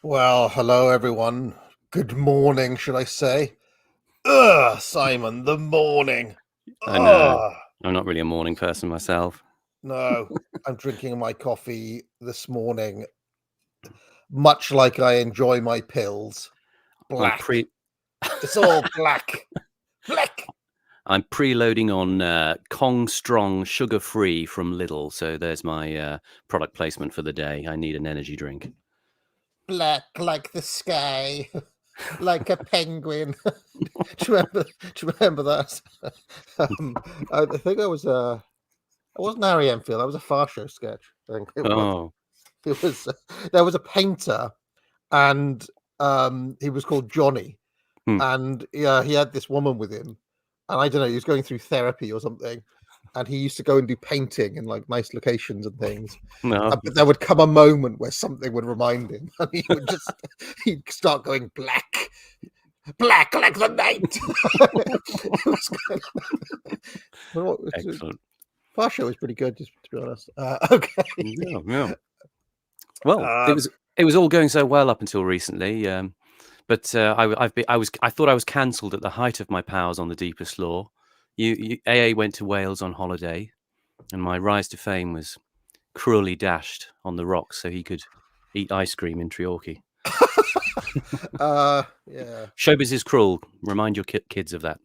Well, hello everyone. Good morning, should I say? Simon, the morning. I know. I'm not really a morning person myself. No, I'm drinking my coffee this morning, much like I enjoy my pills. Black. It's all black. Black. I'm preloading on Kong Strong sugar-free from Lidl, so there's my product placement for the day. I need an energy drink. Black like the sky, like a penguin. do you remember that? I think I wasn't Harry Enfield. That was a Far Show sketch. I think it was. It was. There was a painter, and he was called Johnny, and he had this woman with him, and I don't know, he was going through therapy or something. And he used to go and do painting in like nice locations and things. No. But there would come a moment where something would remind him, and he'd start going black like the night. Excellent. Far Show was pretty good, just to be honest. Okay. Yeah. Well, it was all going so well up until recently, but I thought I was cancelled at the height of my powers on the deepest law. AA went to Wales on holiday, and my rise to fame was cruelly dashed on the rocks so he could eat ice cream in Treorchy. Yeah. Showbiz is cruel. Remind your kids of that.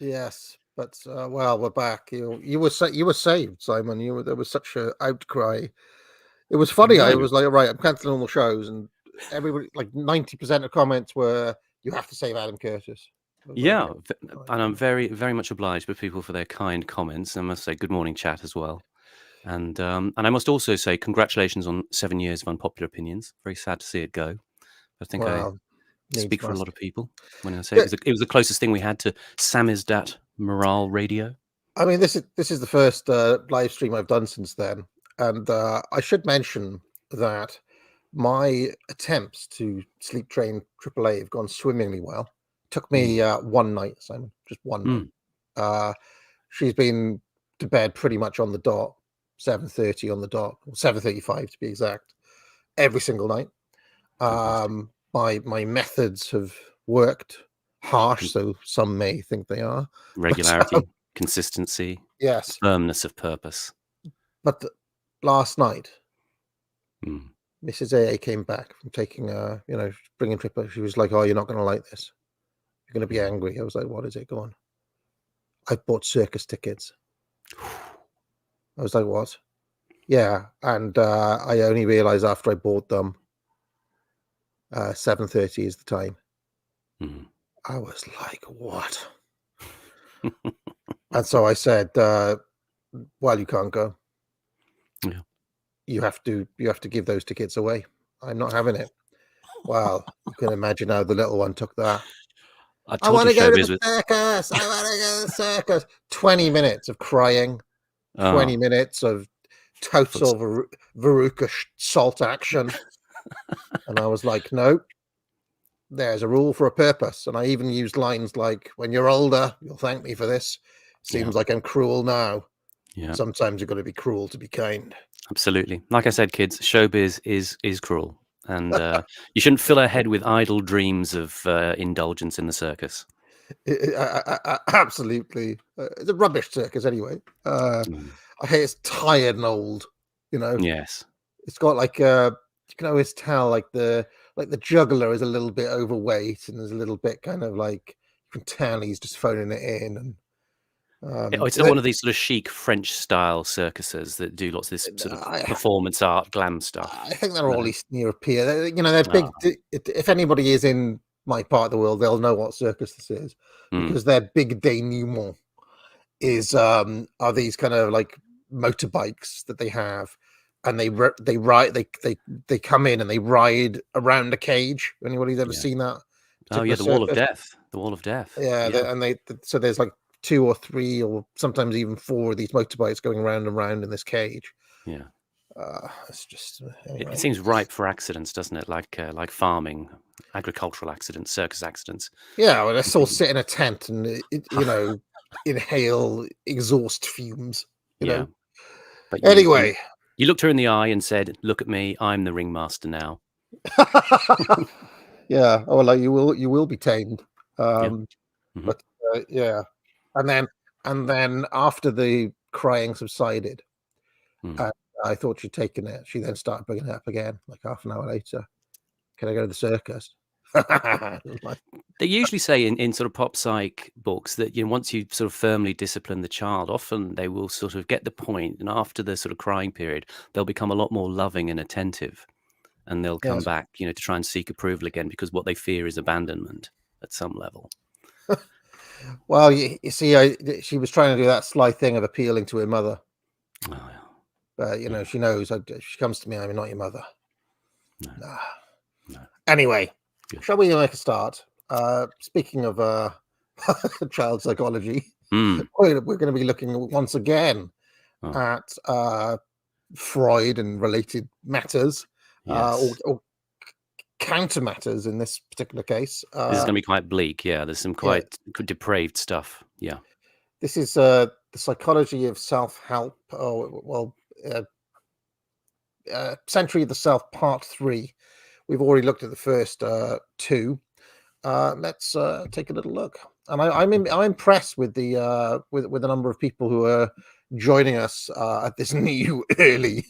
Yes, but well, we're back. You were saved, Simon. There was such an outcry. It was funny. I was like, right, I'm cancelling all the shows, and everybody, like 90% of comments were, "You have to save Adam Curtis." Yeah, and I'm very, very much obliged with people for their kind comments. I must say good morning, chat, as well. And I must also say congratulations on 7 years of Unpopular Opinions. Very sad to see it go. I think I speak for a lot of people when I say it was the closest thing we had to Samizdat morale radio. I mean, this is the first live stream I've done since then, and I should mention that my attempts to sleep train AAA have gone swimmingly well. Took me one night, Simon, just one night. She's been to bed pretty much on the dot, 7:30 on the dot, 7:35 to be exact, every single night. My methods have worked. Harsh, so some may think they are. Regularity, consistency, yes, firmness of purpose. But last night, Mrs. AA came back from taking bringing Tripper. She was like, "Oh, you're not going to like this. You're going to be angry." I was like, "What is it? Go on." I bought circus tickets. I was like, "What?" Yeah, and I only realized after I bought them 7:30 is the time. I was like, "What?" And so I said, "Well, you can't go. Yeah, you have to give those tickets away. I'm not having it." Well, you can imagine how the little one took that. I want to go to the circus. I want to go to the circus. 20 minutes of crying. 20 minutes of total Veruca salt action. And I was like, no, there's a rule for a purpose. And I even used lines like, "When you're older, you'll thank me for this. Seems like I'm cruel now." Yeah. Sometimes you've got to be cruel to be kind. Absolutely. Like I said, kids, showbiz is cruel. And you shouldn't fill her head with idle dreams of indulgence in the circus. Absolutely. It's a rubbish circus anyway. I hate it's tired and old, Yes. It's got like you can always tell like the juggler is a little bit overweight, and there's a little bit kind of like you can tell he's just phoning it in, and It's one of these sort of chic French-style circuses that do lots of this sort of performance art, glam stuff. I think they're all Eastern European. They're big. If anybody is in my part of the world, they'll know what circus this is, because their big denouement are these kind of like motorbikes that they have, and they come in and they ride around a cage. Anybody's ever seen that? Oh yeah, the Wall of Death. The Wall of Death. Yeah, so there's like 2 or 3 or sometimes even 4 of these motorbikes going round and round in this cage. Yeah. It's just anyway. It seems ripe for accidents, doesn't it? Like farming, agricultural accidents, circus accidents. Yeah, well, let's all sit in a tent and inhale exhaust fumes. You know. But anyway, you looked her in the eye and said, "Look at me, I'm the ringmaster now." Yeah. Oh, well, you will be tamed. But yeah, and then after the crying subsided, I thought she'd taken it. She then started bringing it up again, like half an hour later. Can I go to the circus? They usually say in sort of pop psych books that once you sort of firmly discipline the child, often they will sort of get the point, and after the sort of crying period, they'll become a lot more loving and attentive, and they'll come back, to try and seek approval again, because what they fear is abandonment at some level. Well, you see, she was trying to do that sly thing of appealing to her mother. Oh, yeah. But she knows if she comes to me, I'm not your mother. No. No. Anyway, shall we make a start? Speaking of child psychology, we're going to be looking once again at Freud and related matters, or counter matters in this particular case. This is going to be quite bleak. Yeah, there's some quite depraved stuff. Yeah. This is the psychology of self-help. Century of the Self, Part 3. We've already looked at the first 2. Let's take a little look. And I'm impressed with the number of people who are joining us at this new early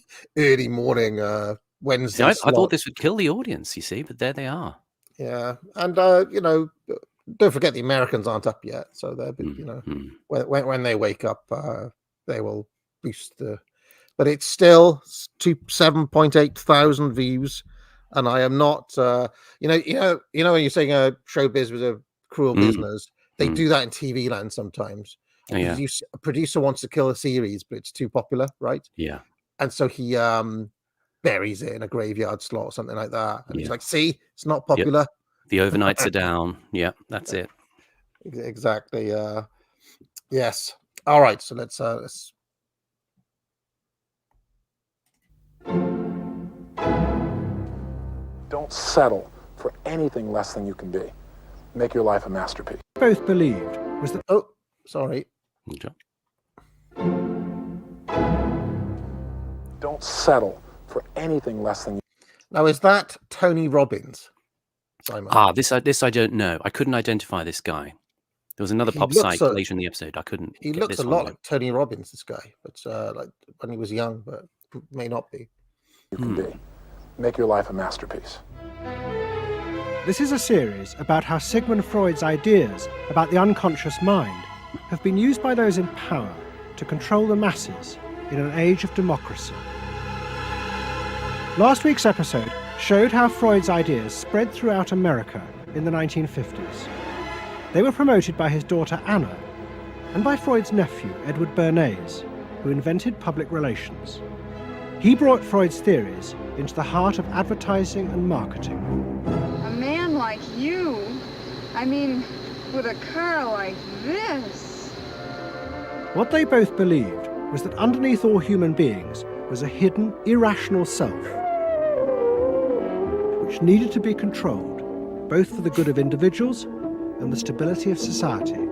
morning Wednesday. I thought this would kill the audience, you see, but there they are. Yeah, and don't forget the Americans aren't up yet, so they'll be, when they wake up, they will boost the. But it's still 7.8 thousand views, and I am not. When you're saying showbiz was a cruel business, they do that in TV land sometimes. A producer wants to kill a series, but it's too popular, right? Yeah, and so he buries it in a graveyard slot or something like that, and he's like, "See, it's not popular." Yep. The overnights are down. Yeah, that's it. Exactly. Yes. All right. So let's. Don't settle for anything less than you can be. Make your life a masterpiece. Both believed was that. Oh, sorry. Okay. Don't settle for anything less than you. Now, is that Tony Robbins? Simon? This I don't know. I couldn't identify this guy. There was another pop psych later in the episode. I couldn't. He looks a lot like Tony Robbins, this guy, but like when he was young, but may not be. You can be. Make your life a masterpiece. This is a series about how Sigmund Freud's ideas about the unconscious mind have been used by those in power to control the masses in an age of democracy. Last week's episode showed how Freud's ideas spread throughout America in the 1950s. They were promoted by his daughter Anna and by Freud's nephew Edward Bernays, who invented public relations. He brought Freud's theories into the heart of advertising and marketing. A man like you? I mean, with a car like this? What they both believed was that underneath all human beings was a hidden, irrational self, which needed to be controlled, both for the good of individuals and the stability of society.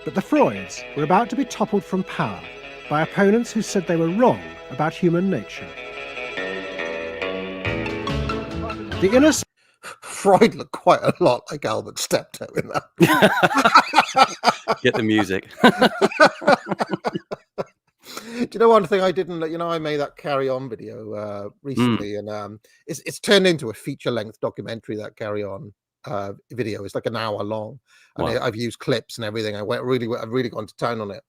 But the Freuds were about to be toppled from power by opponents who said they were wrong about human nature. The inner Freud looked quite a lot like Albert Steptoe in that. Get the music. Do you know one thing I didn't? I made that Carry On video recently, and it's turned into a feature-length documentary. That Carry On, video. It's like an hour long, and Wow. I've used clips and everything. I've really gone to town on it.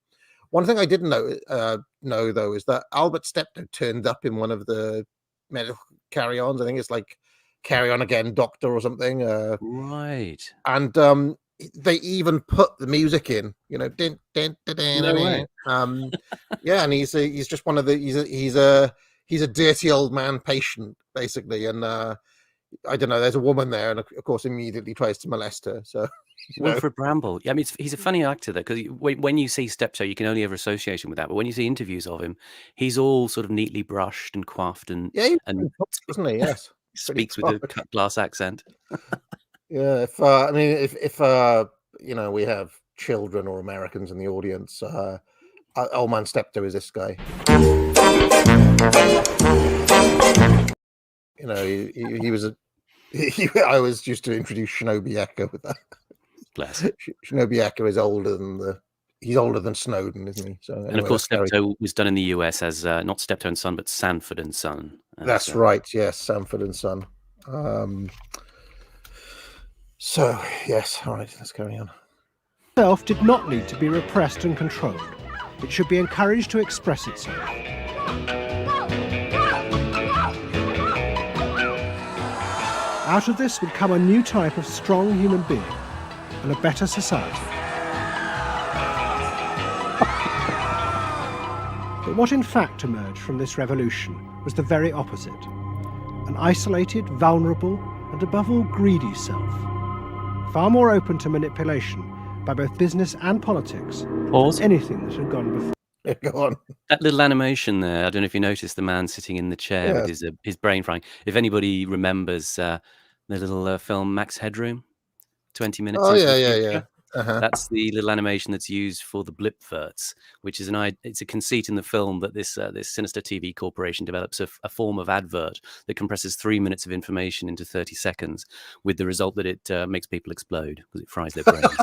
One thing I didn't know though is that Albert Steptoe turned up in one of the medical carry-ons. I think it's like Carry On Again, Doctor or something. Right. And they even put the music in, din, din, din, din, No way. yeah, and he's just one of the he's a dirty old man patient basically, and I don't know. There's a woman there, and of course, immediately tries to molest her. So, Wilfred Bramble. Yeah, I mean, he's a funny actor though, because when you see Steptoe, you can only have association with that. But when you see interviews of him, he's all sort of neatly brushed and coiffed, and yeah, and wasn't he? Yes, speaks with a cut glass accent. Yeah, if we have children or Americans in the audience, old man Steptoe is this guy. He was I was used to introduce Shinobi Ecker with that. Bless. Shinobi Ecker is he's older than Snowden, isn't he? So anyway, and of course, Steptoe was done in the US as not Steptoe and Son, but Sanford and Son. That's right. Yes, Sanford and Son. So, yes, all right, let's carry on. Self did not need to be repressed and controlled. It should be encouraged to express itself. Out of this would come a new type of strong human being and a better society. But what in fact emerged from this revolution was the very opposite. An isolated, vulnerable, and above all greedy self. Far more open to manipulation by both business and politics than anything that had gone before. Yeah, go on. That little animation there, I don't know if you noticed the man sitting in the chair with his brain frying. If anybody remembers the little film Max Headroom, 20 minutes into the future, that's the little animation that's used for the blipverts, which is it's a conceit in the film that this sinister TV corporation develops a form of advert that compresses 3 minutes of information into 30 seconds, with the result that it makes people explode because it fries their brains.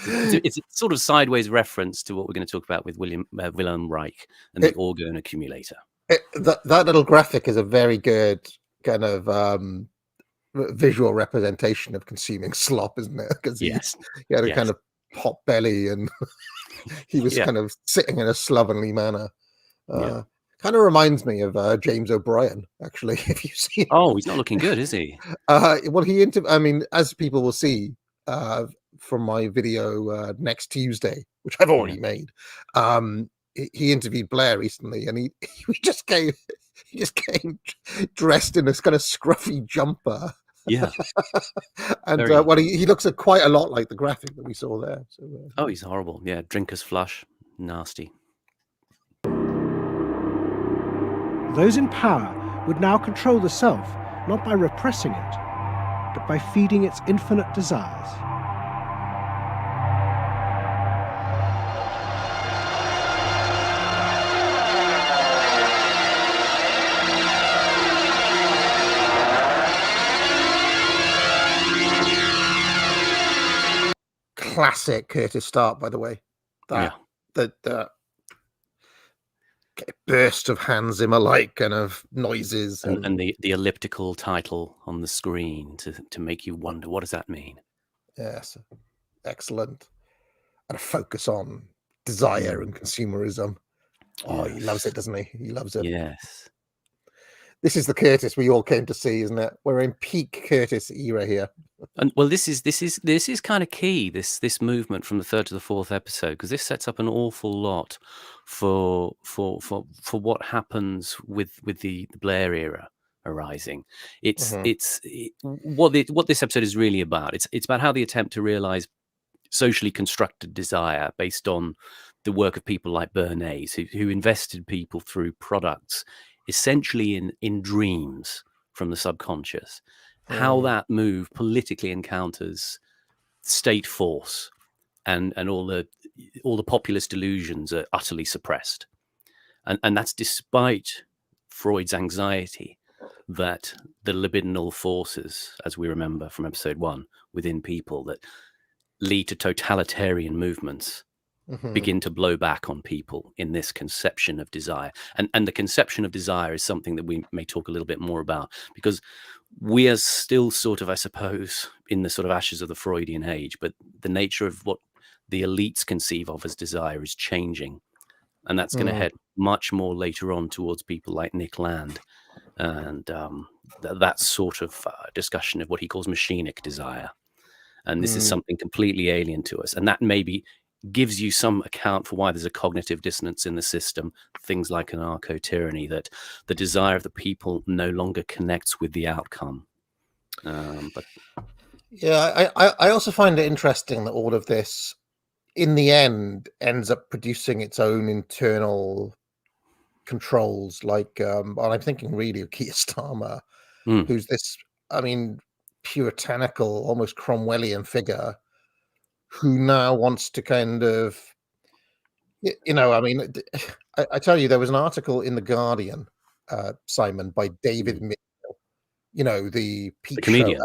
It's a sort of sideways reference to what we're going to talk about with Wilhelm Reich and the Orgone accumulator. That little graphic is a very good kind of visual representation of consuming slop, isn't it? Because he had a kind of pot belly, and he was kind of sitting in a slovenly manner. Kind of reminds me of James O'Brien, actually. If you see, he's not looking good, is he? Well, I mean, as people will see from my video next Tuesday, which I've already made, he interviewed Blair recently, and he just came dressed in this kind of scruffy jumper. Yeah. And he looks quite a lot like the graphic that we saw there. So, he's horrible. Yeah, drinker's flush, nasty. Those in power would now control the self, not by repressing it, but by feeding its infinite desires. Classic Curtis start, by the way. The burst of Hans Zimmer-like kind of noises, and the elliptical title on the screen to make you wonder, what does that mean? Yes, excellent. And a focus on desire and consumerism. He loves it, doesn't he? He loves it. Yes. This is the Curtis we all came to see, isn't it? We're in peak Curtis era here. And well, this is kind of key. This movement from the third to the fourth episode, because this sets up an awful lot for what happens with the Blair era arising. What this episode is really about. It's about how the attempt to realize socially constructed desire based on the work of people like Bernays, who invested people through products, essentially in dreams from the subconscious. How that move politically encounters state force, and all the populist delusions are utterly suppressed, and that's despite Freud's anxiety that the libidinal forces, as we remember from episode 1, within people that lead to totalitarian movements begin to blow back on people in this conception of desire. And the conception of desire is something that we may talk a little bit more about, because we are still sort of, I suppose, in the sort of ashes of the Freudian age, but the nature of what the elites conceive of as desire is changing. And that's going to head much more later on towards people like Nick Land and that sort of discussion of what he calls machinic desire. And this is something completely alien to us. And that maybe gives you some account for why there's a cognitive dissonance in the system, things like anarcho-tyranny, that the desire of the people no longer connects with the outcome. But yeah, I also find it interesting that all of this, in the end, ends up producing its own internal controls. Like, well, I'm thinking really of Keir Starmer, who's this, I mean, puritanical, almost Cromwellian figure who now wants to kind of, you know, I mean, I tell you, there was an article in The Guardian, Simon, by David Mitchell, you know, the Peep Show,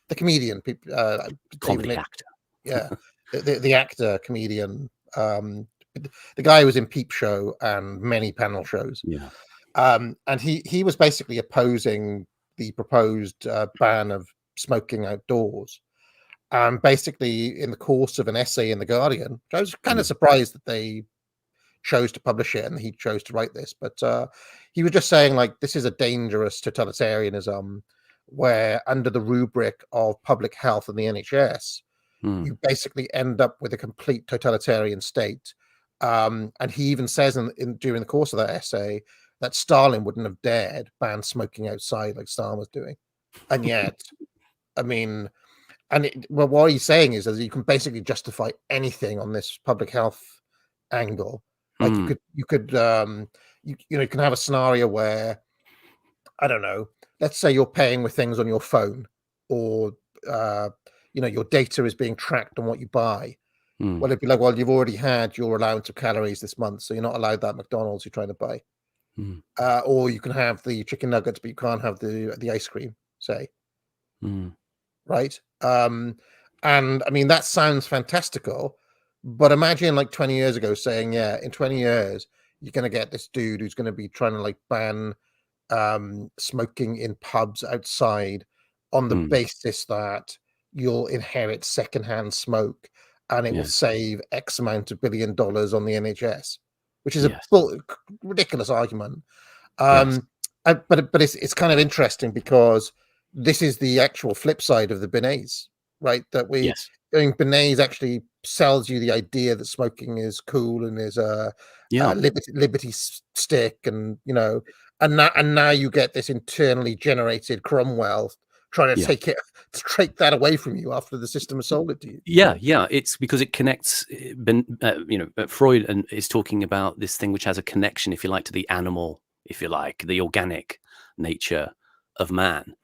the comedian, comedy actor. Yeah, the actor, comedian, the guy who was in Peep Show and many panel shows. Yeah. And he was basically opposing the proposed ban of smoking outdoors. Basically, in the course of an essay in The Guardian, I was kind of surprised that they chose to publish it and he chose to write this, but he was just saying, like, this is a dangerous totalitarianism where, under the rubric of public health and the NHS, you basically end up with a complete totalitarian state. And he even says during the course of that essay that Stalin wouldn't have dared ban smoking outside like Stalin was doing. And yet, I mean, well, what he's saying is that you can basically justify anything on this public health angle. Like you can have a scenario where, I don't know, let's say you're paying with things on your phone, or your data is being tracked on what you buy. Well, it'd be like, well, you've already had your allowance of calories this month, so you're not allowed that McDonald's you're trying to buy. Or you can have the chicken nuggets, but you can't have the ice cream, say. Right? And I mean, that sounds fantastical, but imagine like 20 years ago saying, yeah, in 20 years, you're going to get this dude who's going to be trying to like ban smoking in pubs outside on the basis that you'll inherit secondhand smoke and it will save X amount of $1 billion on the NHS, which is a ridiculous argument. But it's kind of interesting because this is the actual flip side of the Bernays, right? That Bernays actually sells you the idea that smoking is cool and is a liberty stick, and and now you get this internally generated Cromwell trying to take that away from you after the system has sold it to you. It's because it connects. Freud and is talking about this thing which has a connection, if you like, to the animal, if you like, the organic nature of man.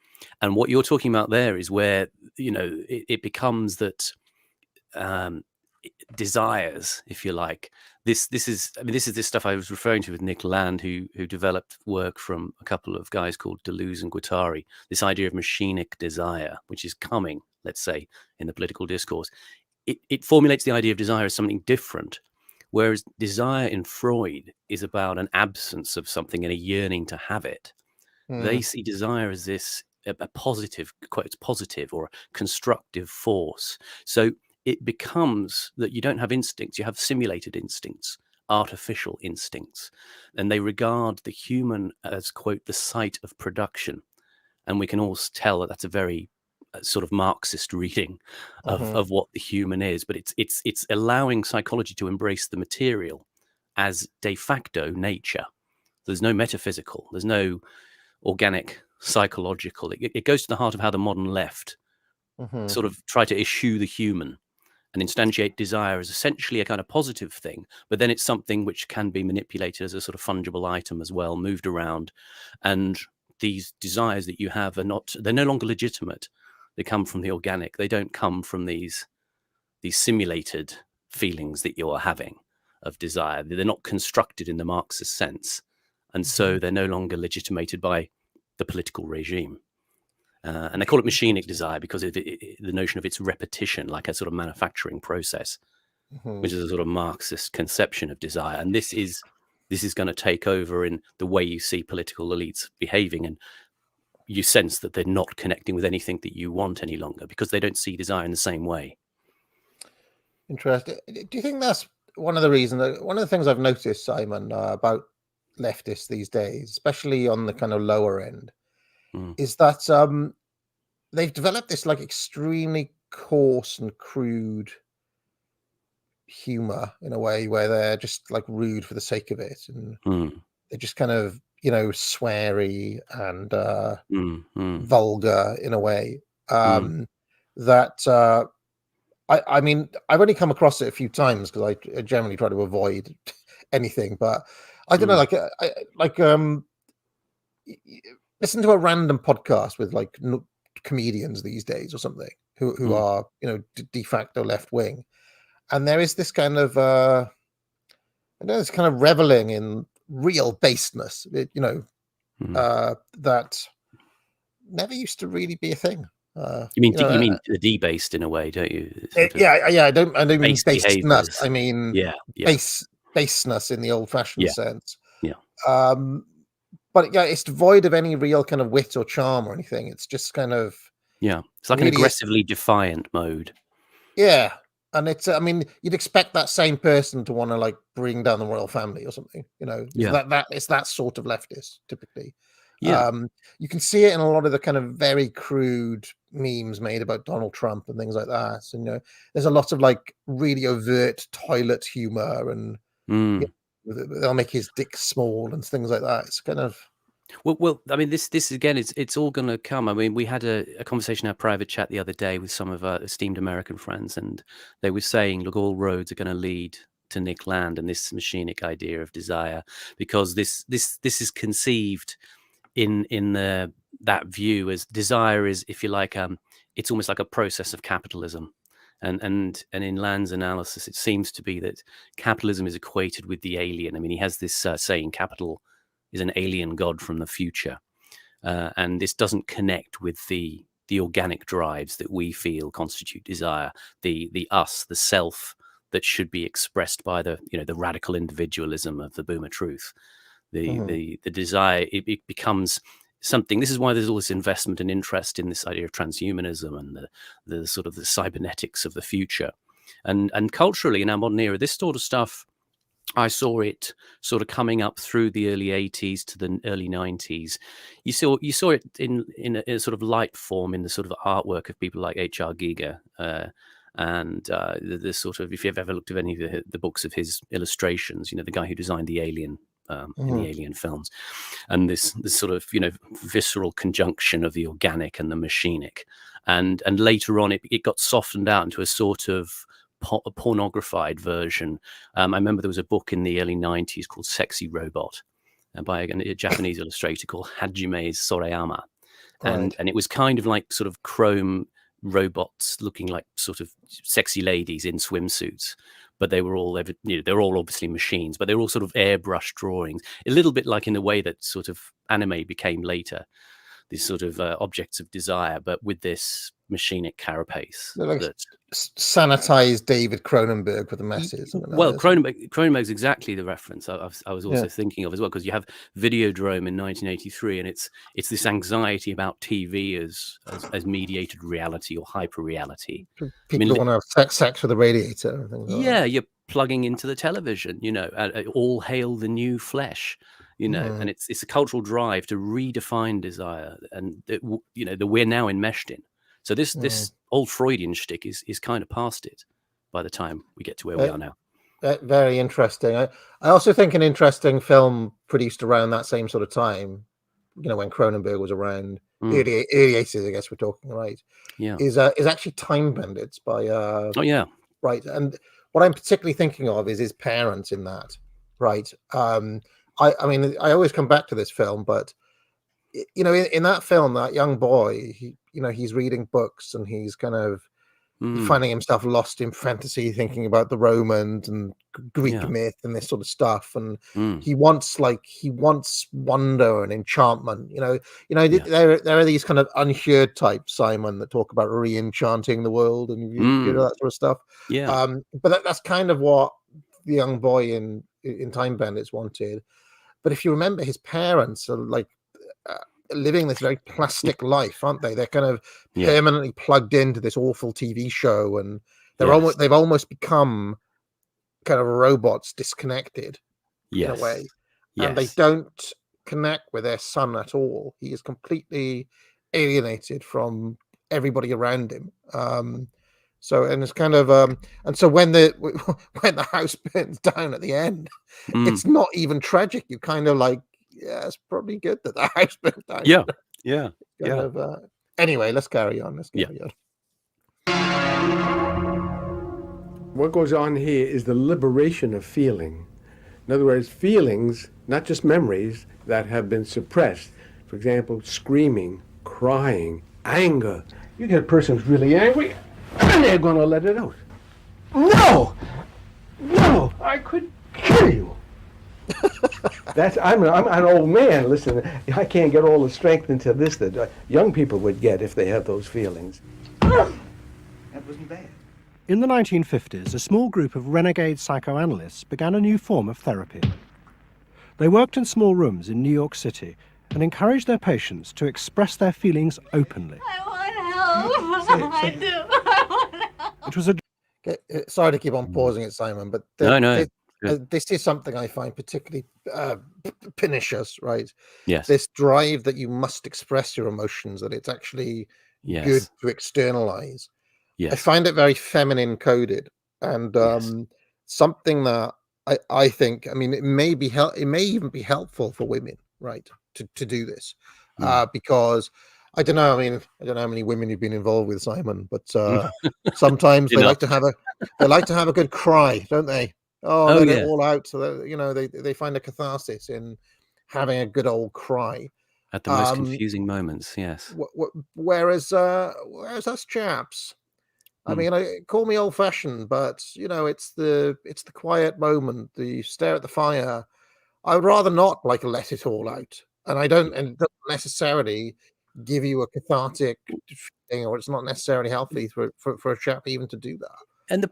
And what you're talking about there is where it becomes that desires, if you like. This is this stuff I was referring to with Nick Land, who developed work from a couple of guys called Deleuze and Guattari. This idea of machinic desire, which is coming, let's say, in the political discourse. It formulates the idea of desire as something different, whereas desire in Freud is about an absence of something and a yearning to have it. They see desire as this a positive, quite positive or a constructive force. So it becomes that you don't have instincts, you have simulated instincts, artificial instincts. And they regard the human as, quote, the site of production. And we can all tell that that's a very sort of Marxist reading of what the human is. But it's allowing psychology to embrace the material as de facto nature. There's no metaphysical, there's no organic, psychological. It goes to the heart of how the modern left sort of try to eschew the human and instantiate desire as essentially a kind of positive thing, but then it's something which can be manipulated as a sort of fungible item as well, moved around. And these desires that you have they're no longer legitimate. They come from the organic. They don't come from these simulated feelings that you're having of desire. They're not constructed in the Marxist sense. And so they're no longer legitimated by the political regime. And they call it machinic desire because of the notion of its repetition, like a sort of manufacturing process. which is a sort of Marxist conception of desire. And this is going to take over in the way you see political elites behaving, and you sense that they're not connecting with anything that you want any longer because they don't see desire in the same way. Interesting. Do you think that's one of the reasons? One of the things I've noticed, Simon, about leftists these days, especially on the kind of lower end, is that they've developed this like extremely coarse and crude humor in a way where they're just like rude for the sake of it, and they're just kind of, you know, sweary and vulgar in a way that I mean, I've only come across it a few times because I generally try to avoid anything, but I don't know, like listen to a random podcast with like comedians these days or something who are, you know, de facto left wing, and there is this kind of it's kind of reveling in real baseness, you know, that never used to really be you mean the debased in a way, don't you? Yeah. I don't mean baseness. Behaviors. I mean baseness in the old-fashioned sense. Yeah. But yeah, it's devoid of any real kind of wit or charm or anything. It's just kind of it's like really an aggressively defiant mode. Yeah. And it's, I mean, you'd expect that same person to want to like bring down the royal family or something, you know. It's that sort of leftist typically. You can see it in a lot of the kind of very crude memes made about Donald Trump and things like that. And, you know, there's a lot of like really overt toilet humor, and you know, they'll make his dick small and things like that. It's kind of well, I mean, this again, it's all going to come. I mean, we had a conversation, a private chat the other day with some of our esteemed American friends, and they were saying, look, all roads are going to lead to Nick Land and this machinic idea of desire, because this is conceived in that view as desire is, if you like, it's almost like a process of capitalism. And in Land's analysis, it seems to be that capitalism is equated with the alien. I mean, he has this saying, capital is an alien god from the future. And this doesn't connect with the organic drives that we feel constitute desire, the us, the self that should be expressed by the radical individualism of the boomer truth. The desire, it becomes something. This is why there's all this investment and interest in this idea of transhumanism and the sort of the cybernetics of the future. And culturally in our modern era, this sort of stuff, I saw it sort of coming up through the early 80s to the early 90s. You saw it in a sort of light form in the sort of artwork of people like H.R. Giger, and the sort of, if you've ever looked at any of the books of his illustrations, you know, the guy who designed the Alien in the Alien films, and this sort of, you know, visceral conjunction of the organic and the machinic, and later on it got softened out into a sort of a pornographied version. I remember there was a book in the early 90s called Sexy Robot by a Japanese illustrator called Hajime Sorayama. And it was kind of like sort of chrome robots looking like sort of sexy ladies in swimsuits, but they were all, they're all obviously machines, but they're all sort of airbrush drawings, a little bit like in the way that sort of anime became later, these sort of objects of desire, but with this machinic carapace. Like sanitized David Cronenberg for the masses. Well, Cronenberg's exactly the reference I was also thinking of as well, because you have Videodrome in 1983, and it's this anxiety about TV as mediated reality or hyper reality. People want to have sex with a radiator. You're plugging into the television, you know, all hail the new flesh. You know, and it's a cultural drive to redefine desire, and that we're now enmeshed in. So this old Freudian shtick is kind of past it by the time we get to where we are now. Very interesting. I also think an interesting film produced around that same sort of time, you know, when Cronenberg was around, early 80s, I guess we're talking, right? Yeah. Is actually Time Bandits by right. And what I'm particularly thinking of is his parents in that, right? I mean, I always come back to this film, but you know, in that film, that young boy, he's reading books and he's kind of, finding himself lost in fantasy, thinking about the Romans and Greek myth and this sort of stuff. And he wants wonder and enchantment. There are these kind of unheard types, Simon, that talk about re-enchanting the world and you know, that sort of stuff. But that's kind of what the young boy in Time Bandits wanted. But if you remember, his parents are like living this very plastic life, aren't they? They're kind of permanently plugged into this awful TV show, and they've almost become kind of robots, disconnected in a way, and they don't connect with their son at all. He is completely alienated from everybody around him. So it's kind of and so when the house burns down at the end, it's not even tragic. You kind of like, yeah, it's probably good that the house burnt down. Anyway, let's carry on. What goes on here is the liberation of feeling. In other words, feelings, not just memories, that have been suppressed. For example, screaming, crying, anger. You get a person who's really angry, and they're going to let it out. No, I could kill you. I'm an old man. Listen, I can't get all the strength into this that young people would get if they have those feelings. That wasn't bad. In the 1950s, a small group of renegade psychoanalysts began a new form of therapy. They worked in small rooms in New York City and encouraged their patients to express their feelings openly. I want help. I do. I want help. It was a... Sorry to keep on pausing it, Simon, but this is something I find particularly pernicious, right? Yes. This drive that you must express your emotions, that it's actually good to externalize. Yes. I find it very feminine coded, and something that I think, I mean, it may even be helpful for women, right, to do this, because I don't know. I mean, I don't know how many women you've been involved with, Simon, but sometimes they like to have a good cry, don't they? Let it all out, so that, they find a catharsis in having a good old cry at the most confusing moments. Yes. Whereas us chaps, I mean, call me old-fashioned, but it's the quiet moment, the stare at the fire. I would rather not let it all out, and it doesn't necessarily give you a cathartic thing, or it's not necessarily healthy for a chap even to do that. And the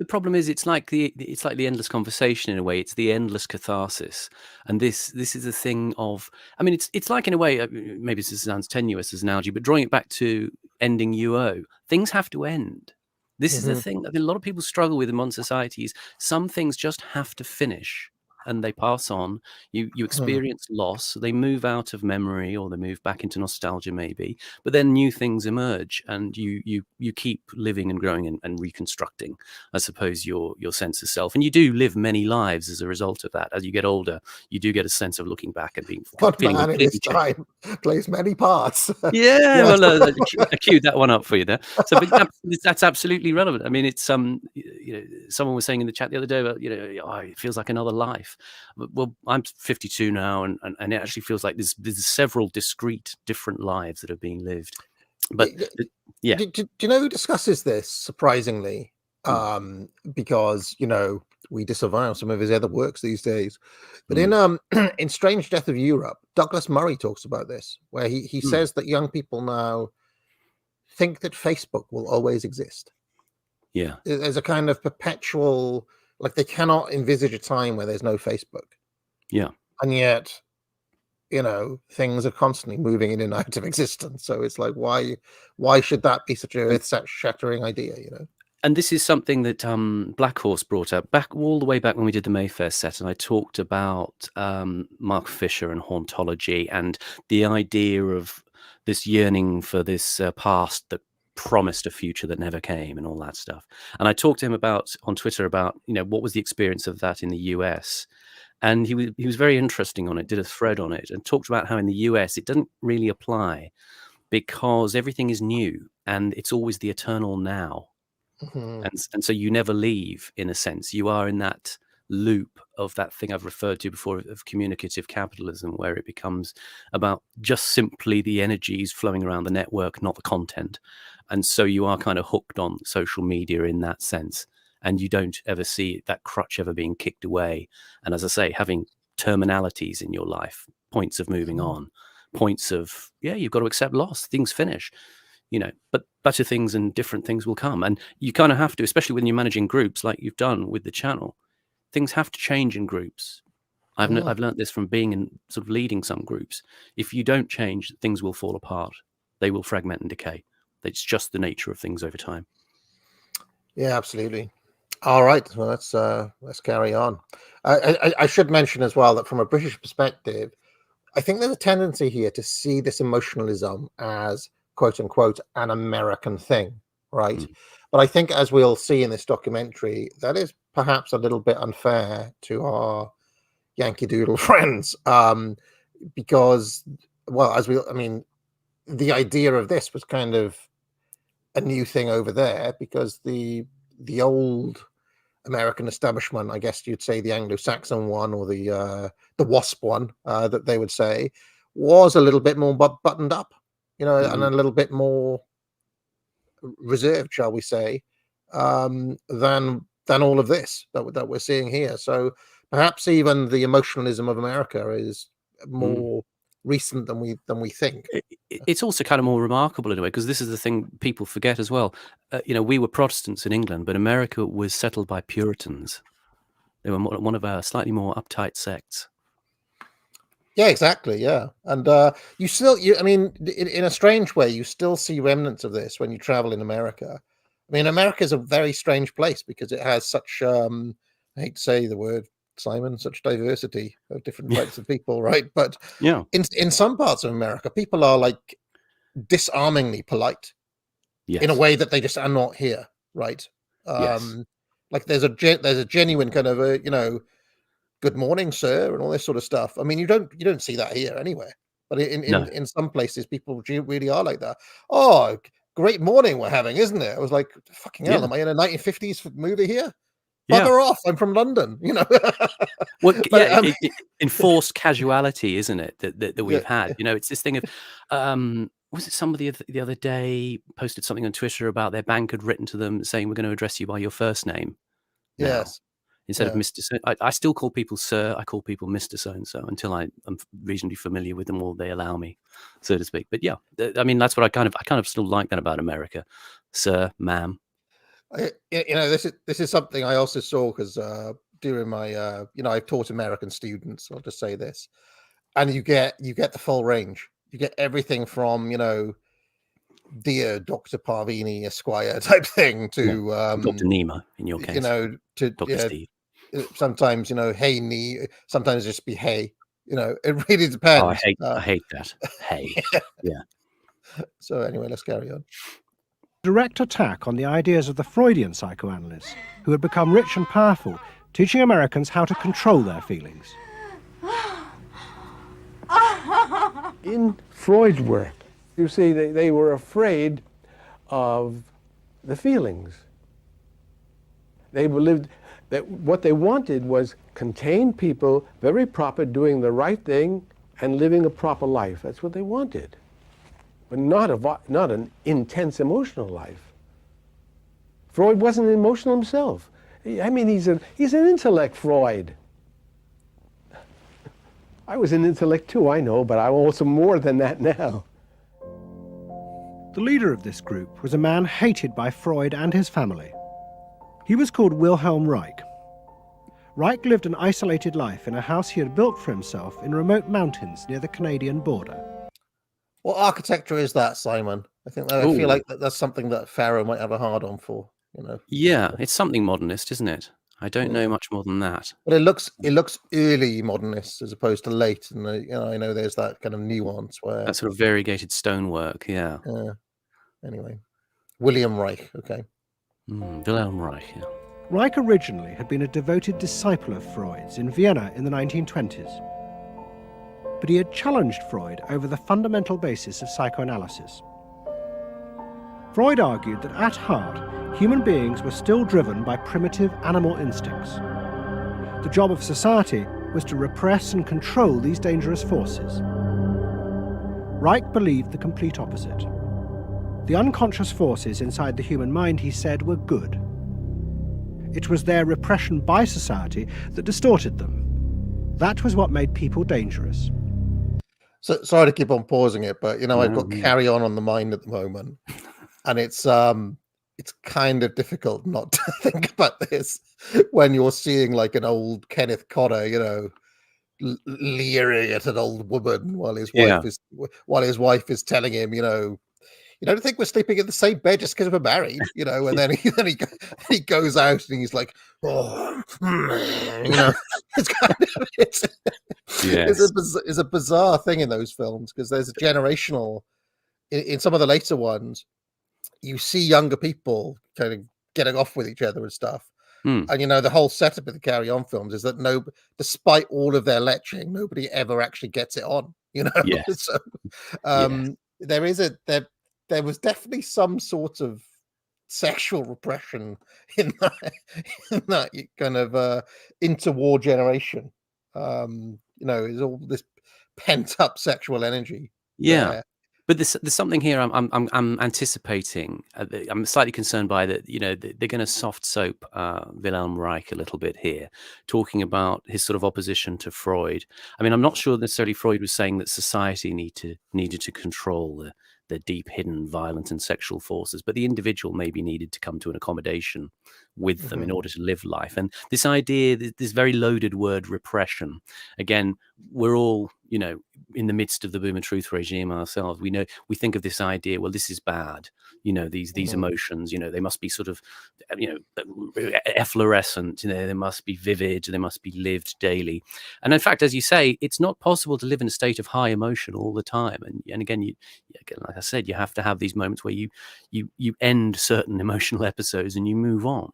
problem is, it's like the endless conversation in a way. It's the endless catharsis, and this is a thing of. I mean, it's like, in a way, maybe this sounds tenuous as an analogy, but drawing it back to ending UO, things have to end. This is the thing that a lot of people struggle with in modern societies. Some things just have to finish, and they pass on. You experience loss. They move out of memory, or they move back into nostalgia, maybe. But then new things emerge, and you keep living and growing and reconstructing, I suppose, your sense of self. And you do live many lives as a result of that. As you get older, you do get a sense of looking back and feeling man in his time plays many parts. Yeah, well, I queued that one up for you there. So, but that's absolutely relevant. I mean, it's someone was saying in the chat the other day about it feels like another life. Well, I'm 52 now, and it actually feels like there's several discrete, different lives that are being lived. But do you know who discusses this? Surprisingly, because we disavow some of his other works these days. But in Strange Death of Europe, Douglas Murray talks about this, where he says that young people now think that Facebook will always exist. Yeah, there's a kind of perpetual. They cannot envisage a time where there's no Facebook. Yeah. And yet, things are constantly moving in and out of existence. So it's like, why should that be such a earth-shattering idea, And this is something that Black Horse brought up all the way back when we did the Mayfair set, and I talked about Mark Fisher and hauntology and the idea of this yearning for this past that promised a future that never came and all that stuff. And I talked to him on Twitter about what was the experience of that in the US, and he was very interesting on it, did a thread on it, and talked about how in the US it doesn't really apply because everything is new and it's always the eternal now. And so you never leave, in a sense. You are in that loop of that thing I've referred to before of communicative capitalism, where it becomes about just simply the energies flowing around the network, not the content. And so you are kind of hooked on social media in that sense. And you don't ever see that crutch ever being kicked away. And as I say, having terminalities in your life, points of moving on, points of, you've got to accept loss, things finish, but better things and different things will come. And you kind of have to, especially when you're managing groups like you've done with the channel, things have to change in groups. I've learned this from being in sort of leading some groups. If you don't change, things will fall apart. They will fragment and decay. It's just the nature of things over time. Yeah, absolutely. All right, well, let's carry on. I should mention as well that from a British perspective, I think there's a tendency here to see this emotionalism as quote unquote an American thing, right? But I think, as we'll see in this documentary, that is perhaps a little bit unfair to our Yankee Doodle friends, because, well, the idea of this was kind of a new thing over there, because the old American establishment, I guess you'd say the Anglo-Saxon one, or the WASP one, that they would say, was a little bit more buttoned up, and a little bit more reserved, shall we say, than all of this that we're seeing here. So perhaps even the emotionalism of America is more recent than we think. It's also kind of more remarkable in a way, because this is the thing people forget as well. We were Protestants in England, but America was settled by Puritans. They were one of our slightly more uptight sects. Yeah, exactly. Yeah, and in a strange way, you still see remnants of this when you travel in America. I mean, America is a very strange place because it has such, I hate to say the word, Simon, such diversity of different types of people, right? But in some parts of America, people are like disarmingly polite in a way that they just are not here, right? Like there's a genuine kind of good morning, sir, and all this sort of stuff. I mean, you don't see that here anywhere, but in some places, people really are like that. Oh, great morning we're having, isn't it? I was like, fucking hell, am I in a 1950s movie here? Bugger off! I'm from London, Well, enforced casuality, isn't it? That we've had. It's this thing of, was it somebody the other day posted something on Twitter about their bank had written to them saying, we're going to address you by your first name. Yes. Instead of Mr. So, I still call people sir. I call people Mr. So-and-so until I'm reasonably familiar with them, or they allow me, so to speak. But I mean, that's what I kind of still like that about America, sir, ma'am. This is something I also saw because during my I've taught American students. I'll just say this, and you get the full range. You get everything from dear Dr. Parvini Esquire type thing to Dr. Nima in your case, to Dr. Steve. Sometimes hey Nee, sometimes just be hey. It really depends. Oh, I hate that. Hey, yeah. So anyway, let's carry on. Direct attack on the ideas of the Freudian psychoanalysts, who had become rich and powerful, teaching Americans how to control their feelings. In Freud's work, you see, they were afraid of the feelings. They believed that what they wanted was contained people, very proper, doing the right thing and living a proper life. That's what they wanted. But not an intense emotional life. Freud wasn't emotional himself. I mean, he's an intellect, Freud. I was an intellect too, I know, but I'm also more than that now. The leader of this group was a man hated by Freud and his family. He was called Wilhelm Reich. Reich lived an isolated life in a house he had built for himself in remote mountains near the Canadian border. What architecture is that, Simon? I feel like that's something that Pharaoh might have a hard-on for. Yeah, it's something modernist, isn't it? I don't know much more than that. But it looks early modernist as opposed to late, and I know there's that kind of nuance where that sort of variegated stonework. Yeah. Anyway, William Reich. Okay. Wilhelm Reich. Yeah. Reich originally had been a devoted disciple of Freud's in Vienna in the 1920s. But he had challenged Freud over the fundamental basis of psychoanalysis. Freud argued that at heart, human beings were still driven by primitive animal instincts. The job of society was to repress and control these dangerous forces. Reich believed the complete opposite. The unconscious forces inside the human mind, he said, were good. It was their repression by society that distorted them. That was what made people dangerous. So sorry to keep on pausing it, but I've got No. Carry On the mind at the moment, and it's kind of difficult not to think about this when you're seeing like an old Kenneth Connor, leering at an old woman while his wife is telling him, you don't think we're sleeping in the same bed just because we're married, and then he goes out and he's like, oh, it's kind of it's a bizarre thing in those films, because there's a generational in some of the later ones. You see younger people kind of getting off with each other and stuff. And the whole setup of the Carry On films is that despite all of their leching, nobody ever actually gets it on. So there was definitely some sort of sexual repression in that kind of interwar generation. Is all this pent up sexual energy. Yeah. But there's something here I'm anticipating. I'm slightly concerned by that. They're going to soft soap Wilhelm Reich a little bit here, talking about his sort of opposition to Freud. I mean, I'm not sure necessarily Freud was saying that society needed to control the deep, hidden, violent and sexual forces, but the individual maybe needed to come to an accommodation with them in order to live life. And this idea, this very loaded word, repression. Again, we're all in the midst of the boom and truth regime ourselves. We think of this idea, well, this is bad, these emotions, they must be sort of efflorescent, they must be vivid, they must be lived daily. And in fact, as you say, it's not possible to live in a state of high emotion all the time. And again, like I said, you have to have these moments where you end certain emotional episodes and you move on.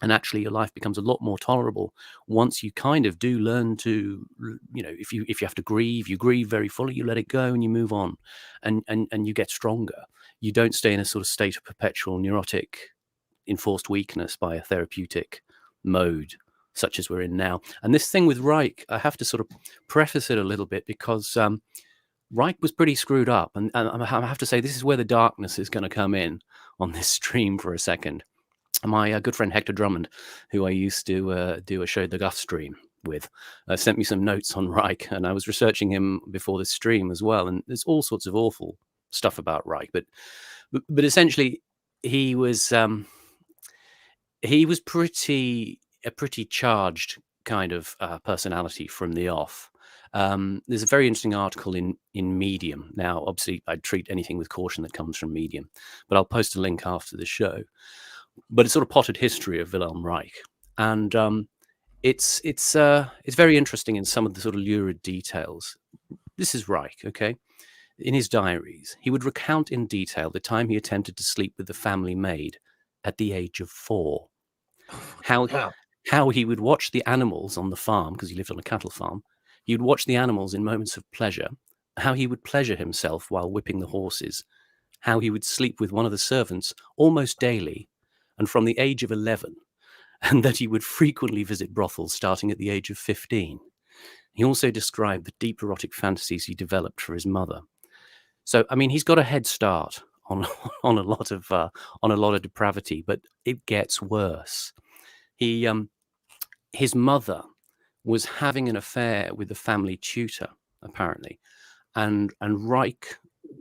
And actually, your life becomes a lot more tolerable once you kind of do learn to, if you have to grieve, you grieve very fully, you let it go and you move on, and you get stronger. You don't stay in a sort of state of perpetual neurotic enforced weakness by a therapeutic mode, such as we're in now. And this thing with Reich, I have to sort of preface it a little bit, because Reich was pretty screwed up. And I have to say, this is where the darkness is going to come in on this stream for a second. My good friend Hector Drummond, who I used to do a Show the Guff stream with, sent me some notes on Reich, and I was researching him before this stream as well. And there's all sorts of awful stuff about Reich, but essentially he was a pretty charged kind of personality from the off. There's a very interesting article in Medium. Now, obviously, I'd treat anything with caution that comes from Medium, but I'll post a link after the show. But it's sort of potted history of Wilhelm Reich, and it's very interesting in some of the sort of lurid details. This is Reich, okay? In his diaries, he would recount in detail the time he attempted to sleep with the family maid at the age of 4. How he would watch the animals on the farm, because he lived on a cattle farm. He would watch the animals in moments of pleasure. How he would pleasure himself while whipping the horses. How he would sleep with one of the servants almost daily, and from the age of 11, and that he would frequently visit brothels starting at the age of 15. He also described the deep erotic fantasies he developed for his mother. So, I mean, he's got a head start on a lot of depravity, but it gets worse. His mother was having an affair with the family tutor, apparently, and Reich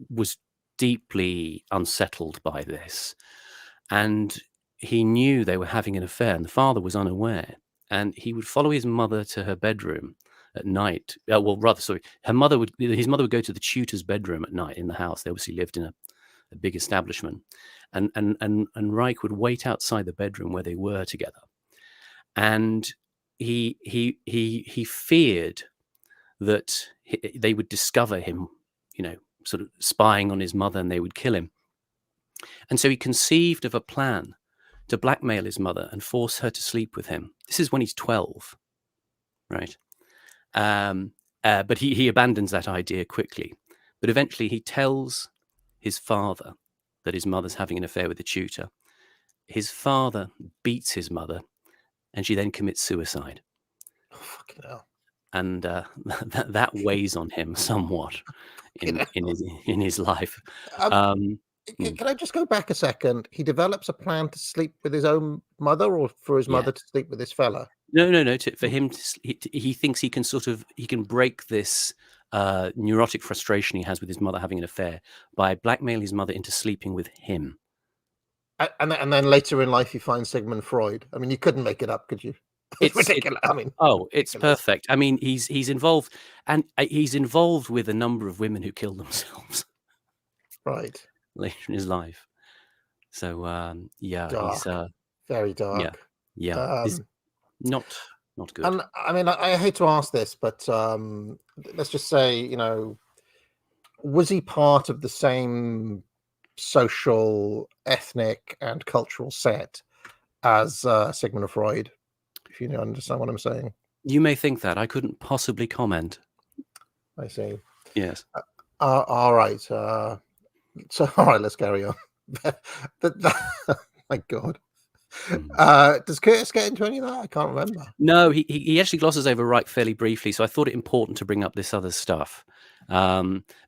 was deeply unsettled by this, and he knew they were having an affair, and the father was unaware, and he would follow his mother to her bedroom at night. His mother would go to the tutor's bedroom at night in the house. They obviously lived in a big establishment, and Reich would wait outside the bedroom where they were together, and he feared that they would discover him, sort of spying on his mother, and they would kill him. And so he conceived of a plan to blackmail his mother and force her to sleep with him. This is when he's 12, right? But he abandons that idea quickly. But eventually he tells his father that his mother's having an affair with the tutor. His father beats his mother, and she then commits suicide. Oh, fucking hell. And that weighs on him somewhat in his life. Can I just go back a second? He develops a plan to sleep with his own mother, or for his mother to sleep with this fella? No. For him, he thinks he can break this neurotic frustration he has with his mother having an affair by blackmailing his mother into sleeping with him. And then later in life, he finds Sigmund Freud. I mean, you couldn't make it up, could you? It's ridiculous. I mean, it's perfect. I mean, he's involved, and he's involved with a number of women who kill themselves. Right. Later in his life. So dark. he's very dark. He's not good. And I mean, I hate to ask this, but let's just say, was he part of the same social, ethnic, and cultural set as Sigmund Freud? If you understand what I'm saying. You may think that. I couldn't possibly comment. I see. Yes. All right. So, all right, let's carry on. My God. Does Curtis get into any of that? I can't remember. No, he actually glosses over Reich fairly briefly, so I thought it important to bring up this other stuff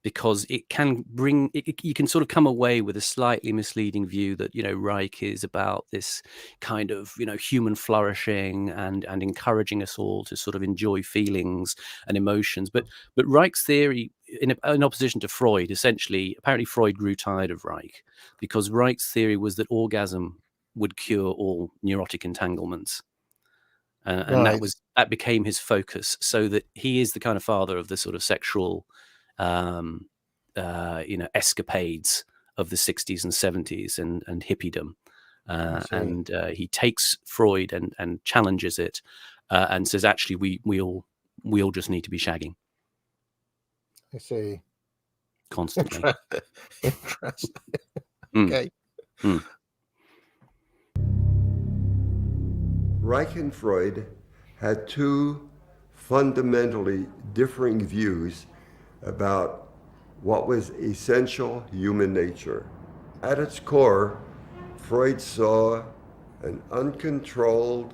because it can bring you can sort of come away with a slightly misleading view that Reich is about this kind of human flourishing and encouraging us all to sort of enjoy feelings and emotions, but Reich's theory, in opposition to Freud, essentially, apparently Freud grew tired of Reich because Reich's theory was that orgasm would cure all neurotic entanglements. And Right. that became his focus, so that he is the kind of father of the sort of sexual, escapades of the 60s and 70s and hippiedom. And he takes Freud and challenges it and says, actually, we all just need to be shagging. I see. Constantly. Interesting. Okay. Reich and Freud had two fundamentally differing views about what was essential human nature. At its core, Freud saw an uncontrolled,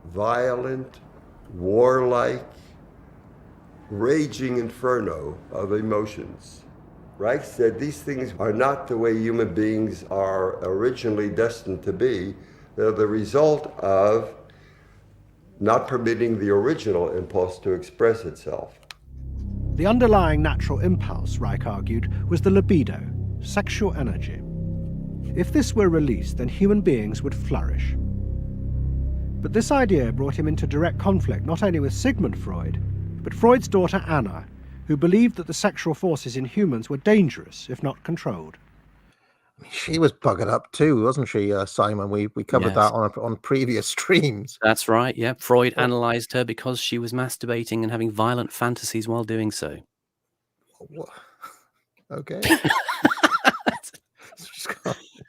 violent, warlike, raging inferno of emotions. Reich said these things are not the way human beings are originally destined to be. They're the result of not permitting the original impulse to express itself. The underlying natural impulse, Reich argued, was the libido, sexual energy. If this were released, then human beings would flourish. But this idea brought him into direct conflict not only with Sigmund Freud, but Freud's daughter Anna, who believed that the sexual forces in humans were dangerous if not controlled. She was buggered up too, wasn't she, Simon? We covered that on previous streams. That's right, yeah. Freud analysed her because she was masturbating and having violent fantasies while doing so. Okay. It's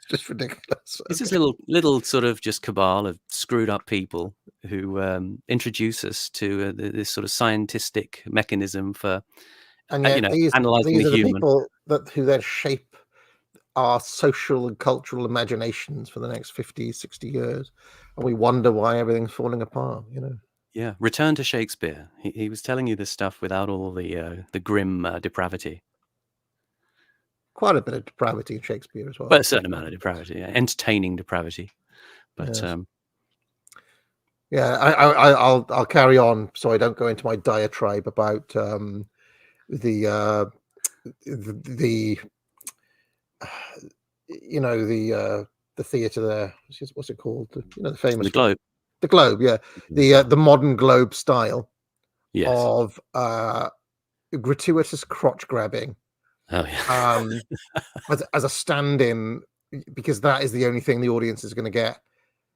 just ridiculous. It's this little sort of just cabal of screwed up people who introduce us to this sort of scientific mechanism for analysing the human. People who then shape our social and cultural imaginations for the next 50, 60 years. And we wonder why everything's falling apart, Yeah, return to Shakespeare. He was telling you this stuff without all the grim depravity. Quite a bit of depravity in Shakespeare as well. But a certain amount of depravity, yeah. Entertaining depravity. But yes. I'll carry on so I don't go into my diatribe about the theatre there. What's it called? The famous Globe. The Globe, yeah. The modern Globe style of gratuitous crotch grabbing. Oh yeah. As a stand-in, because that is the only thing the audience is going to get.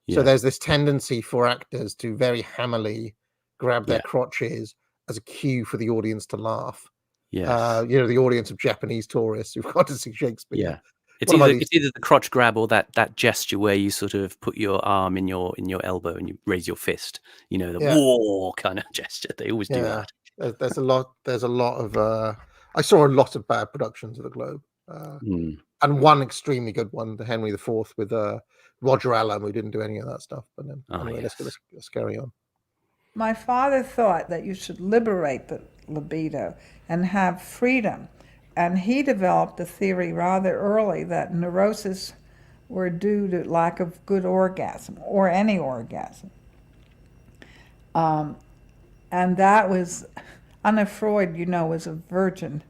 Yeah. So there's this tendency for actors to very hammily grab their crotches as a cue for the audience to laugh. Yes. The audience of Japanese tourists who've got to see Shakespeare. Yeah. It's either the crotch grab or that gesture where you sort of put your arm in your elbow and you raise your fist. War kind of gesture. They always do that. There's a lot of I saw a lot of bad productions of the Globe. And one extremely good one, the Henry IV with Roger Allam, who didn't do any of that stuff. But then let's carry on. My father thought that you should liberate the libido and have freedom And he developed a theory rather early that neurosis were due to lack of good orgasm, or any orgasm. And that was, Anna Freud, was a virgin.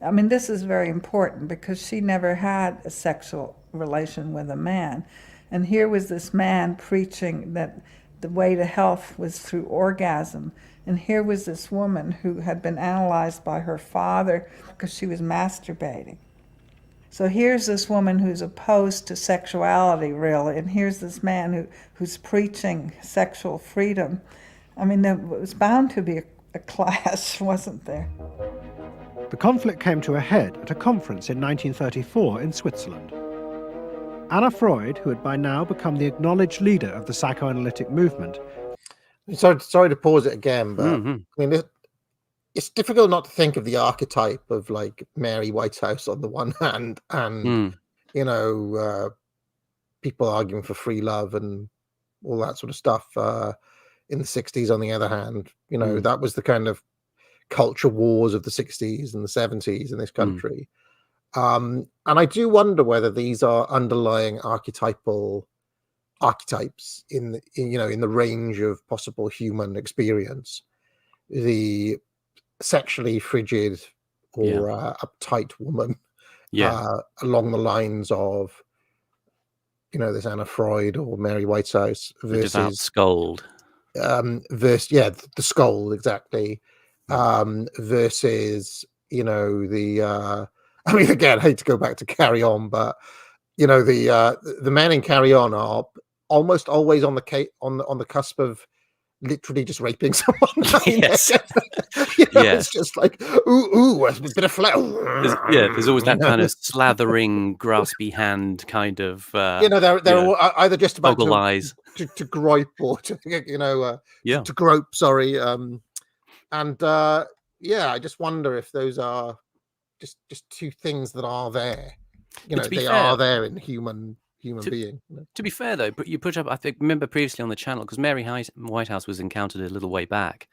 I mean, this is very important because she never had a sexual relation with a man. And here was this man preaching that the way to health was through orgasm. And here was this woman who had been analyzed by her father because she was masturbating. So here's this woman who's opposed to sexuality, really, and here's this man who's preaching sexual freedom. I mean, there was bound to be a clash, wasn't there? The conflict came to a head at a conference in 1934 in Switzerland. Anna Freud, who had by now become the acknowledged leader of the psychoanalytic movement. Sorry to pause it again, but I mean, it's difficult not to think of the archetype of like Mary Whitehouse on the one hand, and people arguing for free love and all that sort of stuff in the 60s. On the other hand, that was the kind of culture wars of the 60s and the 70s in this country. And I do wonder whether these are underlying archetypes in the range of possible human experience. The sexually frigid or uptight woman, along the lines of this Anna Freud or Mary Whitehouse versus the devout scold. The scold, exactly. Versus the I mean, again, I hate to go back to Carry On, but the men in Carry On are almost always on the cusp of literally just raping someone. Yes. It's just like ooh, a bit of flesh. There's always that kind of slathering, graspy hand kind of. They're either just about goggle eyes to gripe or to to grope. Sorry, I just wonder if those are just two things that are there. Are there in human being. To be fair, though, but you put up, I think, remember previously on the channel, because Mary Whitehouse was encountered a little way back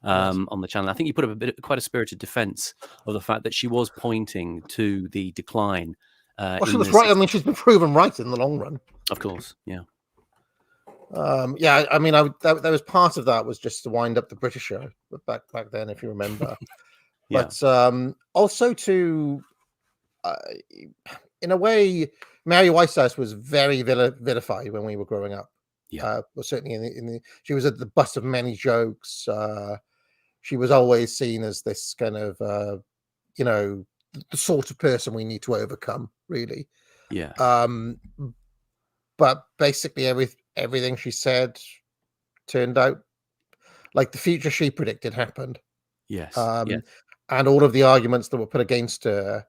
on the channel. I think you put up quite a spirited defense of the fact that she was pointing to the decline. Well, she was right. I mean, she's been proven right in the long run. Of course, yeah. I mean, that was part of that was just to wind up the British show back then, if you remember. But also to, in a way, Mary Whitehouse was very vilified when we were growing up. Well, certainly she was at the butt of many jokes. She was always seen as this kind of, the sort of person we need to overcome, really. Yeah. But basically, everything she said turned out like the future she predicted happened. Yes. And all of the arguments that were put against her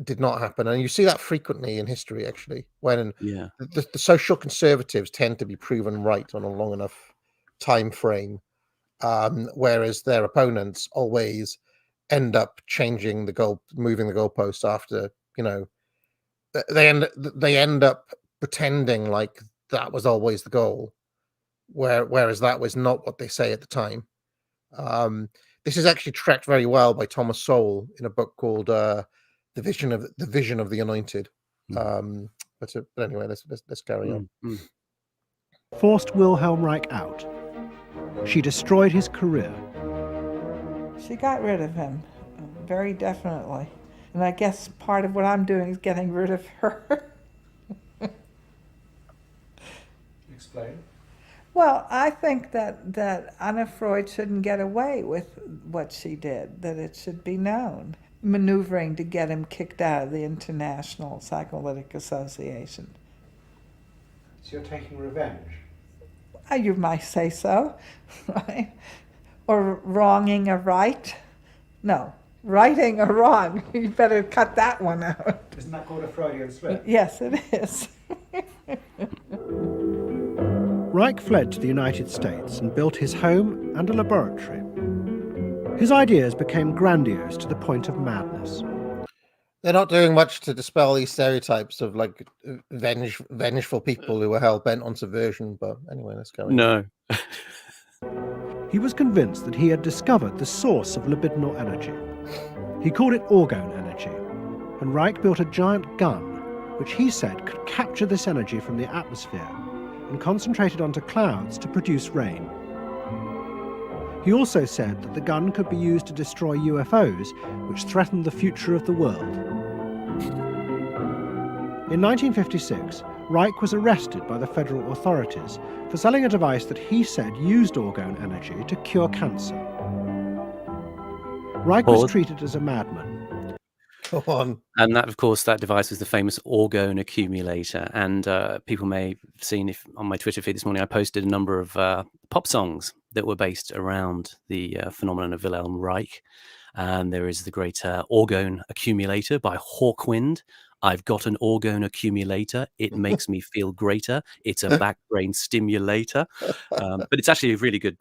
did not happen. And you see that frequently in history, actually, when the social conservatives tend to be proven right on a long enough time frame, whereas their opponents always end up moving the goalposts after, they end up pretending like that was always the goal, whereas that was not what they say at the time. This is actually tracked very well by Thomas Sowell in a book called The Vision of the Anointed. But anyway, let's carry on. Forced Wilhelm Reich out. She destroyed his career. She got rid of him, very definitely. And I guess part of what I'm doing is getting rid of her. Explain. Well, I think that Anna Freud shouldn't get away with what she did, that it should be known. Maneuvering to get him kicked out of the International Psychoanalytic Association. So you're taking revenge? You might say so, right? Or wronging a right? No, righting a wrong. You better cut that one out. Isn't that called a Freudian slip? Yes, it is. Reich fled to the United States and built his home and a laboratory. His ideas became grandiose to the point of madness. They're not doing much to dispel these stereotypes of like vengeful people who are hell-bent on subversion, but anyway, let's go. No. He was convinced that he had discovered the source of libidinal energy. He called it orgone energy, and Reich built a giant gun which he said could capture this energy from the atmosphere and concentrate it onto clouds to produce rain. He also said that the gun could be used to destroy UFOs, which threatened the future of the world. In 1956, Reich was arrested by the federal authorities for selling a device that he said used orgone energy to cure cancer. Reich was treated as a madman. Go on. And that, of course, that device was the famous Orgone accumulator. And people may have seen, if on my Twitter feed this morning, I posted a number of pop songs that were based around the phenomenon of Wilhelm Reich. And there is the great Orgone accumulator by Hawkwind. I've got an orgone accumulator. It makes me feel greater. It's a back brain stimulator. But it's actually a really good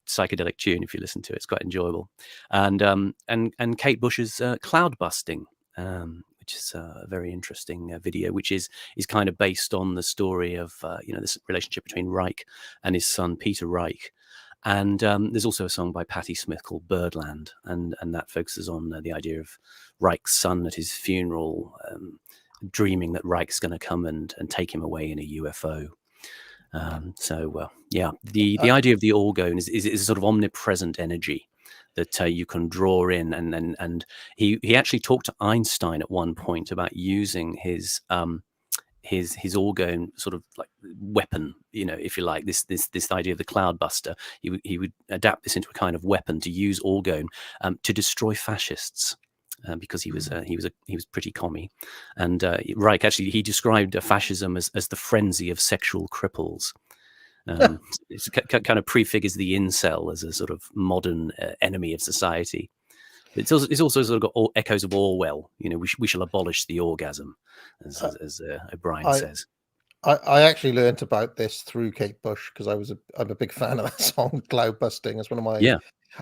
psychedelic tune if you listen to it. It's quite enjoyable. And Kate Bush's Cloud Busting, which is a very interesting video, which is kind of based on the story of this relationship between Reich and his son Peter Reich. And there's also a song by Patti Smith called Birdland, and that focuses on the idea of Reich's son at his funeral, dreaming that Reich's going to come and take him away in a UFO. The idea of the orgone is a sort of omnipresent energy that you can draw in, and he actually talked to Einstein at one point about using his orgone sort of like weapon, if you like, this idea of the cloud buster. He would adapt this into a kind of weapon to use orgone to destroy fascists. Because he was pretty commie, and Reich actually he described fascism as the frenzy of sexual cripples. It kind of prefigures the incel as a sort of modern enemy of society. It's also sort of got echoes of Orwell. We shall abolish the orgasm, as O'Brien says. I actually learnt about this through Kate Bush because I'm a big fan of that song. Cloud Busting is one of my. Yeah.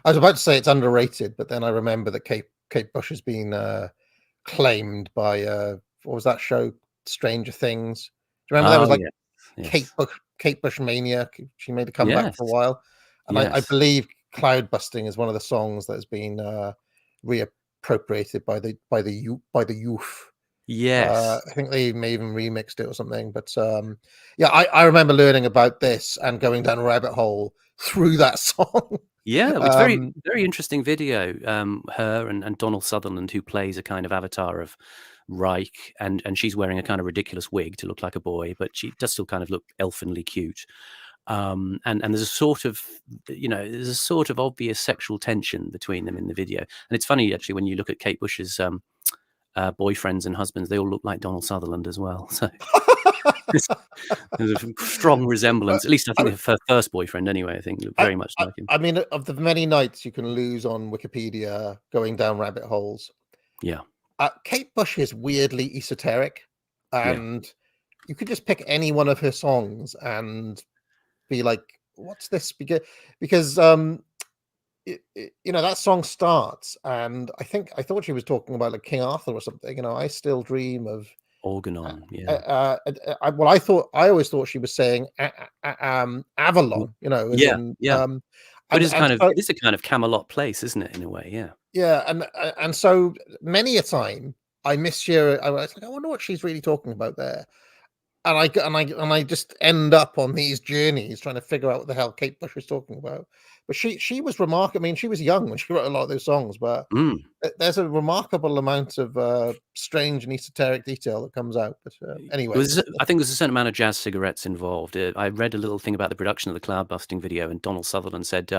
I was about to say it's underrated, but then I remember that Kate Bush has been claimed by what was that show, Stranger Things? Do you remember there was like yes. Kate Bush mania? She made a comeback for a while, and Yes. I believe Cloud Busting is one of the songs that has been reappropriated by the youth. Yes. I think they may even remixed it or something. But I remember learning about this and going down a rabbit hole through that song. Yeah, it's very, very interesting video. Her and Donald Sutherland, who plays a kind of avatar of Reich, and she's wearing a kind of ridiculous wig to look like a boy, but she does still kind of look elfinly cute. And there's a sort of obvious sexual tension between them in the video. And it's funny actually when you look at Kate Bush's boyfriends and husbands, they all look like Donald Sutherland as well. So there's a strong resemblance. At least I think her first boyfriend, anyway, I think looked very much like him. I mean, of the many nights you can lose on Wikipedia going down rabbit holes, yeah, Kate Bush is weirdly esoteric, and you could just pick any one of her songs and be like, "What's this?" Because that song starts, and I thought she was talking about like King Arthur or something. I still dream of Orgone. I always thought she was saying Avalon. But it's a kind of Camelot place, isn't it? In a way, yeah. Yeah, and so many a time I mishear. I was like, I wonder what she's really talking about there. And I just end up on these journeys trying to figure out what the hell Kate Bush was talking about. But she was remarkable. I mean, she was young when she wrote a lot of those songs, but there's a remarkable amount of strange and esoteric detail that comes out. But anyway, I think there's a certain amount of jazz cigarettes involved. I read a little thing about the production of the Cloud Busting video, and Donald Sutherland said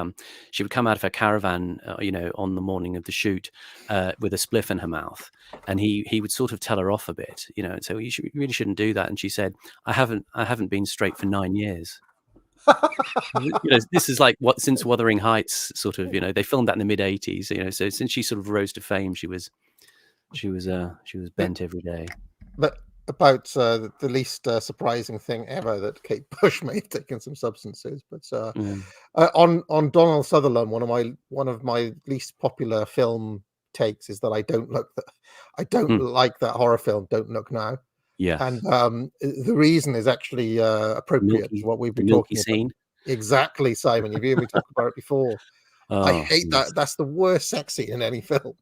she would come out of her caravan, on the morning of the shoot with a spliff in her mouth, and he would sort of tell her off a bit, and so you really shouldn't do that. And she said, I haven't been straight for 9 years. This is like since Wuthering Heights, sort of. They filmed that in the mid '80s. So since she sort of rose to fame, she was bent every day. But about the least surprising thing ever that Kate Bush may have taken some substances. But on Donald Sutherland, one of my least popular film takes is that I don't like that horror film Don't Look Now. Yeah, and the reason is actually appropriate to what we've been talking scene. About. Exactly, Simon. You've heard me talk about it before. I hate that. That's the worst sex scene in any film.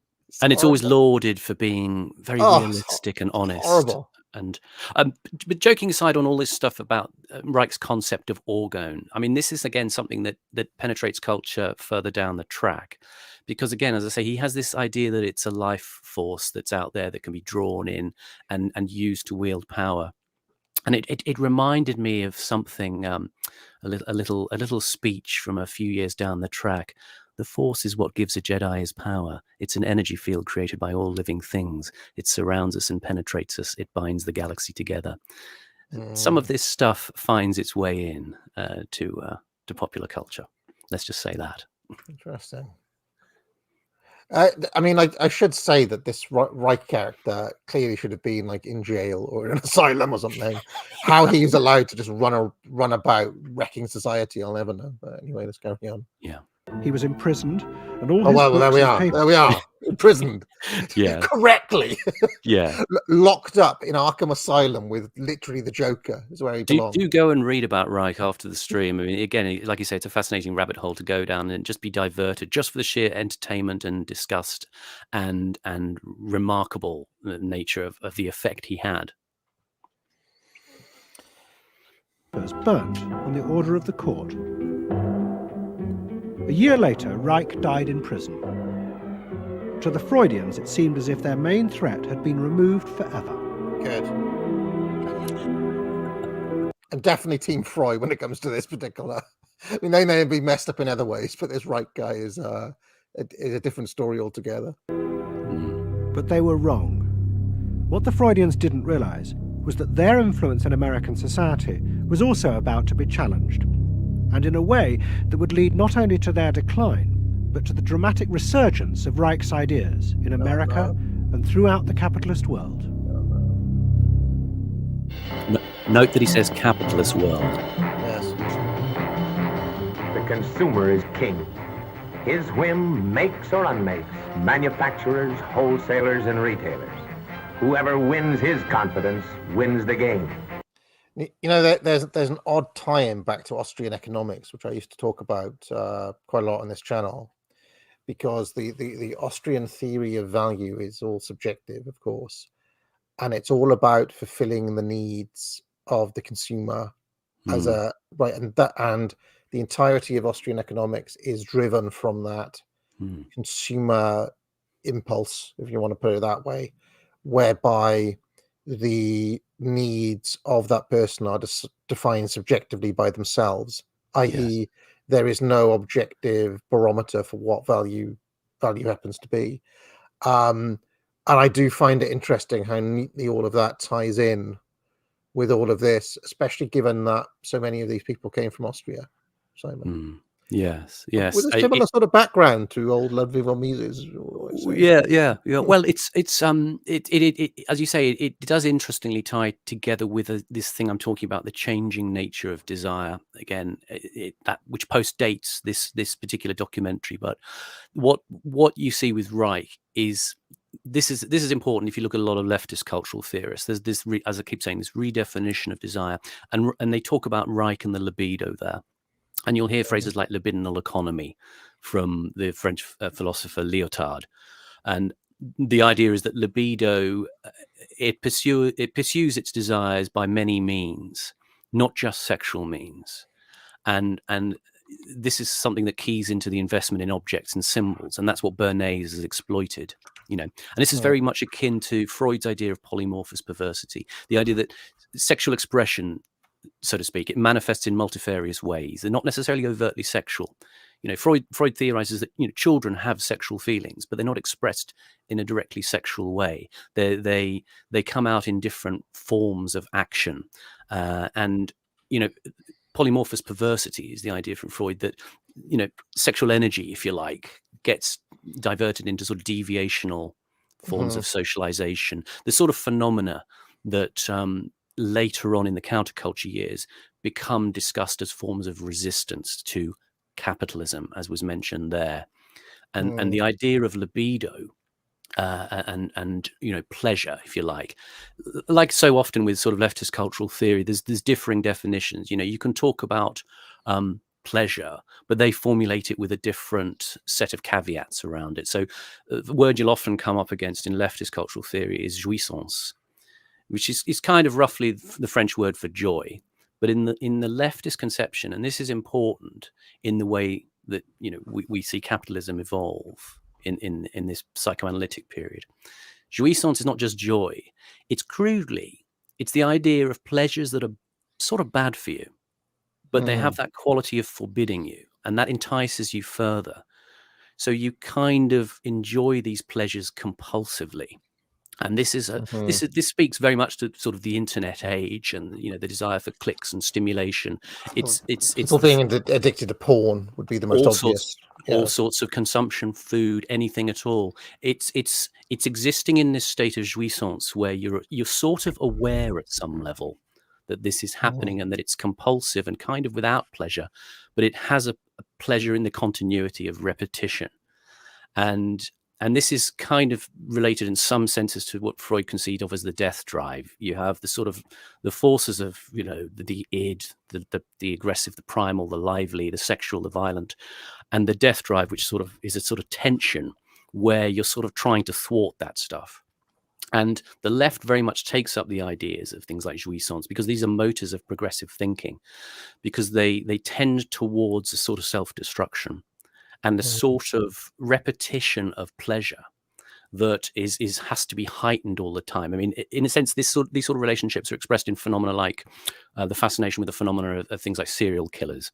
And it's always lauded for being very realistic and honest. Horrible. And but joking aside on all this stuff about Reich's concept of Orgone, I mean, this is again something that penetrates culture further down the track, because again, as I say, he has this idea that it's a life force that's out there that can be drawn in and used to wield power. And it reminded me of something, a little speech from a few years down the track. The Force is what gives a Jedi his power. It's an energy field created by all living things. It surrounds us and penetrates us. It binds the galaxy together. Some of this stuff finds its way in to popular culture. Let's just say that. Interesting. I mean, I should say that this Reich character clearly should have been like in jail or in an asylum or something. How he's allowed to just run about wrecking society, I'll never know. But anyway, let's carry on. Yeah. He was imprisoned, and all there we are. There we are. Imprisoned. Yeah. Correctly. Yeah. Locked up in Arkham Asylum with literally the Joker is where he belongs. Do go and read about Reich after the stream. I mean, again, like you say, it's a fascinating rabbit hole to go down and just be diverted just for the sheer entertainment and disgust and remarkable nature of the effect he had. Was burnt on the order of the court. A year later, Reich died in prison. To the Freudians, it seemed as if their main threat had been removed forever. Good. I'm definitely Team Freud when it comes to this particular. I mean, they may be messed up in other ways, but this Reich guy is a different story altogether. But they were wrong. What the Freudians didn't realize was that their influence in American society was also about to be challenged, and in a way that would lead not only to their decline, but to the dramatic resurgence of Reich's ideas in America and throughout the capitalist world. Note that he says capitalist world. Yes. The consumer is king. His whim makes or unmakes manufacturers, wholesalers, and retailers. Whoever wins his confidence wins the game. You know, there's an odd tie-in back to Austrian economics, which I used to talk about quite a lot on this channel, because the Austrian theory of value is all subjective, of course, and it's all about fulfilling the needs of the consumer as a right, and the entirety of Austrian economics is driven from that consumer impulse, if you want to put it that way, whereby the needs of that person are defined subjectively by themselves, i.e. there is no objective barometer for what value happens to be. And I do find it interesting how neatly all of that ties in with all of this, especially given that so many of these people came from Austria, Simon. Yes. With a similar sort of background to old Ludwig von Mises. Yeah. Well, it's as you say, it does interestingly tie together with this thing I'm talking about, the changing nature of desire. Again, that which postdates this particular documentary. But what you see with Reich is this is important. If you look at a lot of leftist cultural theorists, there's this, as I keep saying, this redefinition of desire, and they talk about Reich and the libido there. And you'll hear phrases like libidinal economy from the French philosopher Lyotard. And the idea is that libido, it pursues its desires by many means, not just sexual means. And this is something that keys into the investment in objects and symbols. And that's what Bernays has exploited, And this is very much akin to Freud's idea of polymorphous perversity, the idea that sexual expression, so to speak, it manifests in multifarious ways. They're not necessarily overtly sexual. Freud theorizes that children have sexual feelings, but they're not expressed in a directly sexual way. They come out in different forms of action, and polymorphous perversity is the idea from Freud that sexual energy, if you like, gets diverted into sort of deviational forms of socialization. The sort of phenomena that later on in the counterculture years become discussed as forms of resistance to capitalism, as was mentioned there, and the idea of libido and pleasure, if you like so often with sort of leftist cultural theory, there's differing definitions. You can talk about pleasure, but they formulate it with a different set of caveats around it. So the word you'll often come up against in leftist cultural theory is jouissance, which is kind of roughly the French word for joy. But in the leftist conception, and this is important in the way that we see capitalism evolve in this psychoanalytic period, jouissance is not just joy. It's the idea of pleasures that are sort of bad for you, but they have that quality of forbidding you, and that entices you further. So you kind of enjoy these pleasures compulsively. And this speaks very much to sort of the internet age and the desire for clicks and stimulation. It's people being addicted to porn would be the most obvious. All sorts of consumption, food, anything at all. It's existing in this state of jouissance where you're sort of aware at some level that this is happening and that it's compulsive and kind of without pleasure, but it has a pleasure in the continuity of repetition. And this is kind of related in some senses to what Freud conceived of as the death drive. You have the sort of the forces of, the id, the aggressive, the primal, the lively, the sexual, the violent, and the death drive, which sort of is a sort of tension where you're sort of trying to thwart that stuff. And the left very much takes up the ideas of things like jouissance because these are motors of progressive thinking, because they tend towards a sort of self-destruction and a sort of repetition of pleasure that has to be heightened all the time. I mean, in a sense, these sort of relationships are expressed in phenomena like the fascination with the phenomena of things like serial killers.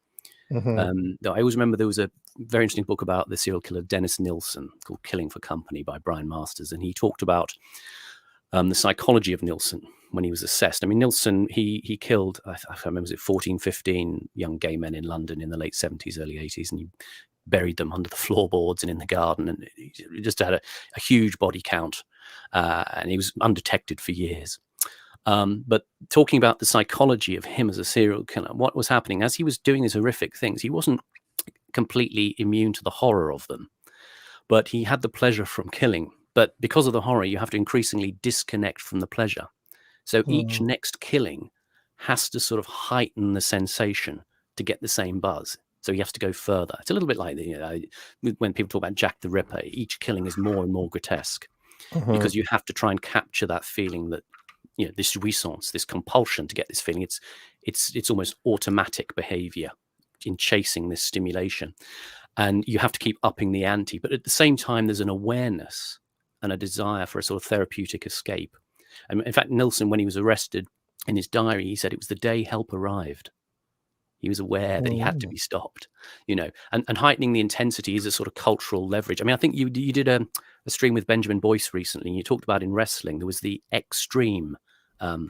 I always remember there was a very interesting book about the serial killer Dennis Nilsen called Killing for Company by Brian Masters, and he talked about the psychology of Nilsen when he was assessed. I mean, Nilsen, he killed, I remember, was it 14, 15 young gay men in London in the late 70s, early 80s, and he buried them under the floorboards and in the garden, and he just had a huge body count, and he was undetected for years. But talking about the psychology of him as a serial killer, what was happening as he was doing these horrific things, he wasn't completely immune to the horror of them, but he had the pleasure from killing. But because of the horror, you have to increasingly disconnect from the pleasure. So each next killing has to sort of heighten the sensation to get the same buzz. So he has to go further. It's a little bit like when people talk about Jack the Ripper, each killing is more and more grotesque because you have to try and capture that feeling that, this jouissance, this compulsion to get this feeling. It's almost automatic behavior in chasing this stimulation. And you have to keep upping the ante. But at the same time, there's an awareness and a desire for a sort of therapeutic escape. And in fact, Nilsen, when he was arrested, in his diary, he said it was the day help arrived. He was aware that he had to be stopped, and heightening the intensity is a sort of cultural leverage. I mean, I think you did a stream with Benjamin Boyce recently, and you talked about in wrestling, there was the extreme.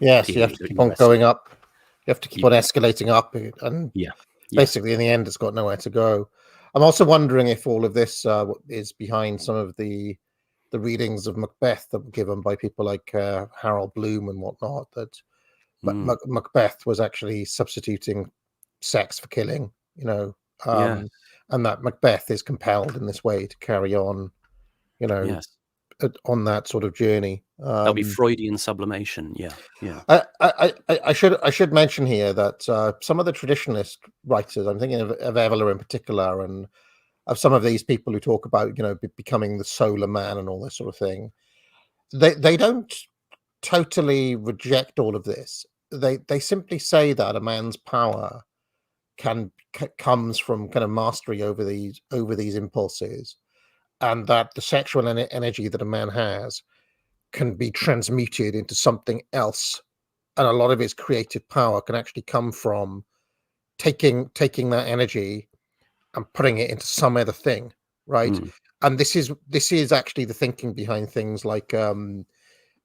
Yes, you have to keep on going up. You have to keep on escalating up. And basically, in the end, it's got nowhere to go. I'm also wondering if all of this is behind some of the readings of Macbeth that were given by people like Harold Bloom and whatnot, that Macbeth was actually substituting sex for killing, and that Macbeth is compelled in this way to carry on, on that sort of journey. That'll be Freudian sublimation. I should mention here that some of the traditionalist writers, I'm thinking of Evola in particular, and of some of these people who talk about becoming the solar man and all this sort of thing, they don't totally reject all of this. They simply say that a man's power comes from kind of mastery over these impulses, and that the sexual energy that a man has can be transmuted into something else, and a lot of his creative power can actually come from taking that energy and putting it into some other thing, right? And this is actually the thinking behind things like there's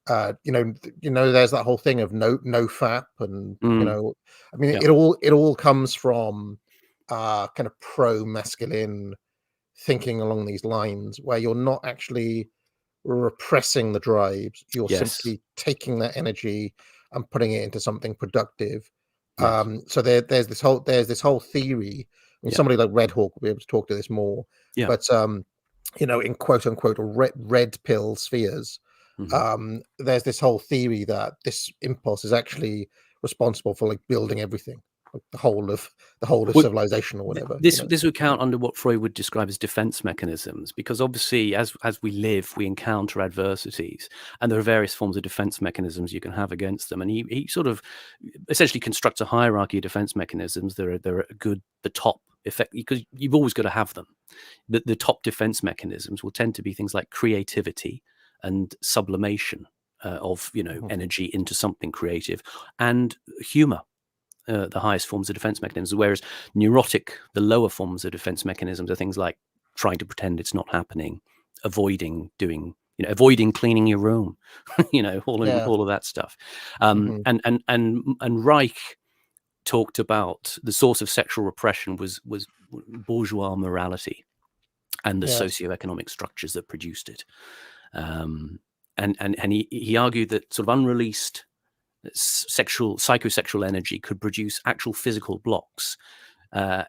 that whole thing of no fap, and I mean, it all comes from kind of pro-masculine thinking along these lines, where you're not actually repressing the drives, you're simply taking that energy and putting it into something productive. So there's this whole theory. I mean, somebody like Red Hawk will be able to talk to this more, but in quote unquote red pill spheres, there's this whole theory that this impulse is actually responsible for like building everything, the whole of civilization or whatever. This would count under what Freud would describe as defense mechanisms, because obviously as we live, we encounter adversities, and there are various forms of defense mechanisms you can have against them. And he sort of essentially constructs a hierarchy of defense mechanisms. There are the top effect, because you've always got to have them. The top defense mechanisms will tend to be things like creativity and sublimation of energy into something creative, and humor. The highest forms of defense mechanisms, whereas neurotic, the lower forms of defense mechanisms are things like trying to pretend it's not happening, avoiding cleaning your room, all of that stuff. And Reich talked about the source of sexual repression was bourgeois morality and the socioeconomic structures that produced it. And he argued that sort of unreleased psychosexual energy could produce actual physical blocks, and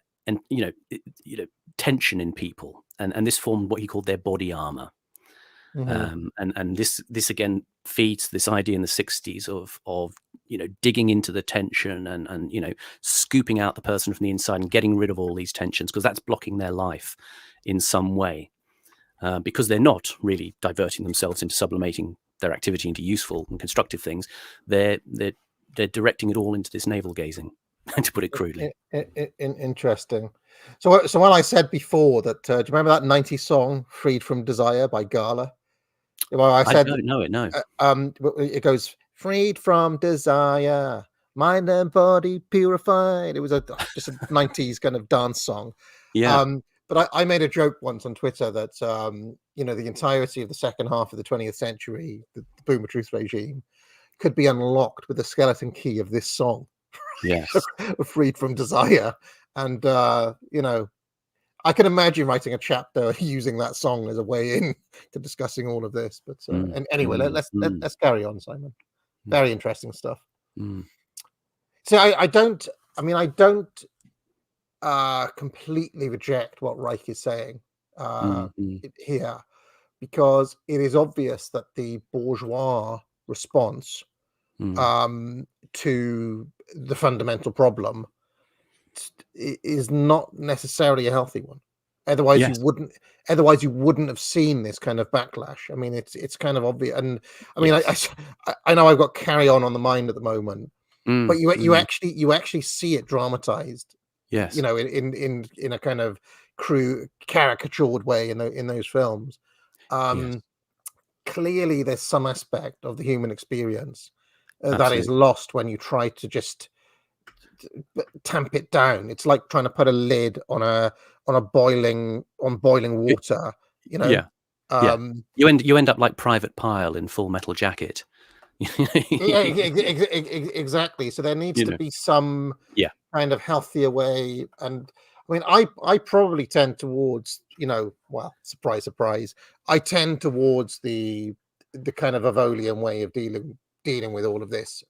tension in people, and this formed what he called their body armor. And this again feeds this idea in the 60s of digging into the tension and scooping out the person from the inside and getting rid of all these tensions, because that's blocking their life in some way, because they're not really diverting themselves into sublimating their activity into useful and constructive things. They're directing it all into this navel gazing, to put it crudely. Interesting. So when I said before that, do you remember that 90s song "Freed from Desire" by Gala? Well, I don't know it. No. It goes, "Freed from desire, mind and body purified." It was just a 90s kind of dance song. Yeah. But I made a joke once on Twitter that the entirety of the second half of the 20th century, the Boomer Truth regime, could be unlocked with the skeleton key of this song. Yes. "Freed from Desire." And I can imagine writing a chapter using that song as a way in to discussing all of this. But anyway, let's carry on, Simon. Very interesting stuff. So I don't completely reject what Reich is saying here, because it is obvious that the bourgeois response to the fundamental problem is not necessarily a healthy one. Otherwise, you wouldn't have seen this kind of backlash. I mean, it's kind of obvious. And I mean, I know I've got Carry On the mind at the moment, but you actually see it dramatized. Yes. In a kind of crude, caricatured way in those films. Clearly, there's some aspect of the human experience that is lost when you try to just tamp it down. It's like trying to put a lid on boiling water. You end up like Private Pile in Full Metal Jacket. Exactly. So there needs to be some kind of healthier way. And I mean, I probably tend towards, well, surprise, I tend towards the kind of Avolian way of dealing with all of this.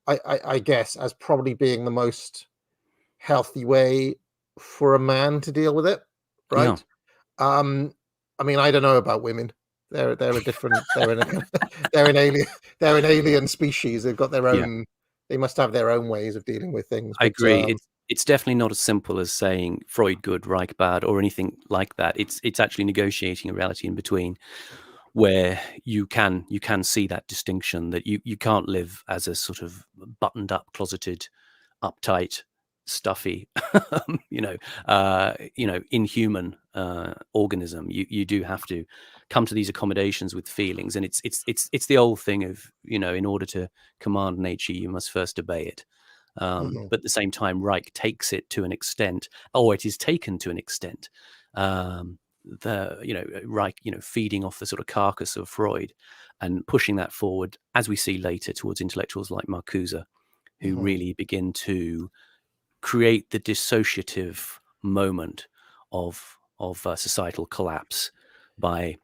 I guess as probably being the most healthy way for a man to deal with it, right? Yeah. I mean, I don't know about women. They're a different. They're an alien species. They've got their own. Yeah. They must have their own ways of dealing with things. I agree. It's definitely not as simple as saying Freud good, Reich bad, or anything like that. It's actually negotiating a reality in between, where you can see that distinction, that you can't live as a sort of buttoned up, closeted, uptight, stuffy, inhuman organism. You do have to come to these accommodations with feelings, and it's the old thing of in order to command nature, you must first obey it. But at the same time, Reich takes it to an extent, or it is taken to an extent. Reich, feeding off the sort of carcass of Freud and pushing that forward, as we see later, towards intellectuals like Marcuse, who really begin to create the dissociative moment of societal collapse by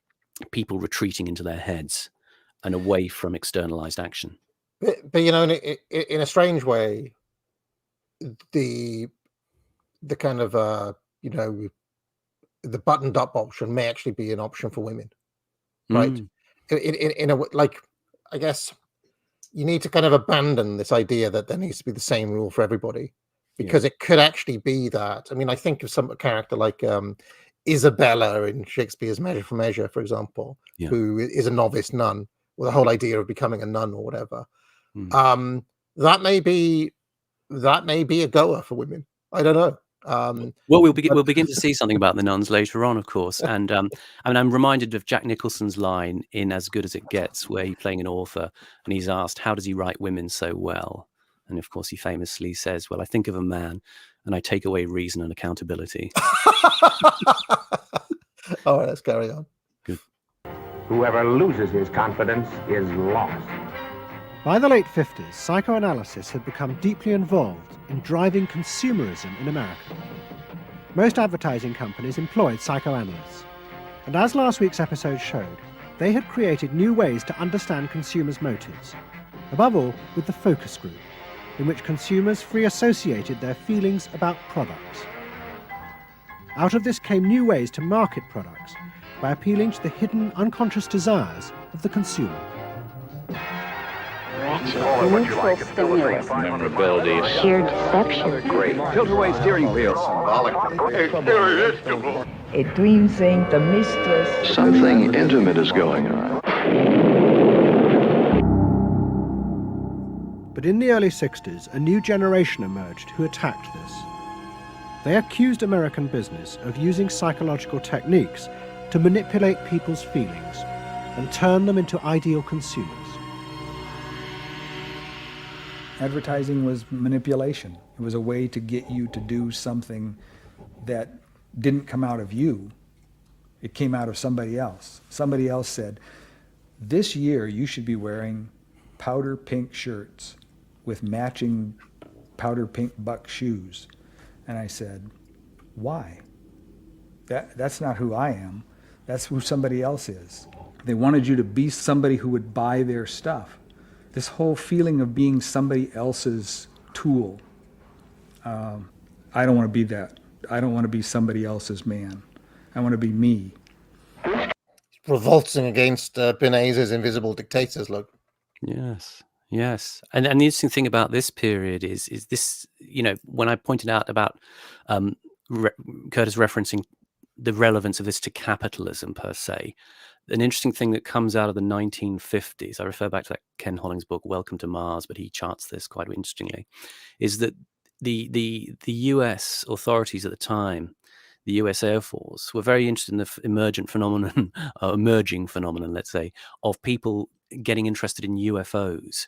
people retreating into their heads and away from externalized action. But in a strange way, the kind of the buttoned up option may actually be an option for women, right? In a like, I guess you need to kind of abandon this idea that there needs to be the same rule for everybody, because it could actually be that. I mean, I think of some character like Isabella in Shakespeare's Measure for Measure, for example, who is a novice nun with the whole idea of becoming a nun or whatever. That may be a goer for women. I don't know. Well, we'll begin to see something about the nuns later on, of course. And I mean, I'm reminded of Jack Nicholson's line in As Good as It Gets, where he's playing an author and he's asked, how does he write women so well? And of course, he famously says, well, I think of a man and I take away reason and accountability. All right, let's carry on. Good. Whoever loses his confidence is lost. By the late 50s, psychoanalysis had become deeply involved in driving consumerism in America. Most advertising companies employed psychoanalysts, and as last week's episode showed, they had created new ways to understand consumers' motives, above all with the focus group, in which consumers free associated their feelings about products. Out of this came new ways to market products by appealing to the hidden unconscious desires of the consumer. Neutral stimulus, memorability, sheer deception, tilt-away steering wheel, a dream saying the mistress. Something intimate is going on. But in the early 60s, a new generation emerged who attacked this. They accused American business of using psychological techniques to manipulate people's feelings and turn them into ideal consumers. Advertising was manipulation. It was a way to get you to do something that didn't come out of you. It came out of somebody else. Somebody else said, this year you should be wearing powder pink shirts with matching powder pink buck shoes. And I said, why? That's not who I am. That's who somebody else is. They wanted you to be somebody who would buy their stuff. This whole feeling of being somebody else's tool. I don't want to be that. I don't want to be somebody else's man. I want to be me. Revolting against Bernays' invisible dictators, look. Yes. Yes, and the interesting thing about this period is this, you know, when I pointed out about Curtis referencing the relevance of this to capitalism per se, an interesting thing that comes out of the 1950s, I refer back to that Ken Hollings book, Welcome to Mars, but he charts this quite interestingly, is that the US authorities at the time, the US Air Force, were very interested in the emerging phenomenon, let's say, of people getting interested in UFOs.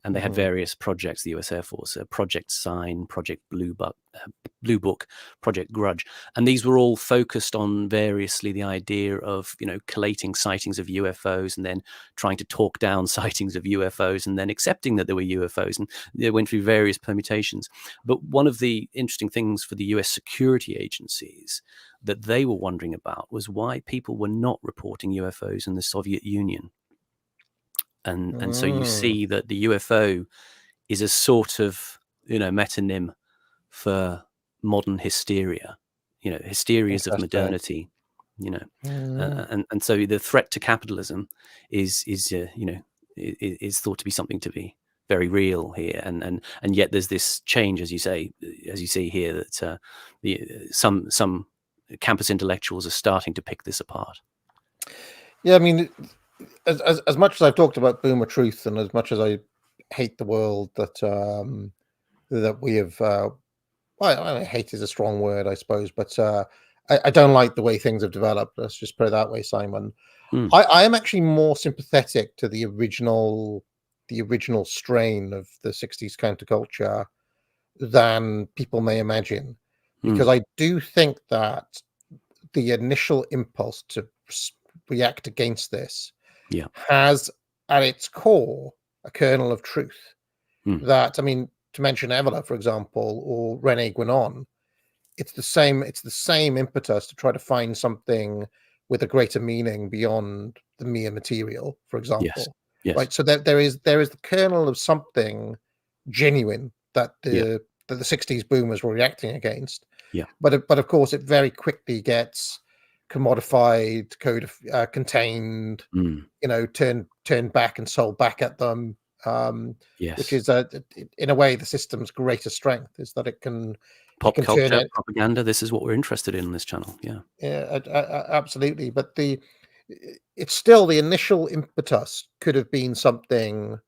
And they had various projects, the US Air Force, Project Sign, Project Blue Book, Project Grudge. And these were all focused on variously the idea of, you know, collating sightings of UFOs and then trying to talk down sightings of UFOs and then accepting that there were UFOs. And they went through various permutations. But one of the interesting things for the US security agencies that they were wondering about was why people were not reporting UFOs in the Soviet Union. And so you see that the UFO is a sort of, you know, metonym for modern hysteria, you know, hysterias of modernity, you know, and so the threat to capitalism is thought to be something to be very real here, and yet there's this change, as you say, as you see here, that some campus intellectuals are starting to pick this apart. Yeah, I mean, as much as I've talked about boomer truth, and as much as I hate the world that that we have, well, hate is a strong word, I suppose, but I don't like the way things have developed. Let's just put it that way, Simon. I am actually more sympathetic to the original strain of the 60s counterculture than people may imagine, because I do think that the initial impulse to react against this has at its core a kernel of truth. That, I mean, to mention Evola, for example, or René Guénon, it's the same impetus to try to find something with a greater meaning beyond the mere material, for example. Yes. Right. So there is the kernel of something genuine that the 60s boomers were reacting against. Yeah. But of course it very quickly gets commodified, contained, you know, turned back and sold back at them, Yes. which is in a way the system's greatest strength is that it can Pop turn culture, it. propaganda. This is what we're interested in this channel. Yeah. Yeah, absolutely. But it's still the initial impetus could have been something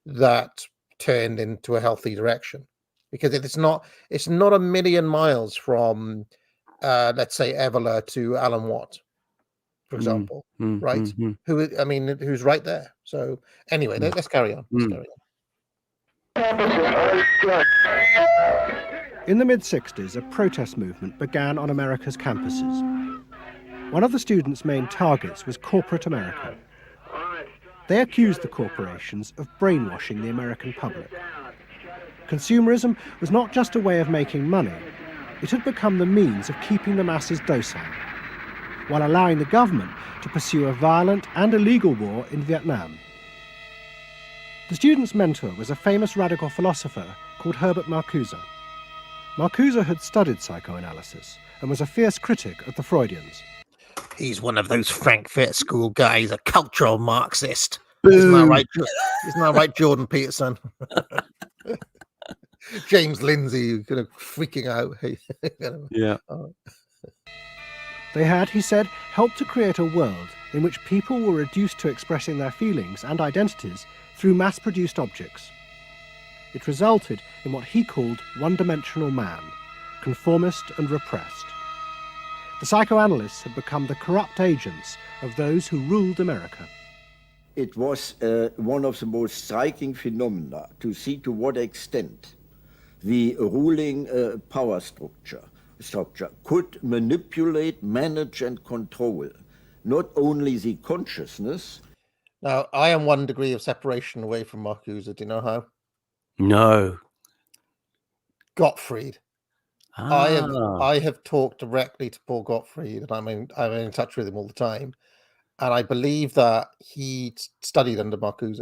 that turned into a healthy direction, because it's not a million miles from let's say Evola to Alan Watt, for example, right? Who's right there. So anyway, let's carry on. In the mid-60s, a protest movement began on America's campuses. One of the students' main targets was corporate America. They accused the corporations of brainwashing the American public. Consumerism was not just a way of making money, it had become the means of keeping the masses docile, while allowing the government to pursue a violent and illegal war in Vietnam. The student's mentor was a famous radical philosopher called Herbert Marcuse. Marcuse had studied psychoanalysis and was a fierce critic of the Freudians. He's one of those Frankfurt School guys, a cultural Marxist. Isn't that right? Isn't that right, Jordan Peterson? James Lindsay, kind of freaking out. Yeah. They had, he said, helped to create a world in which people were reduced to expressing their feelings and identities through mass-produced objects. It resulted in what he called one-dimensional man, conformist and repressed. The psychoanalysts had become the corrupt agents of those who ruled America. It was one of the most striking phenomena to see to what extent the ruling power structure could manipulate, manage, and control not only the consciousness. Now, I am 1 degree of separation away from Marcuse. Do you know how? No. Gottfried. I have talked directly to Paul Gottfried, and I'm in touch with him all the time. And I believe that he studied under Marcuse.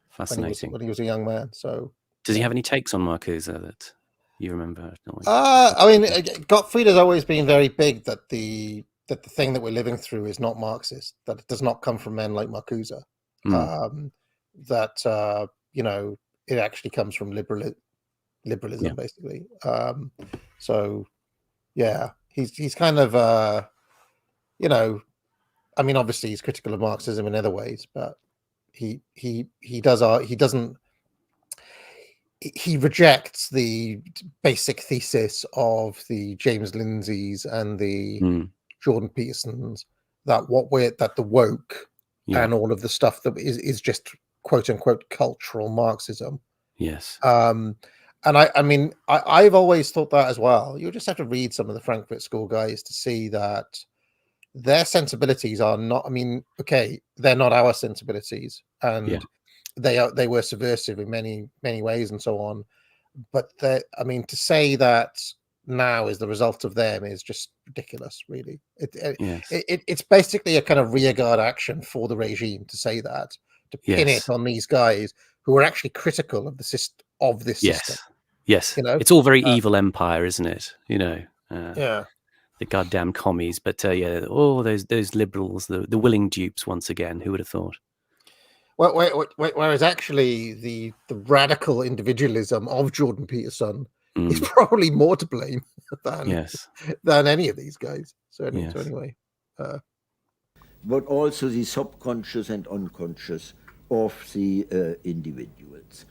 Fascinating. When he was a young man. So, does he have any takes on Marcuse that you remember? Gottfried has always been very big that the thing that we're living through is not Marxist, that it does not come from men like Marcuse. It actually comes from liberalism, basically. So, yeah, he's kind of, obviously he's critical of Marxism in other ways, but he rejects the basic thesis of the James Lindsays and the Jordan Petersons that the woke and all of the stuff that is just quote unquote cultural Marxism. Yes. And I've always thought that as well. You just have to read some of the Frankfurt School guys to see that their sensibilities are not. They're not our sensibilities, and they were subversive in many ways and so on. But to say that now is the result of them is just ridiculous, really. It's basically a kind of rearguard action for the regime to say that, to pin it on these guys who are actually critical of this system. Yes. It's all very evil empire, isn't it? The goddamn commies. But those liberals, the willing dupes once again. Who would have thought? Whereas actually the radical individualism of Jordan Peterson is probably more to blame than any of these guys. So anyway. But also the subconscious and unconscious of the individuals.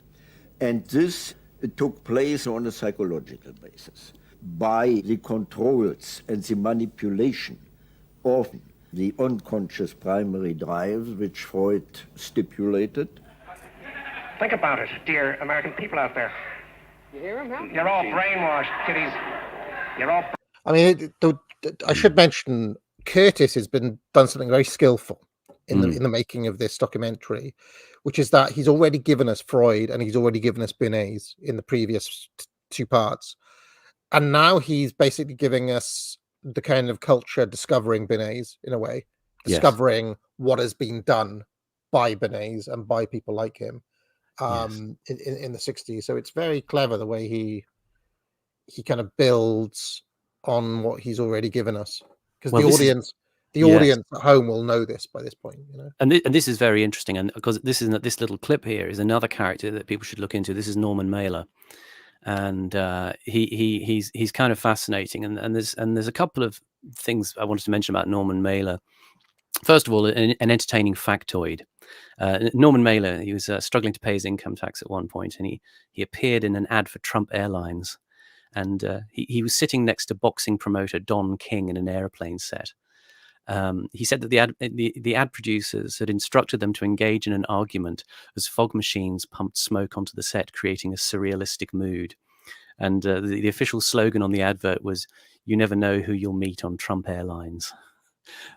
And this took place on a psychological basis by the controls and the manipulation of the unconscious primary drives which Freud stipulated. Think about it, dear American people out there. You hear him? You're all brainwashed, kiddies. You're all... I should mention Curtis has done something very skillful in the making of this documentary, which is that he's already given us Freud and he's already given us Bernays in the previous 2 parts. And now he's basically giving us the kind of culture discovering Bernays in a way, discovering what has been done by Bernays and by people like him in the 60s. So it's very clever the way he kind of builds on what he's already given us, because the audience The audience at home will know this by this point, And this is very interesting, and because this little clip here is another character that people should look into. This is Norman Mailer, and he's kind of fascinating. And there's a couple of things I wanted to mention about Norman Mailer. First of all, an entertaining factoid. Norman Mailer, he was struggling to pay his income tax at one point, and he appeared in an ad for Trump Airlines, and he was sitting next to boxing promoter Don King in an airplane set. He said that the ad producers had instructed them to engage in an argument as fog machines pumped smoke onto the set, creating a surrealistic mood. And the official slogan on the advert was, "You never know who you'll meet on Trump Airlines."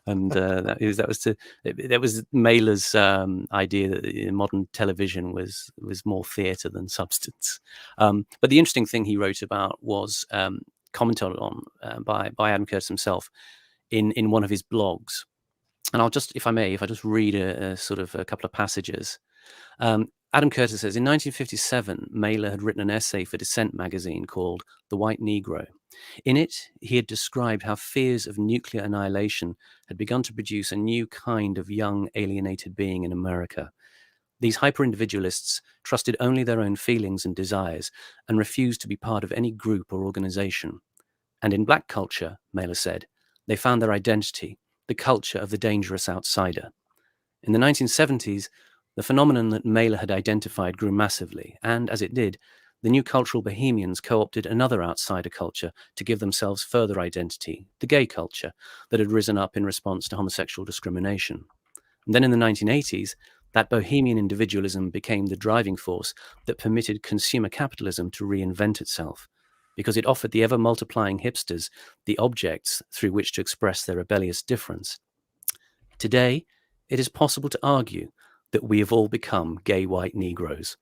And that was Mailer's idea that modern television was more theatre than substance. But the interesting thing he wrote about was commented on by Adam Curtis himself in one of his blogs. And I'll just, if I just read a couple of passages. Adam Curtis says, in 1957, Mailer had written an essay for Dissent magazine called The White Negro. In it, he had described how fears of nuclear annihilation had begun to produce a new kind of young alienated being in America. These hyper-individualists trusted only their own feelings and desires and refused to be part of any group or organization. And in black culture, Mailer said, they found their identity, the culture of the dangerous outsider. In the 1970s, the phenomenon that Mailer had identified grew massively, and as it did, the new cultural bohemians co-opted another outsider culture to give themselves further identity, the gay culture that had risen up in response to homosexual discrimination. And then in the 1980s, that bohemian individualism became the driving force that permitted consumer capitalism to reinvent itself, because it offered the ever-multiplying hipsters the objects through which to express their rebellious difference. Today, it is possible to argue that we have all become gay white Negroes.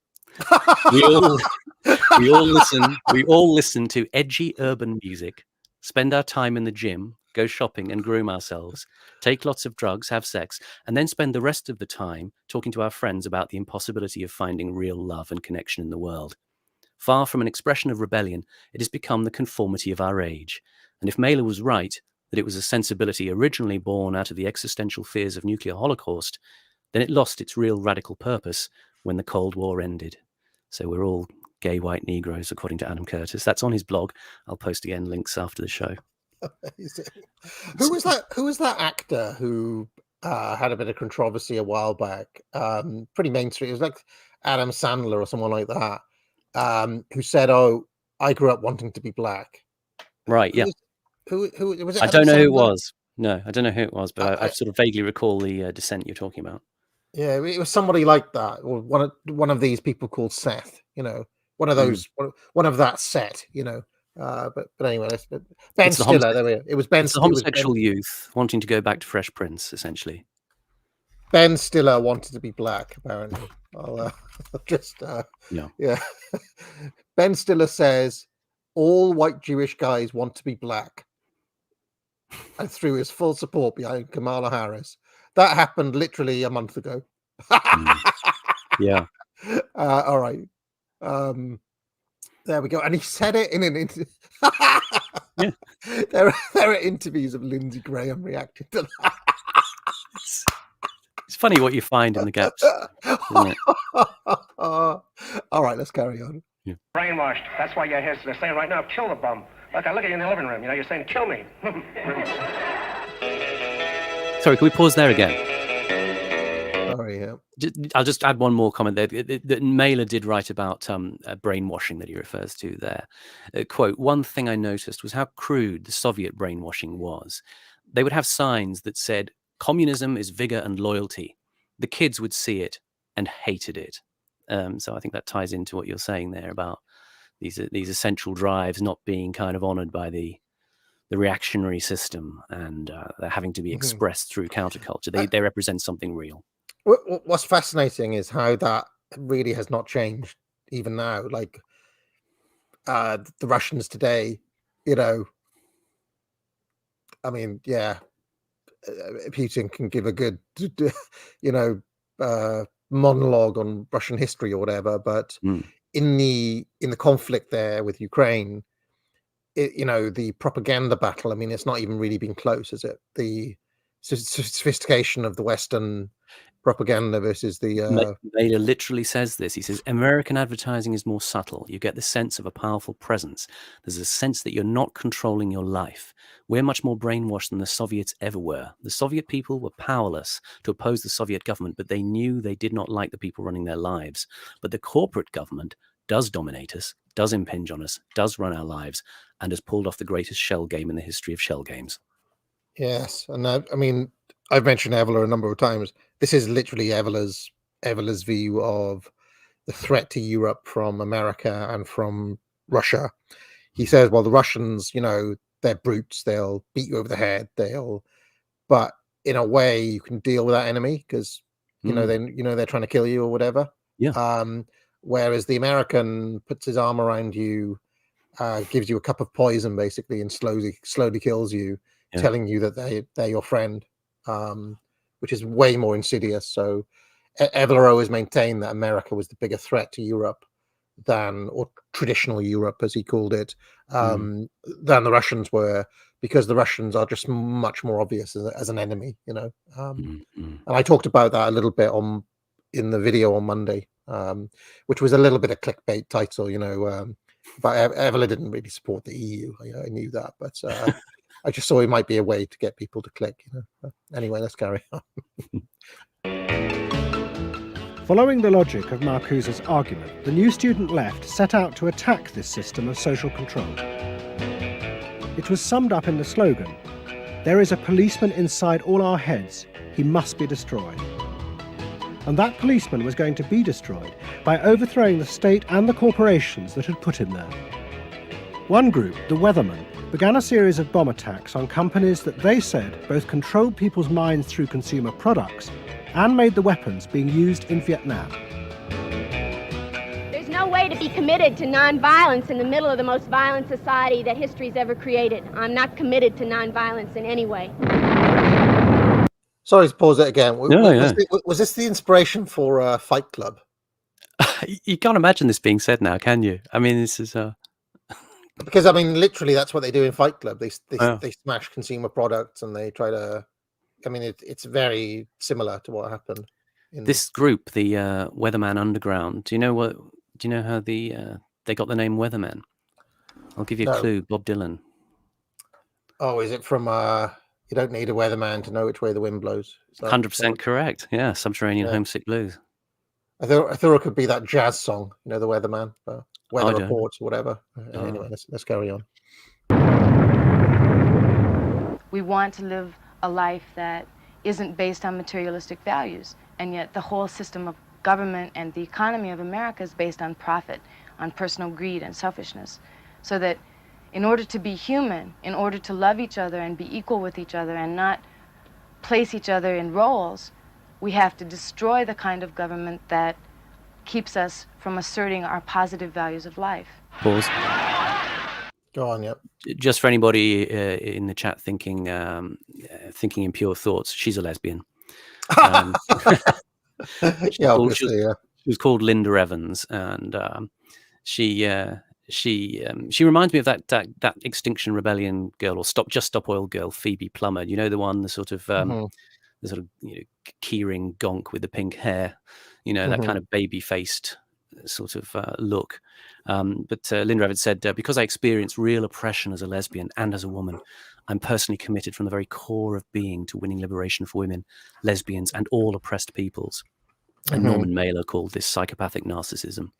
We all listen to edgy urban music, spend our time in the gym, go shopping and groom ourselves, take lots of drugs, have sex, and then spend the rest of the time talking to our friends about the impossibility of finding real love and connection in the world. Far from an expression of rebellion, it has become the conformity of our age. And if Mailer was right, that it was a sensibility originally born out of the existential fears of nuclear holocaust, then it lost its real radical purpose when the Cold War ended. So we're all gay white Negroes, according to Adam Curtis. That's on his blog. I'll post again links after the show. Amazing. Who was that actor who had a bit of controversy a while back? Pretty mainstream. It was like Adam Sandler or someone like that, who said, "Oh, I grew up wanting to be black." Right. Yeah. Who was it? I don't know who it was. No, I don't know who it was, but I sort of vaguely recall the Dissent you're talking about. Yeah, it was somebody like that, or one of these people called Seth. One of those, one of that set. But anyway, Ben Stiller. There we go. It was Ben. It's the homosexual youth wanting to go back to Fresh Prince, essentially. Ben Stiller wanted to be black, apparently. I'll just yeah. Ben Stiller says all white Jewish guys want to be black, and threw his full support behind Kamala Harris. That happened literally a month ago. Yeah. All right. There we go. And he said it in an interview. Yeah. There are interviews of Lindsey Graham reacting to that. It's funny what you find in the gaps. Isn't it? All right, let's carry on. Yeah. Brainwashed. That's why you're here. They're saying right now, kill the bum. Look, I look at you in the living room. You're saying, kill me. Sorry, can we pause there again? Sorry, yeah. I'll just add one more comment there. That Mailer did write about brainwashing that he refers to there. Quote, one thing I noticed was how crude the Soviet brainwashing was. They would have signs that said, communism is vigor and loyalty. The kids would see it and hated it. So I think that ties into what you're saying there about these essential drives not being kind of honored by the reactionary system, and they're having to be expressed through counterculture. They represent something real. What's fascinating is how that really has not changed even now. Like the Russians today, I mean, yeah, Putin can give a good, monologue on Russian history or whatever, but in the conflict there with Ukraine, the propaganda battle, I mean, it's not even really been close, is it? The sophistication of the Western propaganda versus the. Mailer literally says this. He says, American advertising is more subtle. You get the sense of a powerful presence. There's a sense that you're not controlling your life. We're much more brainwashed than the Soviets ever were. The Soviet people were powerless to oppose the Soviet government, but they knew they did not like the people running their lives. But the corporate government does dominate us, does impinge on us, does run our lives, and has pulled off the greatest shell game in the history of shell games. Yes, and I mean, I've mentioned Evola a number of times. This is literally Evola's view of the threat to Europe from America and from Russia. He says, well, the Russians, they're brutes. They'll beat you over the head. But in a way, you can deal with that enemy because they're trying to kill you or whatever. Yeah. Whereas the American puts his arm around you, gives you a cup of poison basically, and slowly kills you. Yeah. Telling you that they're your friend, which is way more insidious. So Evola always maintained that America was the bigger threat to Europe or traditional Europe, as he called it, than the Russians were, because the Russians are just much more obvious as an enemy, And I talked about that a little bit in the video on Monday, which was a little bit of clickbait title, but Evola didn't really support the EU. I knew that, but I just thought it might be a way to get people to click. Anyway, let's carry on. Following the logic of Marcuse's argument, the new student left set out to attack this system of social control. It was summed up in the slogan, "There is a policeman inside all our heads. He must be destroyed." And that policeman was going to be destroyed by overthrowing the state and the corporations that had put him there. One group, the Weathermen, began a series of bomb attacks on companies that they said both controlled people's minds through consumer products and made the weapons being used in Vietnam. There's no way to be committed to nonviolence in the middle of the most violent society that history's ever created. I'm not committed to nonviolence in any way. Sorry to pause it again. Yeah. Was this the inspiration for Fight Club? You can't imagine this being said now, can you? I mean, this is... Because literally, that's what they do in Fight Club. They smash consumer products and they try to. It's very similar to what happened. This group, the Weatherman Underground. Do you know how they got the name Weatherman? I'll give you a clue. Bob Dylan. Oh, is it from? You don't need a weatherman to know which way the wind blows. 100% correct. Yeah, Subterranean Homesick Blues. I thought it could be that jazz song. The Weatherman. Weather reports or whatever. Anyway, let's carry on. We want to live a life that isn't based on materialistic values, and yet the whole system of government and the economy of America is based on profit, on personal greed and selfishness. So that in order to be human, in order to love each other and be equal with each other and not place each other in roles, we have to destroy the kind of government that keeps us from asserting our positive values of life. Pause. Go on, yep. Just for anybody in the chat thinking in pure thoughts, she's a lesbian. She was called Linda Evans, and she reminds me of that Extinction Rebellion girl, or Stop Oil girl, Phoebe Plummer. You know, the one, the sort of keyring gonk with the pink hair. That kind of baby-faced sort of look. But Linda Evans said, because I experienced real oppression as a lesbian and as a woman, I'm personally committed from the very core of being to winning liberation for women, lesbians, and all oppressed peoples. And Norman Mailer called this psychopathic narcissism.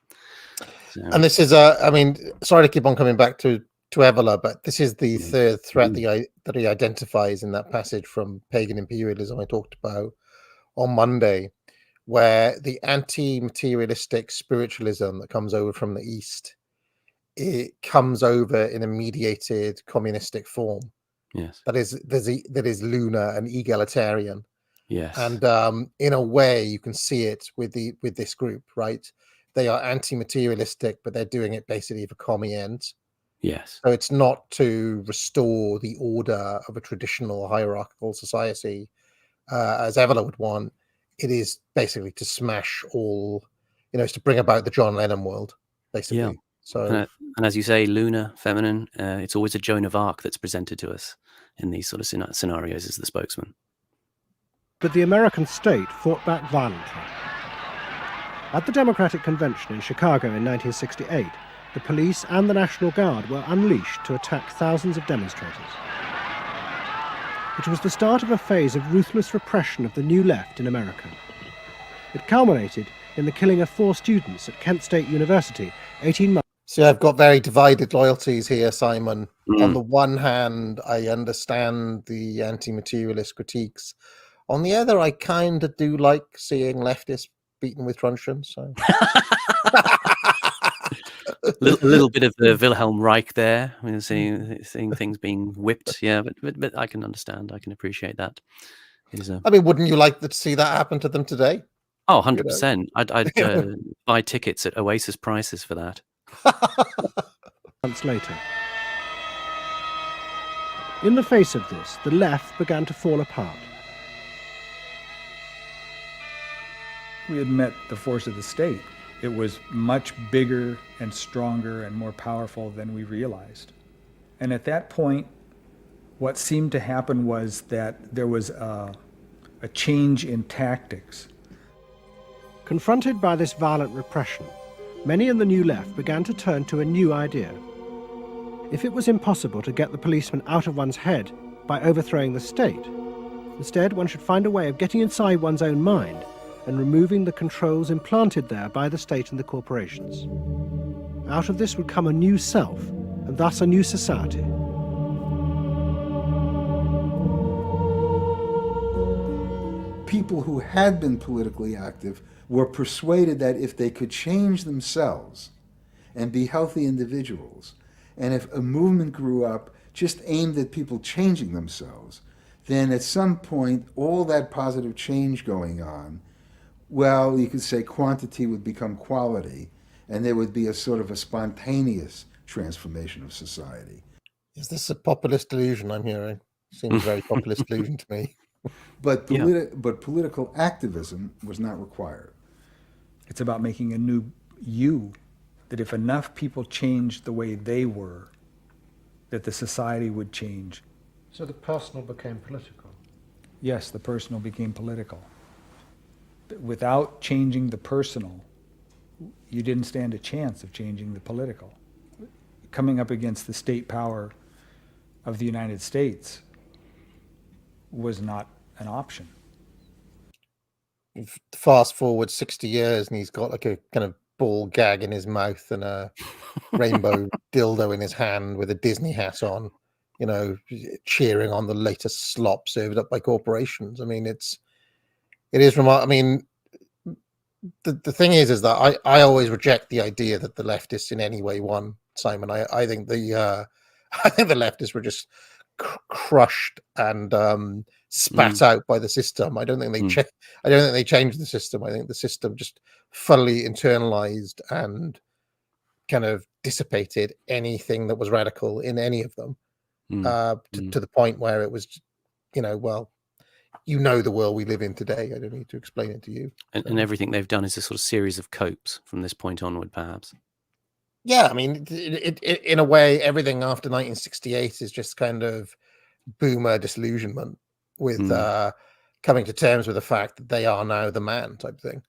So. And this is, sorry to keep on coming back to Evola, but this is the third threat that he identifies in that passage from Pagan Imperialism I talked about on Monday, where the anti-materialistic spiritualism that comes over from the East, it comes over in a mediated communistic form. Yes. That is lunar and egalitarian. Yes. And in a way, you can see it with this group, right? They are anti-materialistic, but they're doing it basically for commie ends. Yes. So it's not to restore the order of a traditional hierarchical society, as Evola would want. It is basically to smash all, it's to bring about the John Lennon world, basically. Yeah. So, and as you say, lunar, feminine, it's always a Joan of Arc that's presented to us in these sort of scenarios as the spokesman. But the American state fought back violently. At the Democratic Convention in Chicago in 1968, the police and the National Guard were unleashed to attack thousands of demonstrators. It was the start of a phase of ruthless repression of the New Left in America. It culminated in the killing of 4 students at Kent State University 18 months. See, I've got very divided loyalties here, Simon. On the one hand, I understand the anti-materialist critiques. On the other, I kind of do like seeing leftists beaten with truncheons. So. A little bit of the Wilhelm Reich there. I mean, seeing things being whipped. Yeah, but I can understand. I can appreciate that. I mean, wouldn't you like to see that happen to them today? Oh, 100%. I'd buy tickets at Oasis prices for that. Months later. In the face of this, the left began to fall apart. We had met the force of the state. It was much bigger and stronger and more powerful than we realized. And at that point, what seemed to happen was that there was a change in tactics. Confronted by this violent repression, many in the New Left began to turn to a new idea. If it was impossible to get the policeman out of one's head by overthrowing the state, instead one should find a way of getting inside one's own mind and removing the controls implanted there by the state and the corporations. Out of this would come a new self, and thus a new society. People who had been politically active were persuaded that if they could change themselves and be healthy individuals, and if a movement grew up just aimed at people changing themselves, then at some point all that positive change going on, well, you could say quantity would become quality, and there would be a sort of a spontaneous transformation of society. Is this a populist delusion I'm hearing? Seems very populist delusion to me. But political activism was not required. It's about making a new you, that if enough people changed the way they were, that the society would change. So the personal became political? Yes, the personal became political. Without changing the personal, you didn't stand a chance of changing the political. Coming up against the state power of the United States was not an option. Fast forward 60 years and he's got like a kind of ball gag in his mouth and a rainbow dildo in his hand with a Disney hat on, you know, cheering on the latest slop served up by corporations. I mean, it is remarkable. I mean, the thing is that I always reject the idea that the leftists in any way won, Simon. I think the leftists were just crushed and spat out by the system. I don't think they changed the system. I think the system just fully internalized and kind of dissipated anything that was radical in any of them to the point where it was, you know, well, you know the world we live in today. I don't need to explain it to you. And everything they've done is a sort of series of copes from this point onward, perhaps. Yeah, I mean, in a way, everything after 1968 is just kind of boomer disillusionment with coming to terms with the fact that they are now the man type thing.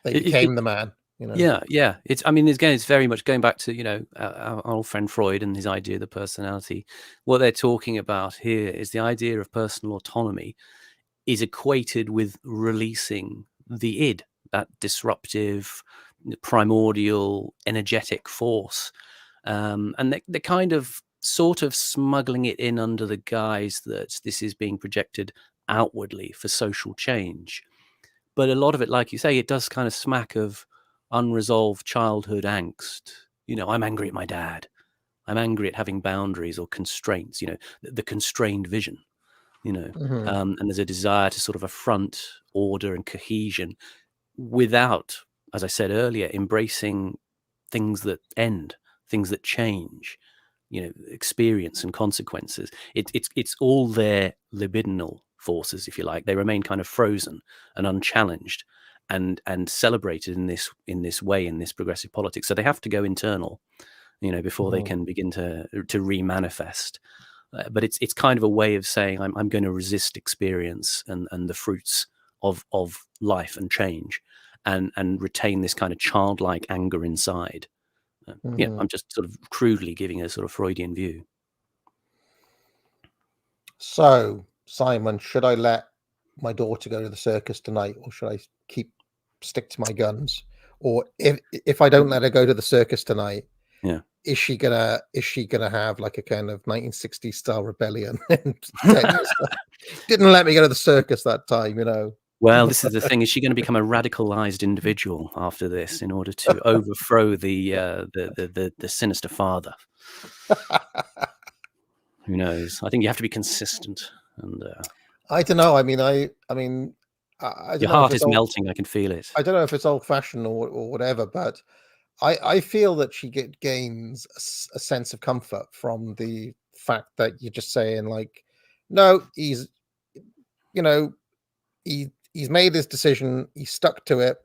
They became the man. You know? Yeah. I mean, again, it's very much going back to, you know, our old friend Freud and his idea of the personality. What they're talking about here is the idea of personal autonomy is equated with releasing the id, that disruptive, primordial, energetic force. And they're kind of sort of smuggling it in under the guise that this is being projected outwardly for social change. But a lot of it, like you say, it does kind of smack of unresolved childhood angst. You know, I'm angry at my dad. I'm angry at having boundaries or constraints, you know, the constrained vision, you know, and there's a desire to sort of affront order and cohesion without, as I said earlier, embracing things that end, things that change, you know, experience and consequences. It's all their libidinal forces, if you like. They remain kind of frozen and unchallenged and celebrated in this way, in this progressive politics. So they have to go internal, you know, before they can begin to re-manifest. But it's kind of a way of saying I'm going to resist experience and the fruits of life and change, and retain this kind of childlike anger inside. I'm just sort of crudely giving a sort of Freudian view. So, Simon, should I let my daughter go to the circus tonight, or should I stick to my guns? Or if I don't let her go to the circus tonight, is she gonna have like a kind of 1960s style rebellion? Didn't let me go to the circus that time, you know. Well, this is the thing: is she going to become a radicalized individual after this in order to overthrow the sinister father? Who knows? I think you have to be consistent, and I don't know. I mean, I don't your know heart is melting. I can feel it. I don't know if it's old-fashioned or whatever, but I feel that she gains a sense of comfort from the fact that you're just saying, like, no, he's made his decision, he's stuck to it.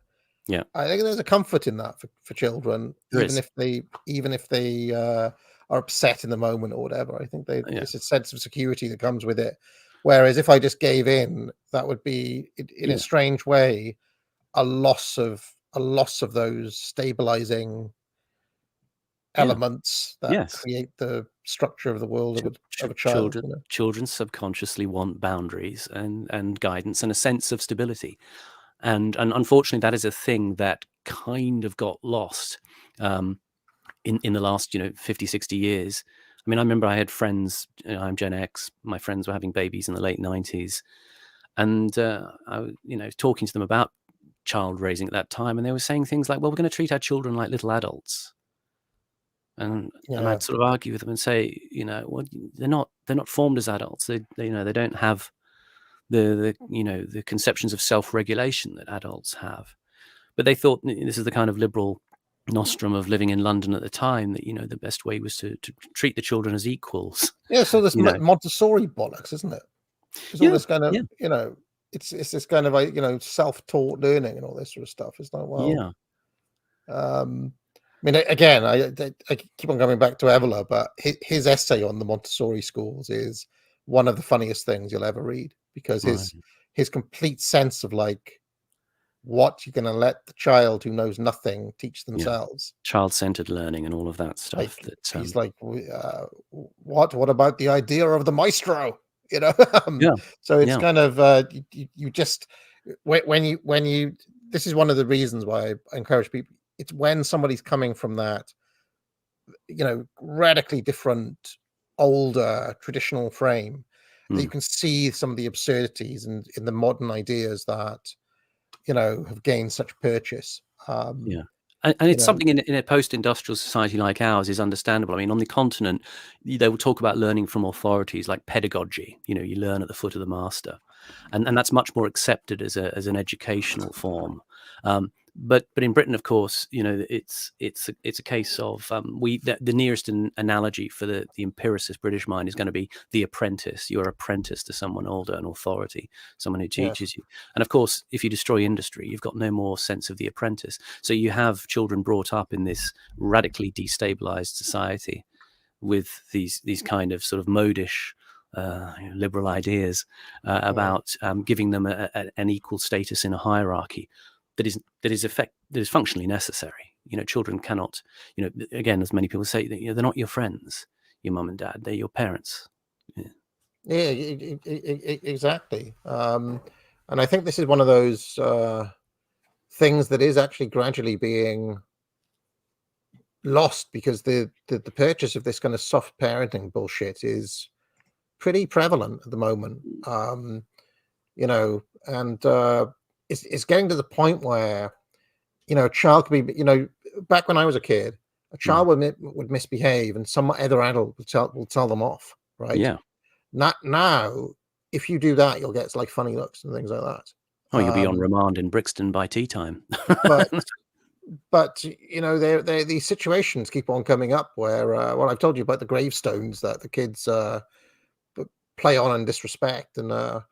Yeah, I think there's a comfort in that for children, even if they are upset in the moment or whatever. I think there's a sense of security that comes with it. Whereas if I just gave in, that would be, in a strange way, a loss of those stabilizing elements that create the structure of the world of a child. Children subconsciously want boundaries and guidance and a sense of stability, and unfortunately, that is a thing that kind of got lost in the last 50, 60 years. I mean, I remember I had friends. I'm Gen X. My friends were having babies in the late 90s, and I was talking to them about child raising at that time, and they were saying things like, well, we're going to treat our children like little adults. And I'd sort of argue with them and say, well, they're not formed as adults. They don't have the conceptions of self-regulation that adults have. But they thought this is the kind of liberal nostrum of living in London at the time, that the best way was to treat the children as equals. Yeah, so this Montessori bollocks, isn't it? It's all this kind of it's this kind of like self-taught learning and all this sort of stuff. It's like, well, I mean, again, I keep on coming back to Evola, but his essay on the Montessori schools is one of the funniest things you'll ever read, because his complete sense of like what you're going to let the child who knows nothing teach themselves, child-centered learning and all of that stuff. He's like, what about the idea of the maestro? So it's kind of you just when you this is one of the reasons why I encourage people. It's when somebody's coming from that, radically different, older, traditional frame, that you can see some of the absurdities in the modern ideas that, have gained such purchase. And it's something in a post-industrial society like ours is understandable. I mean, on the continent, they will talk about learning from authorities like pedagogy. You learn at the foot of the master, and that's much more accepted as an educational form. But in Britain, of course, it's a case of the nearest analogy for the empiricist British mind is going to be the apprentice. You're apprentice to someone older, an authority, someone who teaches you. And of course, if you destroy industry, you've got no more sense of the apprentice. So you have children brought up in this radically destabilized society with these kind of sort of modish liberal ideas about giving them an equal status in a hierarchy that is functionally necessary. Children cannot, again, as many people say, they're not your friends, your mum and dad, they're your parents. Exactly. And I think this is one of those things that is actually gradually being lost, because the purchase of this kind of soft parenting bullshit is pretty prevalent at the moment. It's getting to the point where, a child could be, back when I was a kid, a child would misbehave and some other adult will tell them off, right? Yeah. Not now, if you do that, you'll get like funny looks and things like that. Oh, you'll be on remand in Brixton by tea time. but these situations keep on coming up where, I've told you about the gravestones that the kids play on and disrespect, and my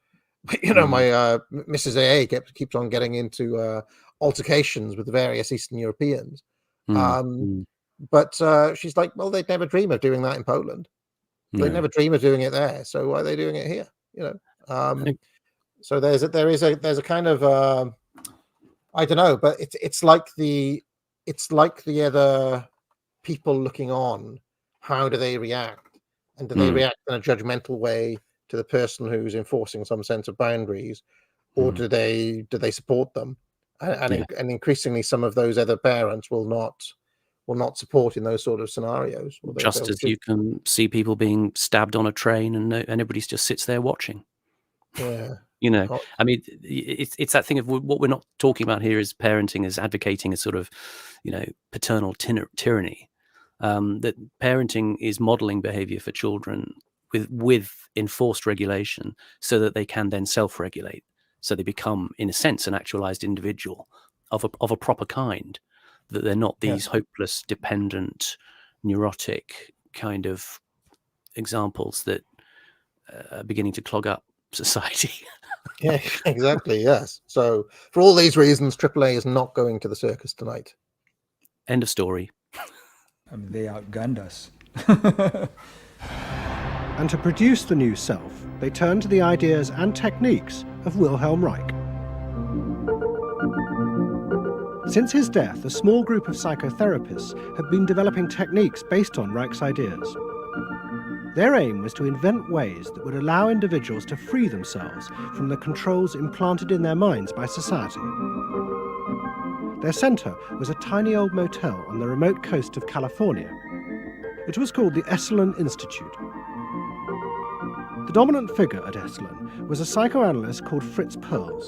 Mrs. AA keeps on getting into altercations with the various Eastern Europeans. But she's like, well, they'd never dream of doing that in Poland. They'd never dream of doing it there. So why are they doing it here? So there's a kind of I don't know, but it's like the other people looking on. How do they react? And do they react in a judgmental way to the person who's enforcing some sense of boundaries, or do they support them? And increasingly, some of those other parents will not support in those sort of scenarios. Just as you can see people being stabbed on a train and everybody just sits there watching. Yeah. You know, I mean, it's that thing of what we're not talking about here is parenting as advocating a sort of, paternal tyranny. That parenting is modeling behavior for children with enforced regulation so that they can then self-regulate. So they become, in a sense, an actualized individual of a proper kind, that they're not these hopeless, dependent, neurotic kind of examples that are beginning to clog up society. Yeah, exactly. Yes. So for all these reasons, AAA is not going to the circus tonight. End of story. I mean, they outgunned us. And to produce the new self, they turned to the ideas and techniques of Wilhelm Reich. Since his death, a small group of psychotherapists have been developing techniques based on Reich's ideas. Their aim was to invent ways that would allow individuals to free themselves from the controls implanted in their minds by society. Their center was a tiny old motel on the remote coast of California. It was called the Esalen Institute. The dominant figure at Esalen was a psychoanalyst called Fritz Perls.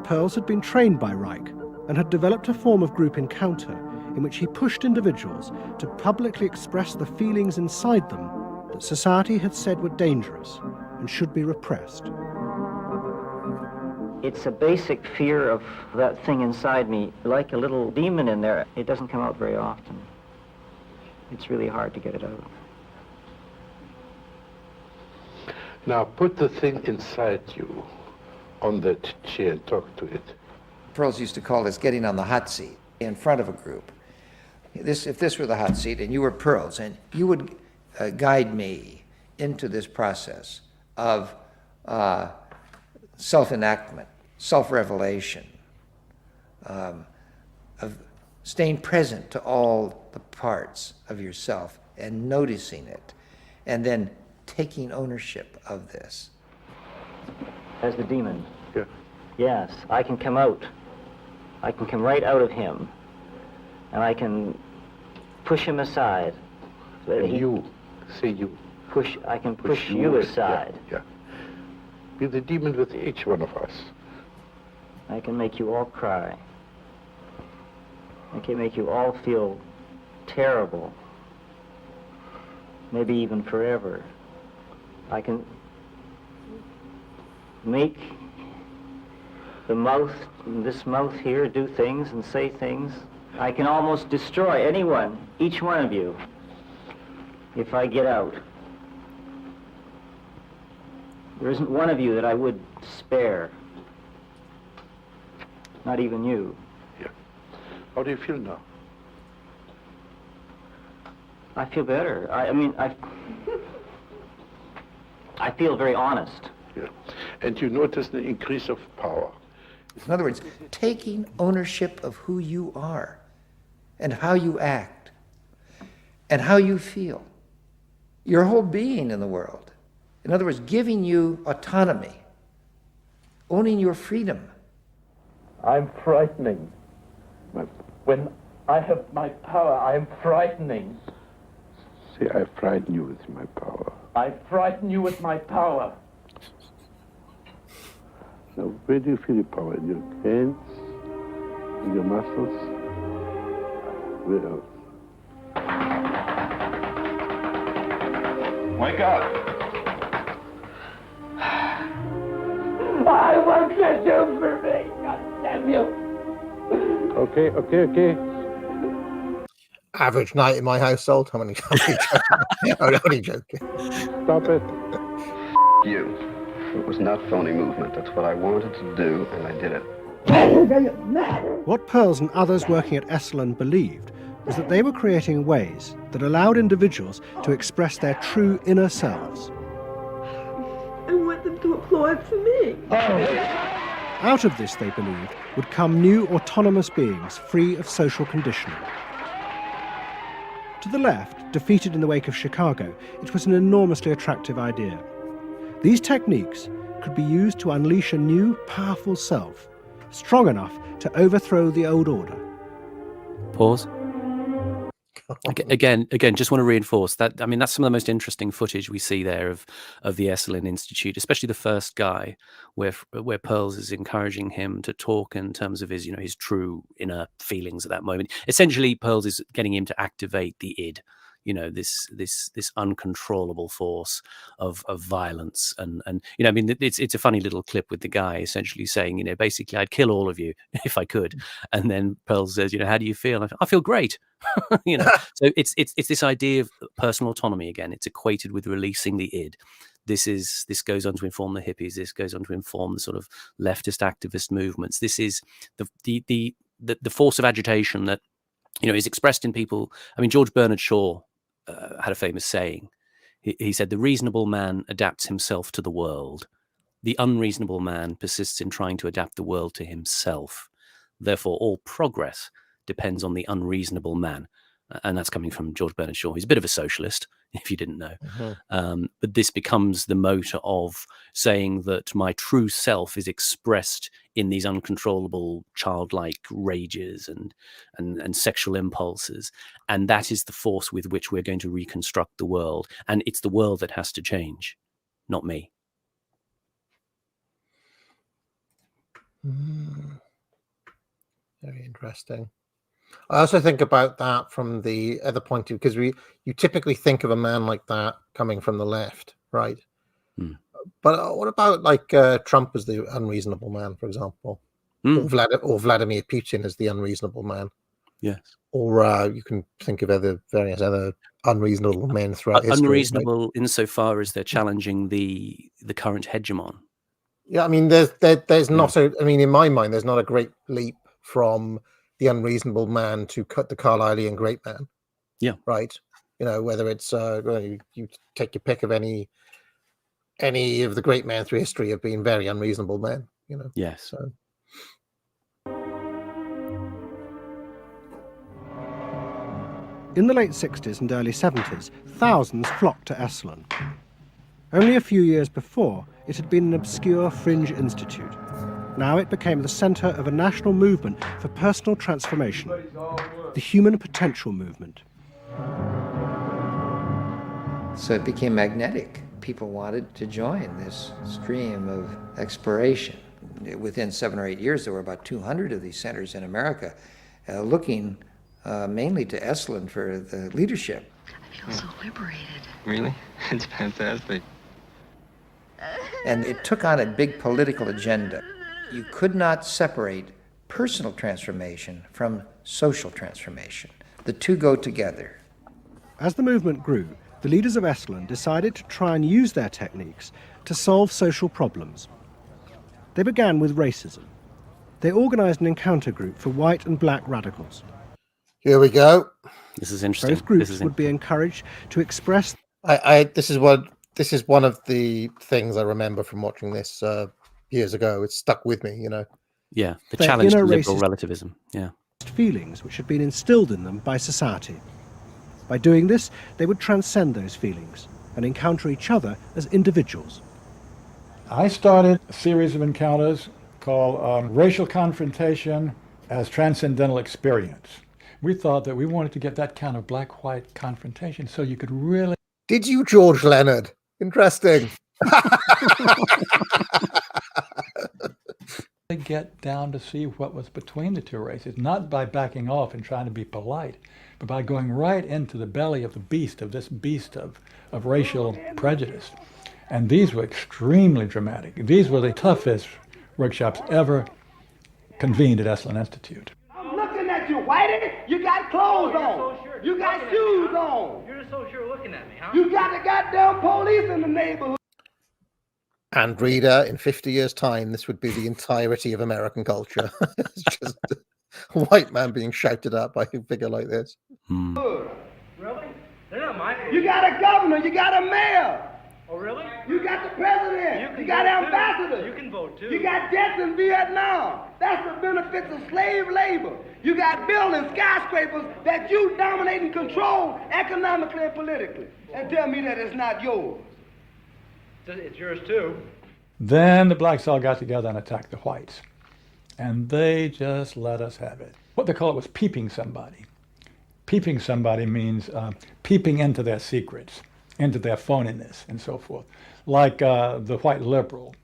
Perls had been trained by Reich and had developed a form of group encounter in which he pushed individuals to publicly express the feelings inside them that society had said were dangerous and should be repressed. It's a basic fear of that thing inside me, like a little demon in there. It doesn't come out very often. It's really hard to get it out. Now put the thing inside you on that chair and talk to it. Perls used to call this getting on the hot seat in front of a group. If this were the hot seat and you were Perls, and you would guide me into this process of self-enactment, self-revelation, of staying present to all the parts of yourself and noticing it, and then taking ownership of this. As the demon? Yeah. Yes, I can come out. I can come right out of him, and I can push him aside. So that say you. I can push you aside. Yeah. Be the demon with each one of us. I can make you all cry. I can make you all feel terrible. Maybe even forever. I can make this mouth here, do things and say things. I can almost destroy anyone, each one of you, if I get out. There isn't one of you that I would spare. Not even you. Yeah. How do you feel now? I feel better. I feel very honest. Yeah. And you notice the increase of power. In other words, taking ownership of who you are and how you act and how you feel. Your whole being in the world. In other words, giving you autonomy, owning your freedom. I'm frightening. When I have my power, I am frightening. Say, I frighten you with my power. I frighten you with my power. Now, where do you feel your power? In your hands? In your muscles? Where else? Wake up! I want to do for me, God damn you! Okay. Average night in my household. I'm only joking. I'm only joking. Stop it. You. It was not phony movement. That's what I wanted to do, and I did it. What Perls and others working at Esalen believed was that they were creating ways that allowed individuals to express their true inner selves. I want them them to applaud for me. Out of this, they believed, would come new autonomous beings free of social conditioning. To the left, defeated in the wake of Chicago, it was an enormously attractive idea. These techniques could be used to unleash a new, powerful self, strong enough to overthrow the old order. Pause. Again, just want to reinforce that. I mean, that's some of the most interesting footage we see there of the Esalen Institute, especially the first guy, where Pearls is encouraging him to talk in terms of his, his true inner feelings at that moment. Essentially, Pearls is getting him to activate the id, this uncontrollable force of violence, and I mean, it's a funny little clip with the guy essentially saying, basically, I'd kill all of you if I could, and then Pearls says, how do you feel? I feel great. So it's this idea of personal autonomy again. It's equated with releasing the id. This goes on to inform the hippies. This goes on to inform the sort of leftist activist movements. This is the force of agitation that is expressed in people. I mean, George Bernard Shaw had a famous saying. He said, "The reasonable man adapts himself to the world. The unreasonable man persists in trying to adapt the world to himself. Therefore, all progress depends on the unreasonable man." And that's coming from George Bernard Shaw. He's a bit of a socialist, if you didn't know. But this becomes the motor of saying that my true self is expressed in these uncontrollable childlike rages and sexual impulses. And that is the force with which we're going to reconstruct the world. And it's the world that has to change, not me. Very interesting. I also think about that from the other point of view, because you typically think of a man like that coming from the left, right? But what about like Trump as the unreasonable man, for example, or Vladimir Putin as the unreasonable man? Yes. Or you can think of various other unreasonable men throughout history. Unreasonable, right? Insofar as they're challenging the current hegemon. Yeah, I mean, there's not a. I mean, in my mind, there's not a great leap from the unreasonable man to cut the Carlylean great man. Yeah. Right. Whether it's you take your pick of any of the great men through history have been very unreasonable men. Yes. So. In the late 60s and early 70s, thousands flocked to Esalen. Only a few years before, it had been an obscure fringe institute. Now it became the center of a national movement for personal transformation, the human potential movement. So it became magnetic. People wanted to join this stream of exploration. Within 7 or 8 years, there were about 200 of these centers in America, looking mainly to Esalen for the leadership. I feel so liberated. Really? It's fantastic. And it took on a big political agenda. You could not separate personal transformation from social transformation. The two go together. As the movement grew, the leaders of Esalen decided to try and use their techniques to solve social problems. They began with racism. They organized an encounter group for white and black radicals. Here we go. This is interesting. Both groups would be encouraged to express. This is one of the things I remember from watching this years ago. It's stuck with me, Yeah, the challenge to liberal relativism. Yeah. Feelings which had been instilled in them by society. By doing this, they would transcend those feelings and encounter each other as individuals. I started a series of encounters called Racial Confrontation as Transcendental Experience. We thought that we wanted to get that kind of black-white confrontation so you could really... Did you, George Leonard? Interesting. Get down to see what was between the two races, not by backing off and trying to be polite, but by going right into the belly of the beast, of this beast of racial prejudice. And these were extremely dramatic. These were the toughest workshops ever convened at Esalen Institute. I'm looking at you, Whitey. You got clothes on. You got shoes on. You're so sure looking at me, huh? You got the goddamn police in the neighborhood. And reader, in 50 years' time, this would be the entirety of American culture. It's just a white man being shouted at by a figure like this. Really? They're not my... You got a governor, you got a mayor. Oh, really? You got the president. You got ambassadors. You can vote too. You got deaths in Vietnam. That's the benefits of slave labor. You got building skyscrapers that you dominate and control economically and politically. And tell me that it's not yours. It's yours too. Then the blacks all got together and attacked the whites. And they just let us have it. What they call it was peeping somebody. Peeping somebody means peeping into their secrets, into their phoniness and so forth. Like the white liberal.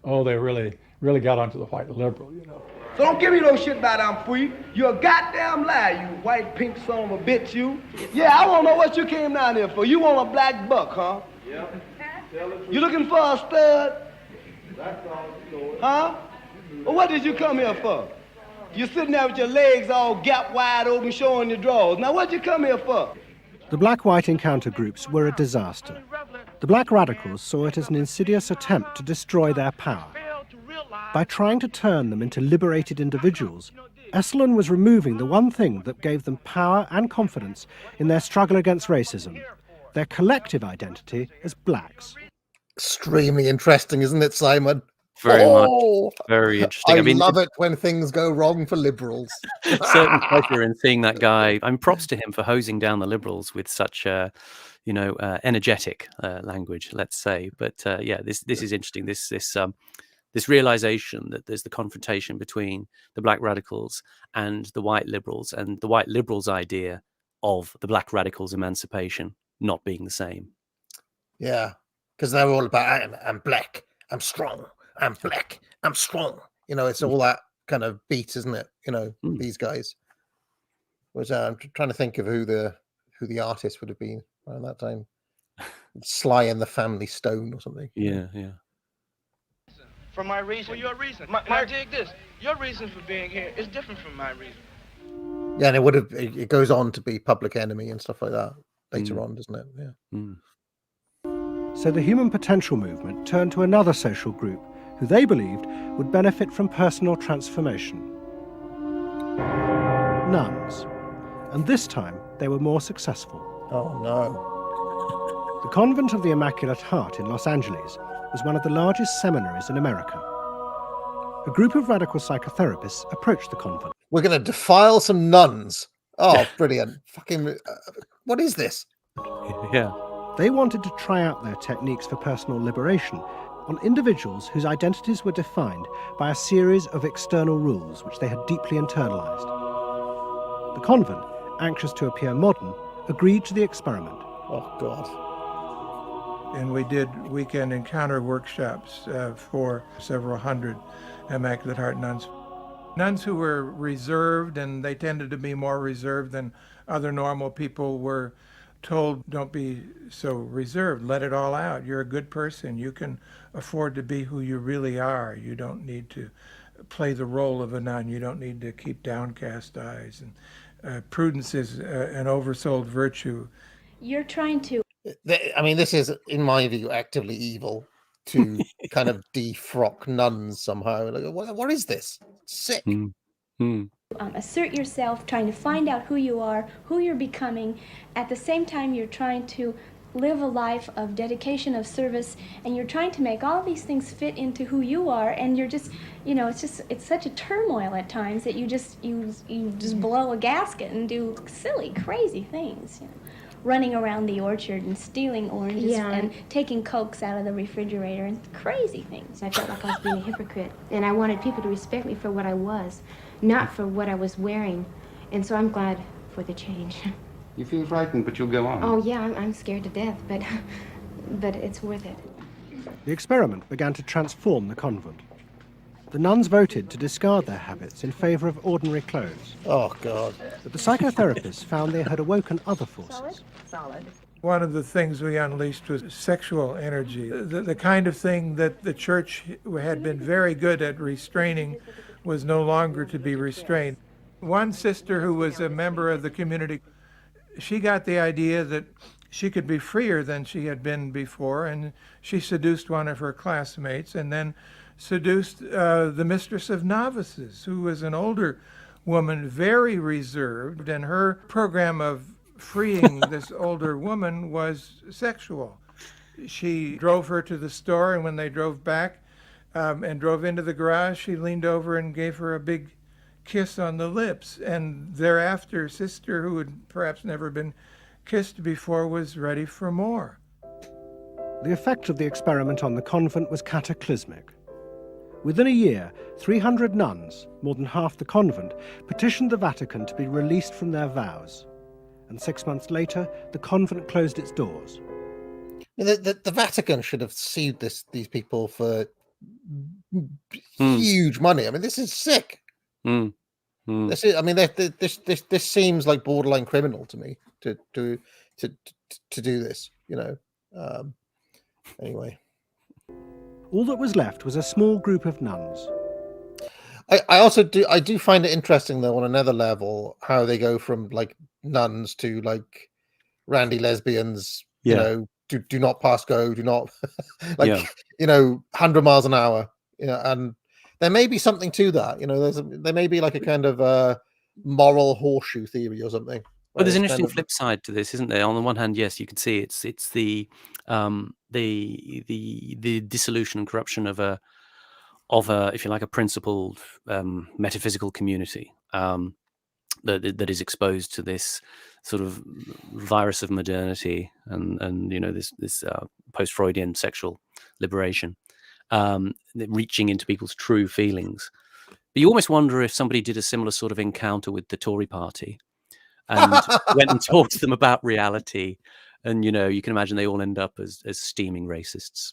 Oh, they really got onto the white liberal, you know. So don't give me no shit about I'm free. You're a goddamn liar, you white pink son of a bitch, you. Yeah, I wanna know what you came down here for. You want a black buck, huh? Yep. You looking for a stud? Huh? Well, what did you come here for? You're sitting there with your legs all gap wide open, showing your drawers. Now, what'd you come here for? The black-white encounter groups were a disaster. The black radicals saw it as an insidious attempt to destroy their power. By trying to turn them into liberated individuals, Esalen was removing the one thing that gave them power and confidence in their struggle against racism, their collective identity as blacks. Extremely interesting, isn't it, Simon? Very much. Very interesting. I mean, love it when things go wrong for liberals. Certain pleasure in seeing that guy. I'm props to him for hosing down the liberals with such, energetic language, let's say. But yeah, this is interesting. This realization that there's the confrontation between the black radicals and the white liberals, and the white liberals' idea of the black radicals' emancipation not being the same. Yeah, because they're all about I'm black, I'm strong. I'm black, I'm strong. You know, it's all that kind of beat, isn't it? You know, these guys. I'm trying to think of who the artist would have been around that time. Sly and the Family Stone or something. Yeah. For my reason. For your reason. I dig this. Your reason for being here is different from my reason. Yeah, and it goes on to be Public Enemy and stuff like that later on, doesn't it? Yeah. So the human potential movement turned to another social group who they believed would benefit from personal transformation. Nuns. And this time they were more successful. Oh no. The Convent of the Immaculate Heart in Los Angeles was one of the largest seminaries in America. A group of radical psychotherapists approached the convent. We're going to defile some nuns. Oh, brilliant. Fucking, what is this? Yeah. They wanted to try out their techniques for personal liberation on individuals whose identities were defined by a series of external rules which they had deeply internalized. The convent, anxious to appear modern, agreed to the experiment. Oh, God. And we did weekend encounter workshops for several hundred Immaculate Heart nuns. Nuns who were reserved, and they tended to be more reserved than other normal people, were told, don't be so reserved, let it all out. You're a good person. You can afford to be who you really are. You don't need to play the role of a nun. You don't need to keep downcast eyes. And prudence is an oversold virtue. You're trying to... I mean, this is, in my view, actively evil to kind of defrock nuns somehow. Like, what is this? Sick. Assert yourself, trying to find out who you are, who you're becoming. At the same time, you're trying to live a life of dedication, of service, and you're trying to make all these things fit into who you are, and you're just, it's such a turmoil at times that you just blow a gasket and do silly, crazy things, running around the orchard and stealing oranges and taking Cokes out of the refrigerator and crazy things. I felt like I was being a hypocrite, and I wanted people to respect me for what I was, not for what I was wearing. And so I'm glad for the change. You feel frightened, but you'll go on. Oh yeah, I'm scared to death, but it's worth it. The experiment began to transform the convent. The nuns voted to discard their habits in favor of ordinary clothes. Oh, God. But the psychotherapists found they had awoken other forces. Solid. One of the things we unleashed was sexual energy. The kind of thing that the church had been very good at restraining was no longer to be restrained. One sister who was a member of the community, she got the idea that she could be freer than she had been before, and she seduced one of her classmates and then seduced the mistress of novices, who was an older woman, very reserved, and her program of freeing this older woman was sexual. She drove her to the store, and when they drove back and drove into the garage, she leaned over and gave her a big kiss on the lips. And thereafter, Sister, who had perhaps never been kissed before, was ready for more. The effect of the experiment on the convent was cataclysmic. Within a year, 300 nuns, more than half the convent, petitioned the Vatican to be released from their vows. And 6 months later, the convent closed its doors. The Vatican should have sued these people for huge money. I mean, this is sick. This is, I mean, this seems like borderline criminal to me to do this. You know. Anyway, all that was left was a small group of nuns. I do find it interesting, though, on another level, how they go from like nuns to like randy lesbians. You know, do not pass go, do not like you know, 100 miles an hour. You know, and there may be something to that. You know, there may be like a kind of moral horseshoe theory or something. Well, there's an interesting flip side to this, isn't there? On the one hand, yes, you can see it's the dissolution and corruption of a if you like a principled metaphysical community that is exposed to this sort of virus of modernity and you know this post-Freudian sexual liberation reaching into people's true feelings. But you almost wonder if somebody did a similar sort of encounter with the Tory party and went and talked to them about reality, and you know, you can imagine they all end up as steaming racists.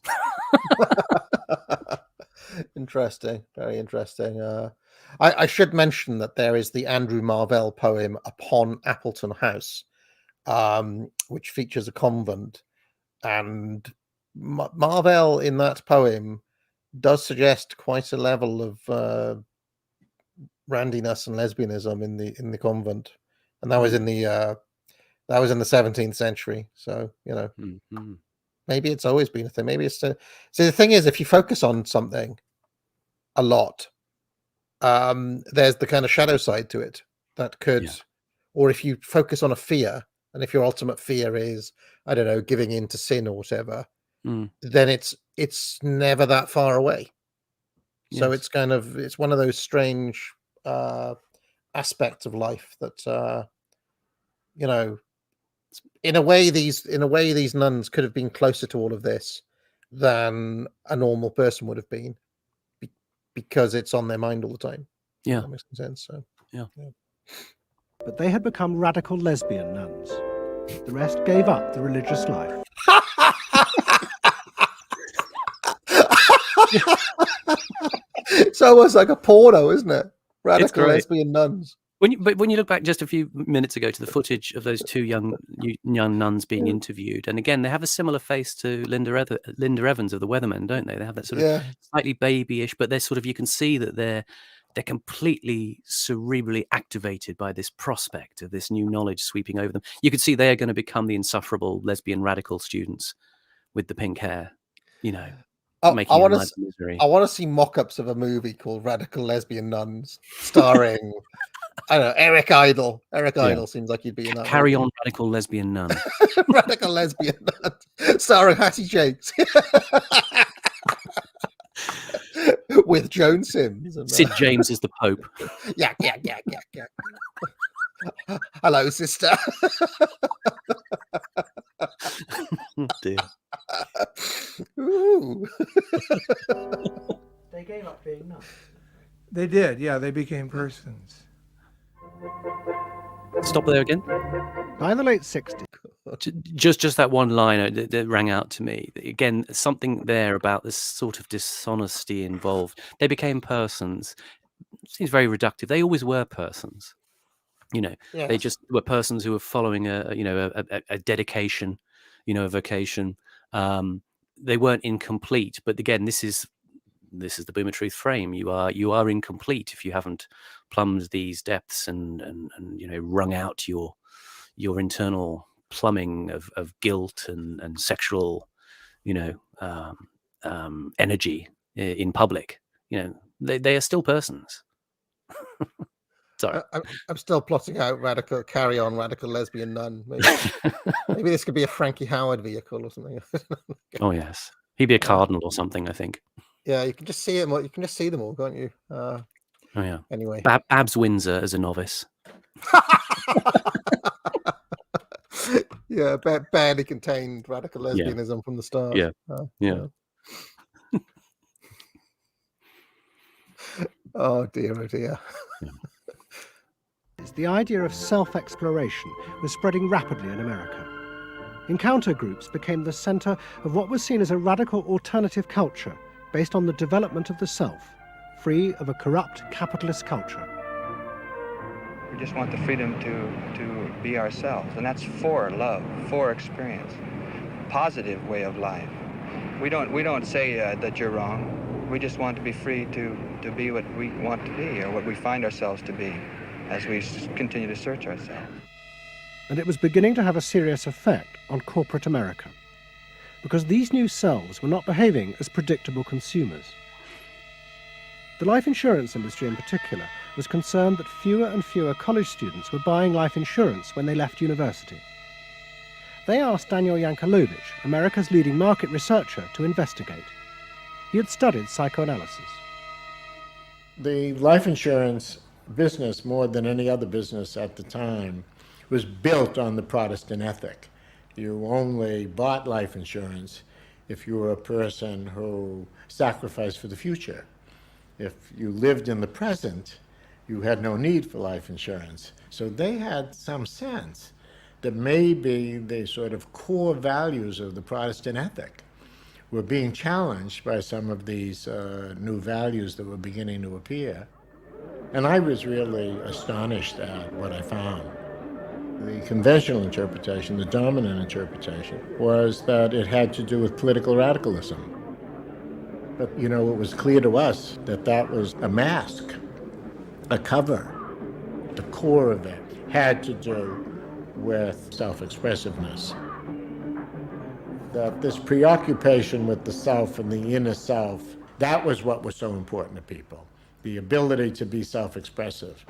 Interesting, very interesting. I should mention that there is the Andrew Marvell poem Upon Appleton House, which features a convent, and Marvell in that poem does suggest quite a level of randiness and lesbianism in the convent. And that was in the 17th century. So, you know, maybe it's always been a thing. Maybe it's so the thing is, if you focus on something a lot, there's the kind of shadow side to it that could, or if you focus on a fear, and if your ultimate fear is, I don't know, giving in to sin or whatever, then it's never that far away. So it's kind of, it's one of those strange aspects of life that you know, in a way these nuns could have been closer to all of this than a normal person would have been, because it's on their mind all the time. That makes sense. So yeah. But they had become radical lesbian nuns. The rest gave up the religious life. It's almost like a porno, isn't it? Radical lesbian nuns. When you look back just a few minutes ago to the footage of those two young nuns being interviewed, and again they have a similar face to Linda Evans of the Weathermen, don't they? They have that sort of slightly babyish, but they're sort of, you can see that they're completely cerebrally activated by this prospect of this new knowledge sweeping over them. You could see they are going to become the insufferable lesbian radical students with the pink hair, you know. I want to see mock-ups of a movie called Radical Lesbian Nuns, starring I don't know, Eric Idle. Eric Idle seems like he'd be in that. Carry on, Radical Lesbian Nun. Radical Lesbian Nun, starring Hattie Jakes. With Joan Sims. And, Sid James is the Pope. Yeah. Hello, sister. Oh, dear. Ooh. They gave up being nuns. They did, yeah. They became persons. Stop there again. By the late 60s. Just that one line that rang out to me. Again, something there about this sort of dishonesty involved. They became persons. Seems very reductive. They always were persons. You know, they just were persons who were following a dedication, you know, a vocation. They weren't incomplete. But again, this is the Boomer Truth frame. You are incomplete if you haven't plumbed these depths and you know, wrung out your internal plumbing of guilt and sexual, you know, energy in public. You know, they are still persons. Sorry. I'm still plotting out radical lesbian nun. Maybe this could be a Frankie Howard vehicle or something. Oh yes, he'd be a cardinal or something, I think. Yeah, you can just see them. You can just see them all, can't you? Oh yeah. Anyway, Babs Windsor as a novice. Yeah, barely contained radical lesbianism from the start. Yeah, yeah. Oh dear, oh dear. The idea of self-exploration was spreading rapidly in America. Encounter groups became the center of what was seen as a radical alternative culture based on the development of the self, free of a corrupt capitalist culture. We just want the freedom to be ourselves, and that's for love, for experience, positive way of life. We don't say that you're wrong. We just want to be free to be what we want to be, or what we find ourselves to be, as we continue to search ourselves. And it was beginning to have a serious effect on corporate America, because these new selves were not behaving as predictable consumers. The life insurance industry in particular was concerned that fewer and fewer college students were buying life insurance when they left university. They asked Daniel Yankelovich, America's leading market researcher, to investigate. He had studied psychoanalysis. The life insurance business, more than any other business at the time, was built on the Protestant ethic. You only bought life insurance if you were a person who sacrificed for the future. If you lived in the present, you had no need for life insurance. So they had some sense that maybe the sort of core values of the Protestant ethic were being challenged by some of these new values that were beginning to appear. And I was really astonished at what I found. The conventional interpretation, the dominant interpretation, was that it had to do with political radicalism. But, you know, it was clear to us that that was a mask, a cover. The core of it had to do with self-expressiveness. That this preoccupation with the self and the inner self, that was what was so important to people, the ability to be self-expressive.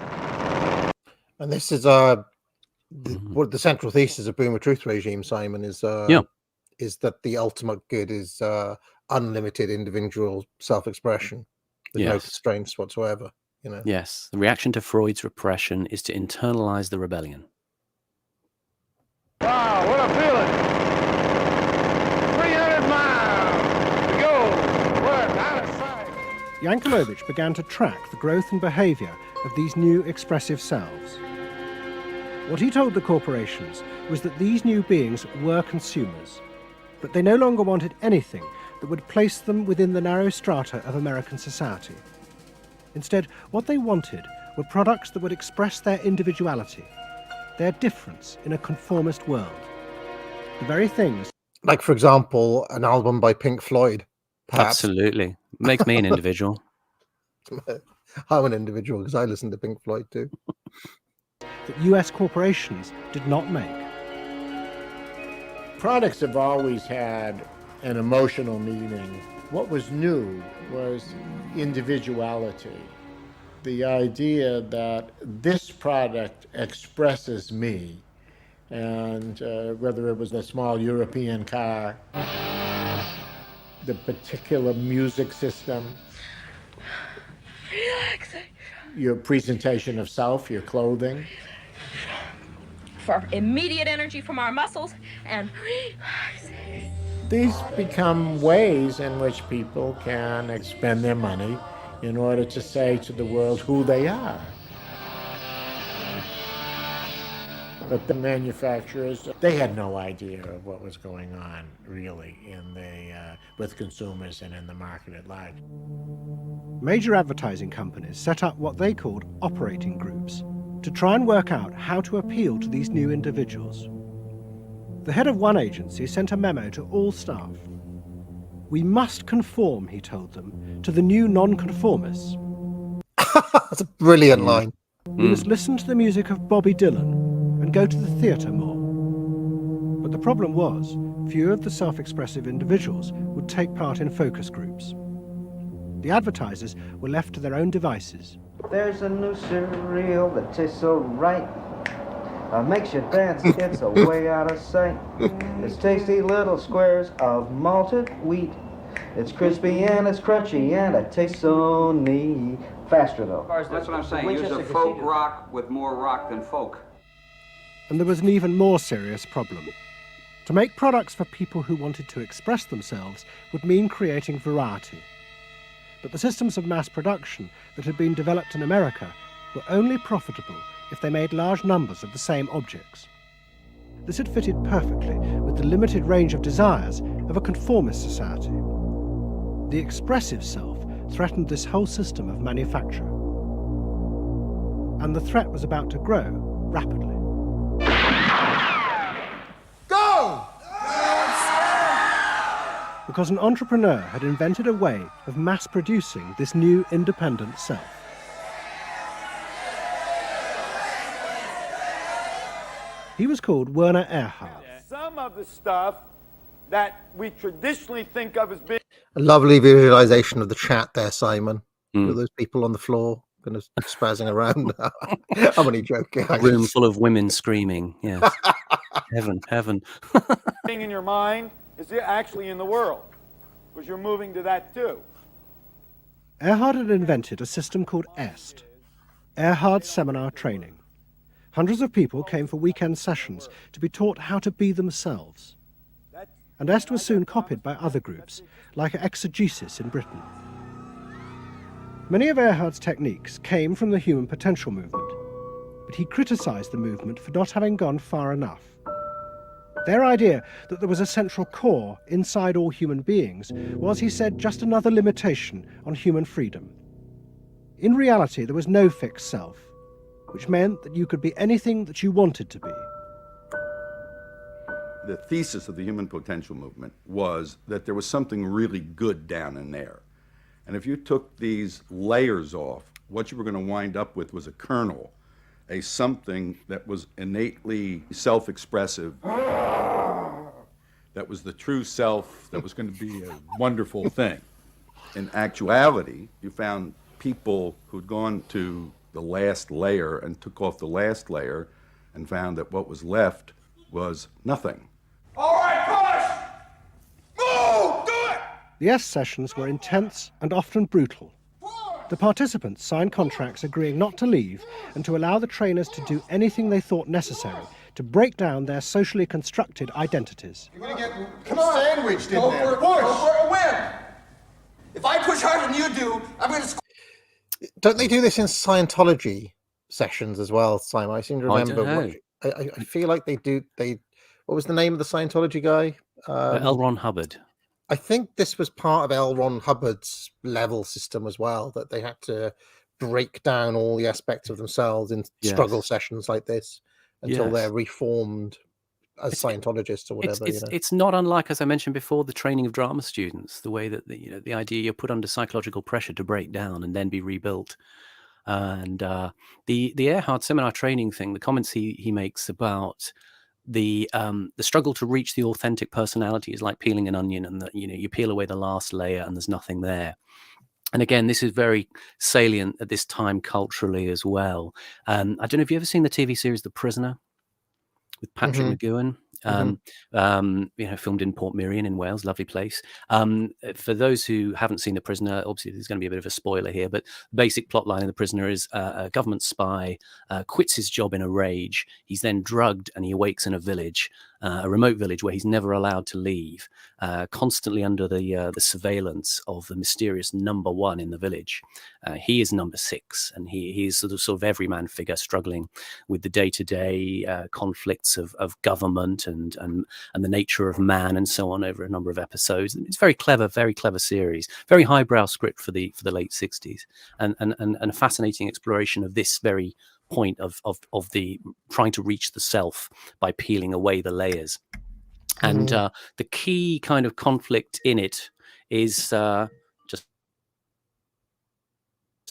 And this is what the central thesis of Boomer Truth Regime, Simon, is that the ultimate good is unlimited individual self-expression with no constraints whatsoever. You know. Yes, the reaction to Freud's repression is to internalize the rebellion. Wow, what a feeling! 300 miles to go. We're out of sight. Yankelovich began to track the growth and behavior of these new expressive selves. What he told the corporations was that these new beings were consumers, but they no longer wanted anything that would place them within the narrow strata of American society. Instead, what they wanted were products that would express their individuality, their difference in a conformist world. The very things... Like, for example, an album by Pink Floyd, perhaps. Absolutely. Make me an individual. I'm an individual because I listen to Pink Floyd too. That US corporations did not make. Products have always had an emotional meaning. What was new was individuality. The idea that this product expresses me, and whether it was a small European car, the particular music system, Relaxation. your presentation of self, your clothing. For immediate energy from our muscles and relaxation. These become ways in which people can spend their money in order to say to the world who they are. But the manufacturers, they had no idea of what was going on, really, with consumers and in the market at large. Major advertising companies set up what they called operating groups to try and work out how to appeal to these new individuals. The head of one agency sent a memo to all staff. We must conform, he told them, to the new non-conformists. That's a brilliant line. We must listen to the music of Bobby Dylan and go to the theatre more. But the problem was, few of the self-expressive individuals would take part in focus groups. The advertisers were left to their own devices. There's a new cereal that tastes so right. Makes you dance, it's a way out of sight. It's tasty little squares of malted wheat. It's crispy and it's crunchy and it tastes so neat. Faster though. That's what I'm saying. Use a folk rock with more rock than folk. And there was an even more serious problem. To make products for people who wanted to express themselves would mean creating variety. But the systems of mass production that had been developed in America were only profitable if they made large numbers of the same objects. This had fitted perfectly with the limited range of desires of a conformist society. The expressive self threatened this whole system of manufacture. And the threat was about to grow rapidly. Go! Because an entrepreneur had invented a way of mass-producing this new independent self. He was called Werner Erhard. Some of the stuff that we traditionally think of as being... A lovely visualization of the chat there, Simon. With those people on the floor kind of spazzing around. I'm only joking. A room full of women screaming. Yes. Heaven. being in your mind is actually in the world, because you're moving to that too. Erhard had invented a system called EST, Erhard Seminar Training. Hundreds of people came for weekend sessions to be taught how to be themselves. And EST was soon copied by other groups, like Exegesis in Britain. Many of Erhard's techniques came from the human potential movement, but he criticized the movement for not having gone far enough. Their idea that there was a central core inside all human beings was, he said, just another limitation on human freedom. In reality, there was no fixed self, which meant that you could be anything that you wanted to be. The thesis of the human potential movement was that there was something really good down in there. And if you took these layers off, what you were going to wind up with was a kernel, a something that was innately self-expressive, that was the true self, that was going to be a wonderful thing. In actuality, you found people who'd gone to the last layer and took off the last layer and found that what was left was nothing. All right, push! Move! Do it! The EST sessions were intense and often brutal. The participants signed contracts agreeing not to leave and to allow the trainers to do anything they thought necessary to break down their socially constructed identities. You're gonna get sandwiched in there. Push! Go for a win! If I push harder than you do, I'm gonna... Don't they do this in Scientology sessions as well, Simon? I seem to remember. I feel like they do. What was the name of the Scientology guy? L. Ron Hubbard. I think this was part of L. Ron Hubbard's level system as well, that they had to break down all the aspects of themselves in struggle sessions like this until they're reformed as Scientologists or whatever. It's not unlike, as I mentioned before, the training of drama students, the way that the idea you're put under psychological pressure to break down and then be rebuilt. And the Erhard Seminar Training thing, the comments he makes about the struggle to reach the authentic personality is like peeling an onion, and that you peel away the last layer and there's nothing there. And again, this is very salient at this time culturally as well. I don't know if you've ever seen the TV series The Prisoner with Patrick McGowan. Filmed in Portmeirion in Wales, lovely place. For those who haven't seen The Prisoner, obviously there's going to be a bit of a spoiler here, but the basic plot line of The Prisoner is a government spy quits his job in a rage. He's then drugged and he awakes in a village, a remote village where he's never allowed to leave, constantly under the surveillance of the mysterious number one in the village. He is number 6, and he is sort of everyman figure struggling with the day-to-day conflicts of government and the nature of man and so on over a number of episodes. It's very clever series, very highbrow script for the late 60s, and a fascinating exploration of this very point of the trying to reach the self by peeling away the layers. And the key kind of conflict in it is just a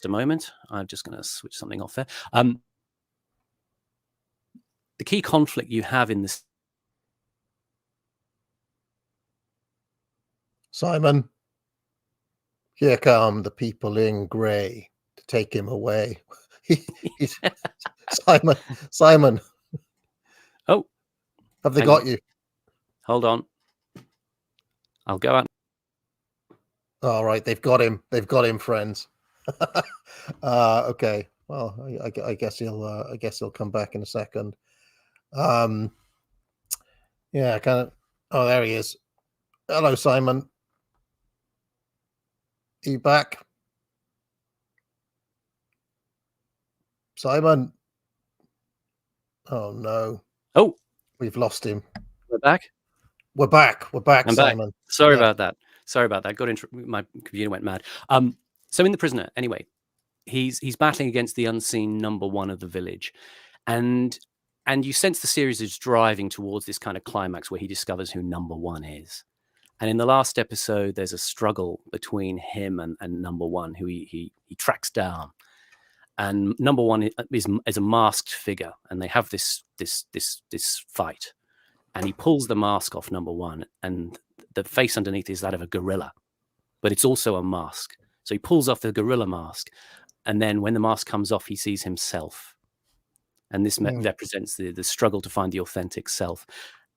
moment. I'm just going to switch something off there. The key conflict you have in this. Simon, here come the people in grey. to take him away. He's Simon. Oh, have they got you? Hold on. I'll go out. All right, they've got him. They've got him, friends. Okay. Well, I guess he'll come back in a second. Yeah, kind of. Oh, there he is. Hello, Simon. Are you back? Simon. Oh no. Oh, we've lost him. We're back. We're back. We're back, I'm Simon. back. Sorry about that. Sorry about that. My computer went mad. So in The Prisoner, anyway, he's battling against the unseen number one of the village, and you sense the series is driving towards this kind of climax where he discovers who number one is. And in the last episode, there's a struggle between him and number one, who he tracks down. And number one is a masked figure, and they have this fight. And he pulls the mask off number one, and the face underneath is that of a gorilla, but it's also a mask. So he pulls off the gorilla mask, and then when the mask comes off, he sees himself. And this represents the struggle to find the authentic self.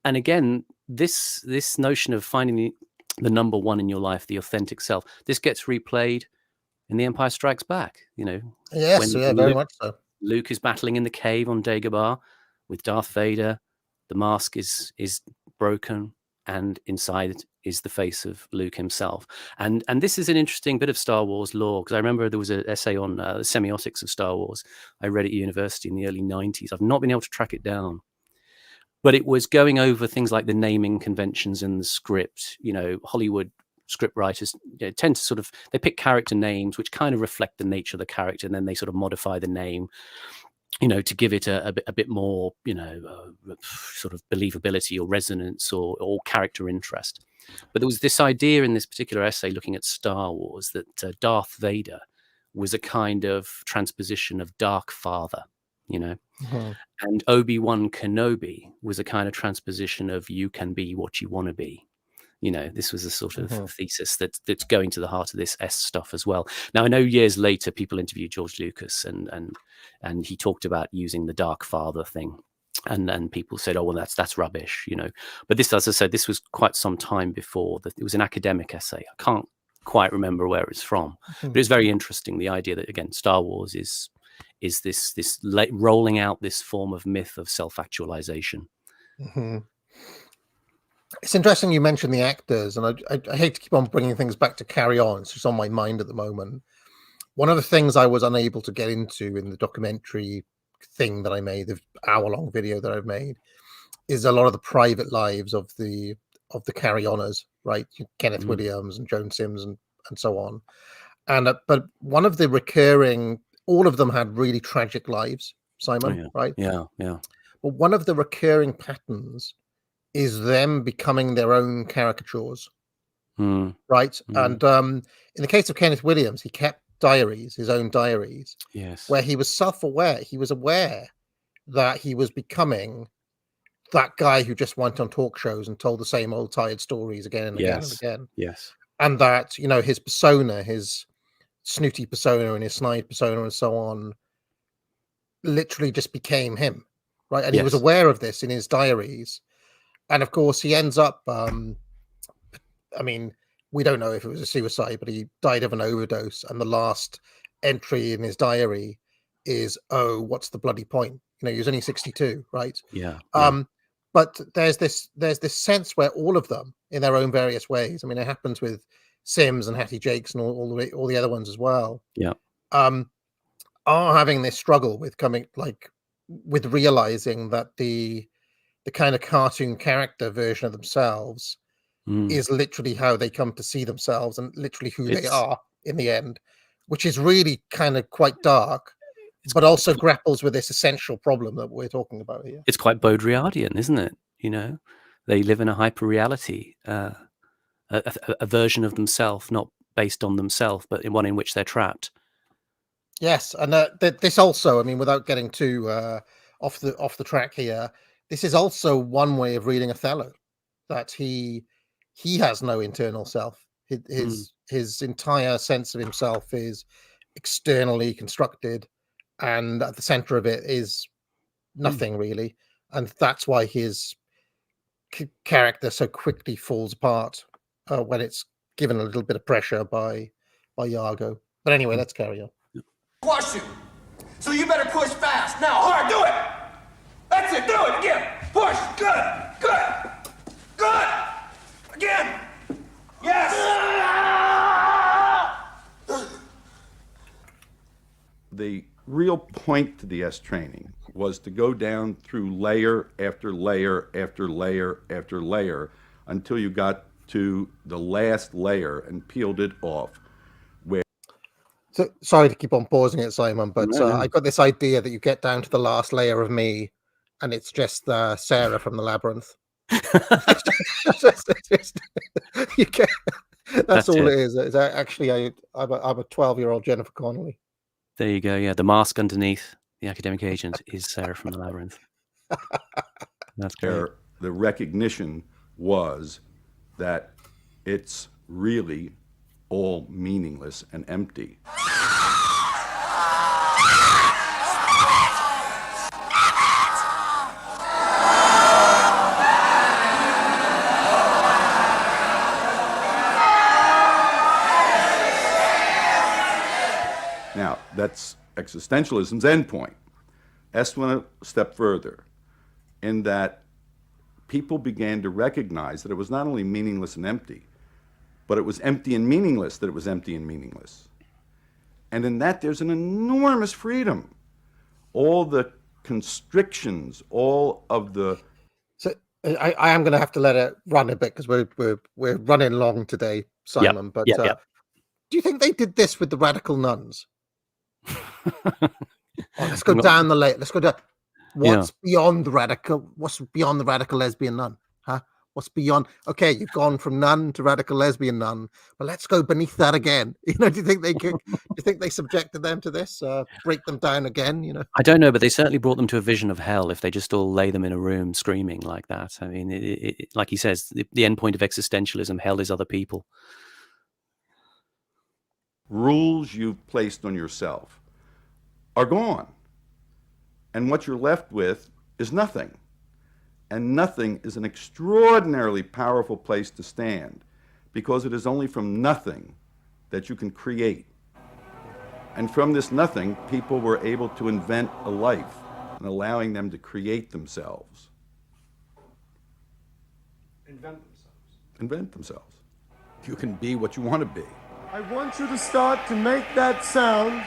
And again, this notion of finding the number one in your life, the authentic self, this gets replayed in The Empire Strikes Back. You know, yes, very much so. Luke is battling in the cave on Dagobah with Darth Vader. The mask is broken, and inside is the face of Luke himself. And this is an interesting bit of Star Wars lore, because I remember there was an essay on the semiotics of Star Wars I read at university in the early 90s. I've not been able to track it down, but it was going over things like the naming conventions in the script. You know, Hollywood script writers tend to sort of, they pick character names which kind of reflect the nature of the character, and then they sort of modify the name, you know, to give it a bit more, you know, sort of believability or resonance or character interest. But there was this idea in this particular essay looking at Star Wars that Darth Vader was a kind of transposition of Dark Father, you know, and Obi-Wan Kenobi was a kind of transposition of you can be what you want to be. You know, this was a sort of thesis that's going to the heart of this S stuff as well. Now, I know years later people interviewed George Lucas and he talked about using the Dark Father thing, and people said, oh, well, that's rubbish, you know. But this, as I said, this was quite some time before that. It was an academic essay. I can't quite remember where it's from, but it's very interesting. The idea that, again, Star Wars is this rolling out this form of myth of self-actualization. It's interesting you mentioned the actors, and I hate to keep on bringing things back to Carry On. It's just on my mind at the moment. One of the things I was unable to get into in the documentary thing that I made, the hour-long video that I've made, is a lot of the private lives of the Carry Oners, right? Kenneth Williams and Joan Sims and so on. And but one of the recurring, all of them had really tragic lives, Simon, right? Yeah. But one of the recurring patterns is them becoming their own caricatures, right? And in the case of Kenneth Williams, he kept diaries, his own diaries, where he was self-aware. He was aware that he was becoming that guy who just went on talk shows and told the same old tired stories again and again and again. And that, you know, his persona, his snooty persona and his snide persona and so on, literally just became him, right? And he was aware of this in his diaries. And of course, he ends up, I mean, we don't know if it was a suicide, but he died of an overdose. And the last entry in his diary is, oh, what's the bloody point? You know, he was only 62, right? But there's this sense where all of them, in their own various ways, I mean, it happens with Sims and Hattie Jakes and all the other ones as well, are having this struggle with with realizing that the kind of cartoon character version of themselves is literally how they come to see themselves and literally who they are in the end, which is really kind of quite dark, but also grapples with this essential problem that we're talking about here. It's quite Baudrillardian, isn't it? You know, they live in a hyper reality, a version of themselves, not based on themselves, but in one in which they're trapped. Yes, and this also, I mean, without getting too off the track here, this is also one way of reading Othello, that he has no internal self. His entire sense of himself is externally constructed, and at the center of it is nothing really, and that's why his character so quickly falls apart when it's given a little bit of pressure by Iago. But anyway, let's carry on. Squash you. So you better push fast. Now, hard, do it. That's it, do it again. Push, good. Again. Yes. The real point to the S training was to go down through layer after layer after layer after layer until you got to the last layer and peeled it off. So sorry to keep on pausing it, Simon, but I got this idea that you get down to the last layer of me, and it's just Sarah from the Labyrinth. You get, that's all it is. It's actually, I'm a 12-year-old Jennifer Connelly. There you go. Yeah, the mask underneath the academic agent is Sarah from the Labyrinth. That's great. The recognition was that it's really all meaningless and empty. Now, that's existentialism's endpoint. S went a step further in that people began to recognize that it was not only meaningless and empty, but it was empty and meaningless that it was empty and meaningless. And in that, there's an enormous freedom. All the constrictions, all of the... So I am going to have to let it run a bit because we're running long today, Simon. But do you think they did this with the radical nuns? Let's go down the lane. Let's go down. What's beyond the radical? What's beyond the radical lesbian nun? Huh? What's beyond? Okay, you've gone from nun to radical lesbian nun, but let's go beneath that again. You know, do you think they could? Do you think they subjected them to this? Break them down again? You know, I don't know, but they certainly brought them to a vision of hell if they just all lay them in a room screaming like that. I mean, like he says, the end point of existentialism, hell is other people. Rules you've placed on yourself are gone, and what you're left with is nothing. And nothing is an extraordinarily powerful place to stand because it is only from nothing that you can create. And from this nothing, people were able to invent a life and allowing them to create themselves. Invent themselves. You can be what you want to be. I want you to start to make that sound,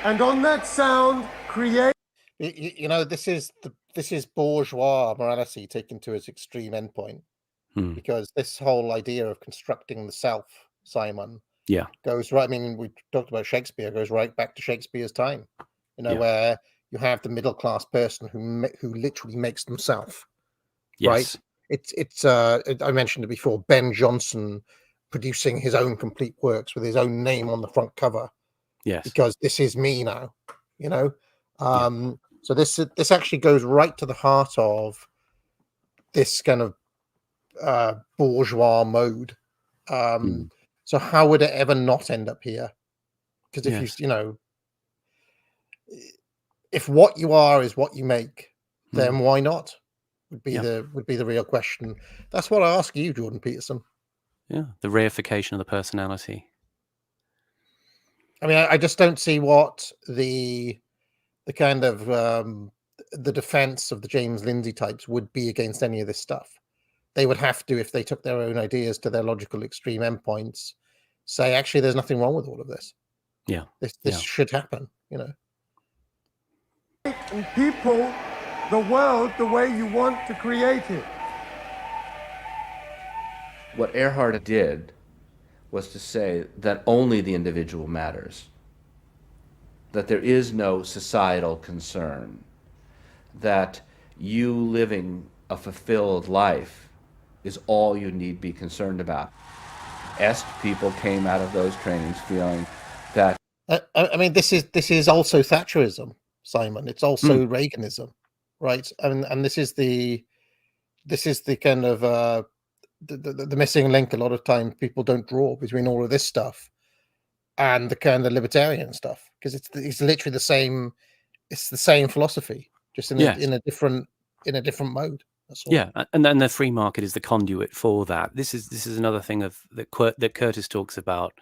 and on that sound, create. You know, this is bourgeois morality taken to its extreme endpoint, because this whole idea of constructing the self, Simon, goes right. I mean, we talked about Shakespeare, goes right back to Shakespeare's time. You know, where you have the middle class person who literally makes themselves. Right? It's I mentioned it before. Ben Jonson producing his own complete works with his own name on the front cover. Yes, because this is me now. You know. So this actually goes right to the heart of this kind of bourgeois mode. So how would it ever not end up here? Because if you know, if what you are is what you make, then why not? Would be the real question. That's what I ask you, Jordan Peterson. Yeah, the reification of the personality. I mean, I just don't see what the kind of the defense of the James Lindsay types would be against any of this stuff. They would have to, if they took their own ideas to their logical extreme endpoints, say, actually, there's nothing wrong with all of this. Yeah. This should happen, you know. And people, the world, the way you want to create it. What Earhart did was to say that only the individual matters, that there is no societal concern, that you living a fulfilled life is all you need be concerned about. Est people came out of those trainings feeling that... I mean, this is also Thatcherism, Simon. It's also Reaganism, right? And this is the kind of the missing link. A lot of times people don't draw between all of this stuff and the kind of libertarian stuff, because it's literally the same. It's the same philosophy, just in a different mode. That's all. Yeah, and then the free market is the conduit for that. This is another thing that Curtis talks about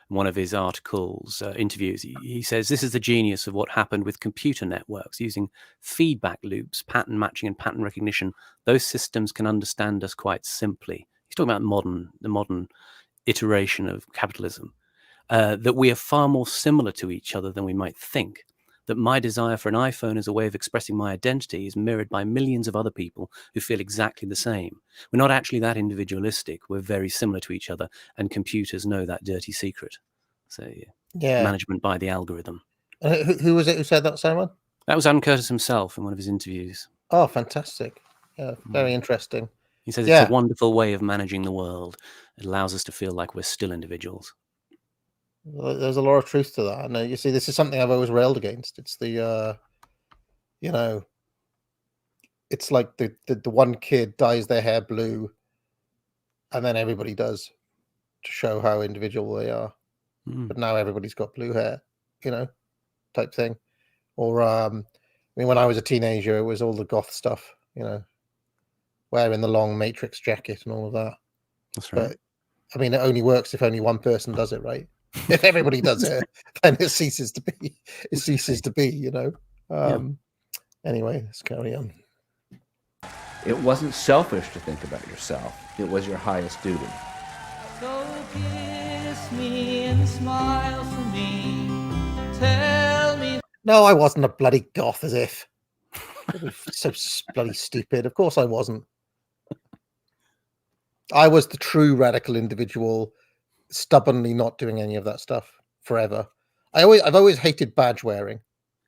in one of his articles, interviews. He says this is the genius of what happened with computer networks using feedback loops, pattern matching, and pattern recognition. Those systems can understand us quite simply. He's talking about the modern iteration of capitalism. That we are far more similar to each other than we might think. That my desire for an iPhone as a way of expressing my identity is mirrored by millions of other people who feel exactly the same. We're not actually that individualistic. We're very similar to each other, and computers know that dirty secret. So, management by the algorithm. Who was it who said that, Simon? That was Alan Curtis himself in one of his interviews. Oh, fantastic. Yeah, very interesting. He says it's a wonderful way of managing the world. It allows us to feel like we're still individuals. Well, there's a lot of truth to that. And you see, this is something I've always railed against. It's the, it's like the one kid dyes their hair blue, and then everybody does, to show how individual they are. But now everybody's got blue hair, type thing. Or, I mean, when I was a teenager, it was all the goth stuff, wearing the long Matrix jacket and all of that. That's right. But, I mean, it only works if only one person does it, right? If everybody does it, then it ceases to be. It ceases to be, Anyway, let's carry on. It wasn't selfish to think about yourself. It was your highest duty. So kiss me and smile for me. Tell me. No, I wasn't a bloody goth, as if. So bloody stupid. Of course I wasn't. I was the true radical individual, stubbornly not doing any of that stuff forever. I've always hated badge wearing.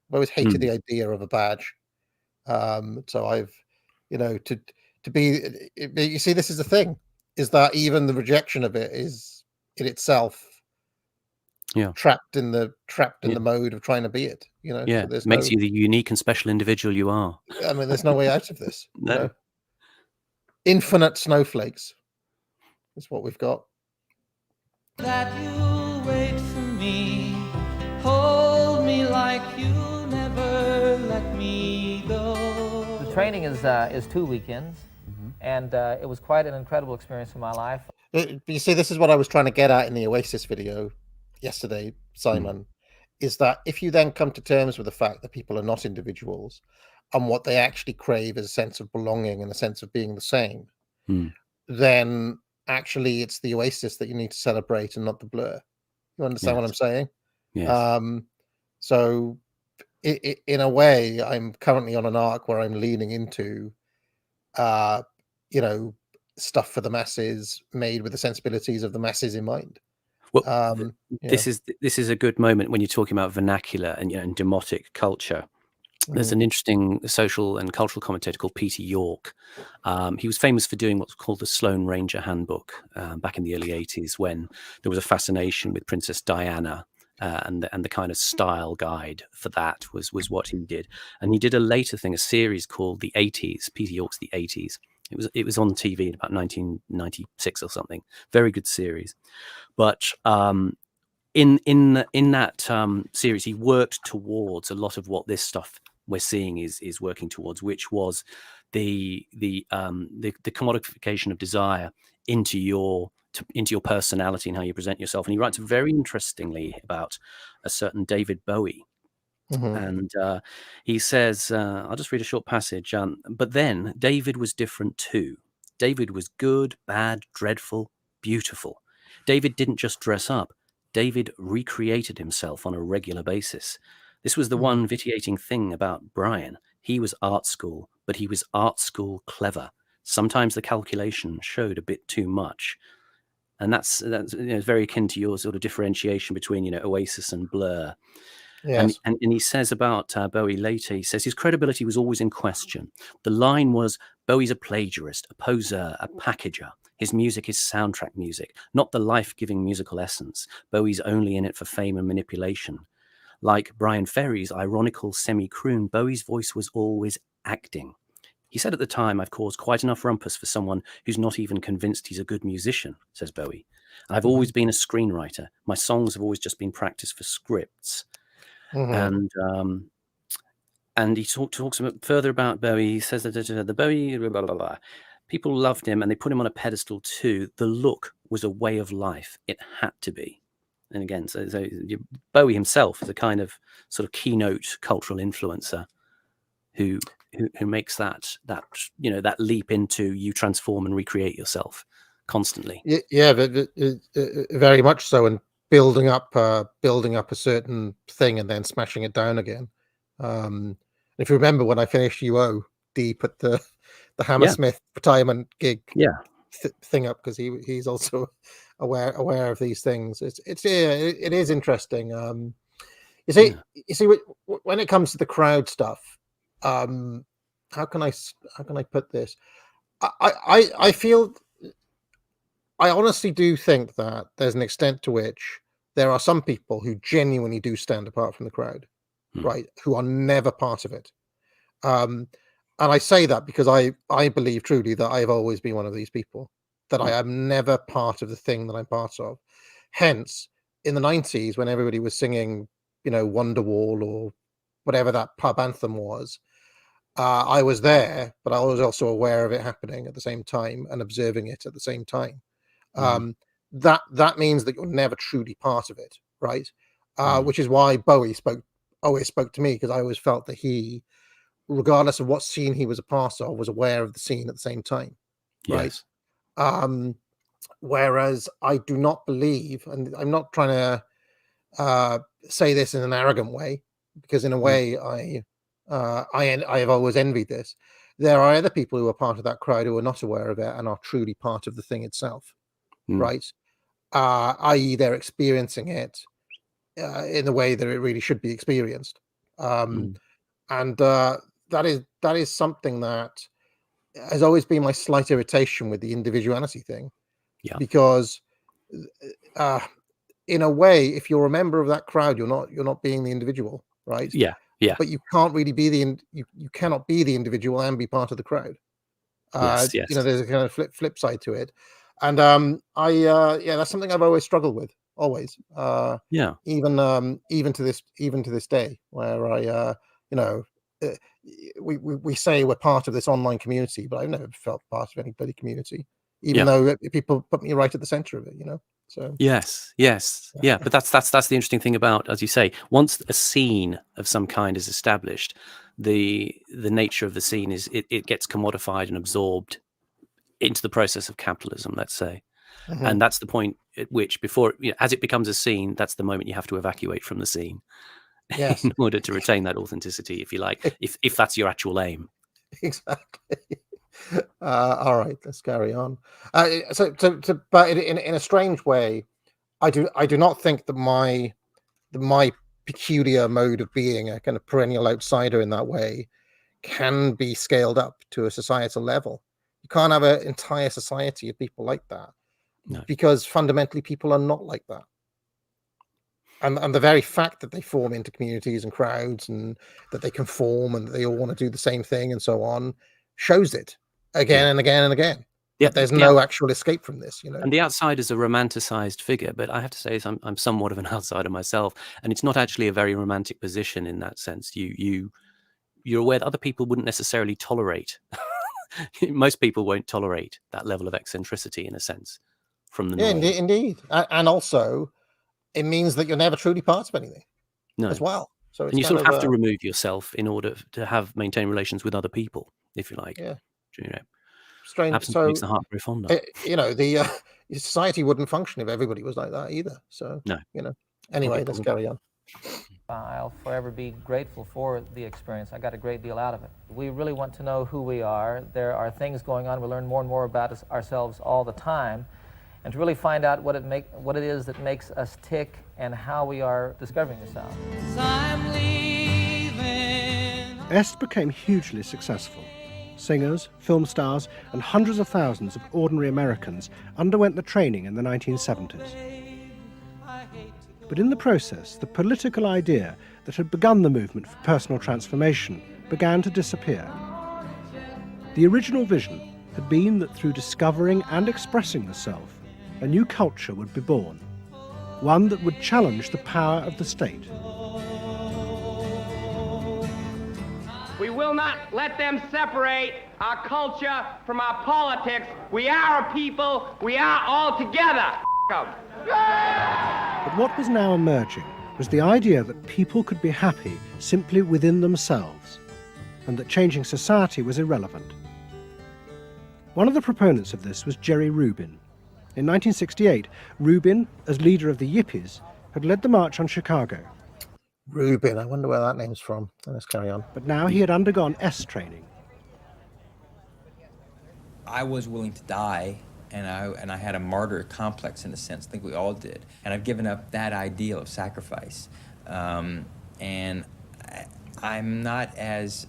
I've always hated the idea of a badge. So I've, to be, you see, this is the thing, is that even the rejection of it is in itself trapped in the mode of trying to be it, Yeah, so makes you the unique and special individual you are. I mean, there's no way out of this. No. Infinite snowflakes is what we've got. That you'll wait for me, hold me like you never let me go. The training is 2 weekends, and it was quite an incredible experience in my life. You see, this is what I was trying to get at in the Oasis video yesterday, Simon, is that if you then come to terms with the fact that people are not individuals and what they actually crave is a sense of belonging and a sense of being the same, then actually it's the Oasis that you need to celebrate and not the Blur. You understand what I'm saying? Yes. So in a way, I'm currently on an arc where I'm leaning into, stuff for the masses made with the sensibilities of the masses in mind. Well, this is a good moment when you're talking about vernacular and demotic culture. There's an interesting social and cultural commentator called Peter York. He was famous for doing what's called the Sloane Ranger Handbook back in the early 80s, when there was a fascination with Princess Diana, and the kind of style guide for that was what he did. And he did a later thing, a series called The 80s, Peter York's The 80s. It was on TV in about 1996 or something. Very good series. But in that series, he worked towards a lot of what this stuff we're seeing is working towards, which was the commodification of desire into your personality and how you present yourself. And he writes very interestingly about a certain David Bowie. And he says, I'll just read a short passage. But then David was different too. David was good, bad, dreadful, beautiful. David didn't just dress up. David recreated himself on a regular basis. This was the one vitiating thing about Brian. He was art school, but he was art school clever. Sometimes the calculation showed a bit too much. And that's very akin to your sort of differentiation between, Oasis and Blur. Yes. And he says about Bowie later, he says his credibility was always in question. The line was, Bowie's a plagiarist, a poseur, a packager. His music is soundtrack music, not the life-giving musical essence. Bowie's only in it for fame and manipulation. Like Brian Ferry's ironical semi-croon, Bowie's voice was always acting. He said at the time, "I've caused quite enough rumpus for someone who's not even convinced he's a good musician," says Bowie. "I've always been a screenwriter. My songs have always just been practice for scripts." And he talks further about Bowie. He says that the Bowie, blah, blah, blah. People loved him and they put him on a pedestal too. The look was a way of life. It had to be. And again, so Bowie himself is a kind of sort of keynote cultural influencer who makes that leap into you transform and recreate yourself constantly. Yeah, very much so, and building up a certain thing and then smashing it down again. If you remember when I finished UO, Dee put the Hammersmith retirement gig thing up because he's also aware of these things. It is interesting. You see when it comes to the crowd stuff, how can I put this? I feel, I honestly do think that there's an extent to which there are some people who genuinely do stand apart from the crowd, right? Who are never part of it. And I say that because I believe truly that I've always been one of these people, that I am never part of the thing that I'm part of. Hence, in the 90s, when everybody was singing, Wonderwall or whatever that pub anthem was, I was there, but I was also aware of it happening at the same time and observing it at the same time. That means that you're never truly part of it, right? Which is why Bowie always spoke to me, because I always felt that he, regardless of what scene he was a part of, was aware of the scene at the same time, right? Whereas I do not believe, and I'm not trying to say this in an arrogant way, because in a way I have always envied this. There are other people who are part of that crowd who are not aware of it and are truly part of the thing itself, right? I.e., they're experiencing it in the way that it really should be experienced, and that is something that has always been my slight irritation with the individuality thing, because in a way, if you're a member of that crowd, you're not being the individual, right? But you can't really be you cannot be the individual and be part of the crowd. There's a kind of flip side to it, and that's something I've always struggled with, always. Even to this day, where I we say we're part of this online community, but I've never felt part of any bloody community, even though people put me right at the center of it, So but that's the interesting thing about, as you say, once a scene of some kind is established, the nature of the scene is it gets commodified and absorbed into the process of capitalism, let's say. And that's the point at which, before as it becomes a scene, that's the moment you have to evacuate from the scene. In order to retain that authenticity, if you like, if that's your actual aim. Exactly. All right, let's carry on. But in a strange way, I do not think that my peculiar mode of being a kind of perennial outsider in that way can be scaled up to a societal level. You can't have an entire society of people like that, because fundamentally people are not like that. And the very fact that they form into communities and crowds, and that they conform and they all want to do the same thing and so on, shows it again and again and again. There's no actual escape from this, And the outsider is a romanticized figure, but I have to say I'm somewhat of an outsider myself, and it's not actually a very romantic position in that sense. You're aware that other people wouldn't necessarily tolerate. Most people won't tolerate that level of eccentricity, in a sense, from the norm. Indeed. And also, it means that you're never truly part of anything as well. So it's and you sort of have to remove yourself in order to maintain relations with other people, if you like. Strange. Absence So makes the heart grow fonder. the society wouldn't function if everybody was like that either. So anyway, let's carry on. I'll forever be grateful for the experience. I got a great deal out of it. We really want to know who we are. There are things going on. We learn more and more about ourselves all the time. And to really find out what it is that makes us tick and how we are discovering ourselves. Est became hugely successful. Singers, film stars, and hundreds of thousands of ordinary Americans underwent the training in the 1970s. But in the process, the political idea that had begun the movement for personal transformation began to disappear. The original vision had been that through discovering and expressing the self, a new culture would be born, one that would challenge the power of the state. We will not let them separate our culture from our politics. We are a people. We are all together. But what was now emerging was the idea that people could be happy simply within themselves, and that changing society was irrelevant. One of the proponents of this was Jerry Rubin. In 1968, Rubin, as leader of the Yippies, had led the march on Chicago. Rubin, I wonder where that name's from. Let's carry on. But now he had undergone S training. I was willing to die, and I had a martyr complex in a sense. I think we all did. And I've given up that ideal of sacrifice. And I'm not as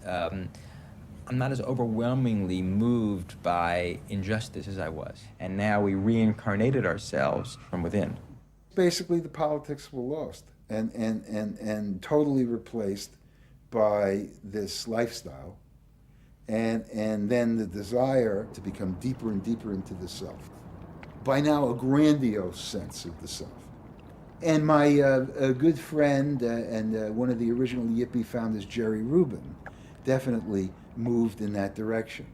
overwhelmingly moved by injustice as I was. And now we reincarnated ourselves from within. Basically, the politics were lost and totally replaced by this lifestyle. And then the desire to become deeper and deeper into the self. By now, a grandiose sense of the self. And my a good friend and one of the original Yippie founders, Jerry Rubin, definitely moved in that direction.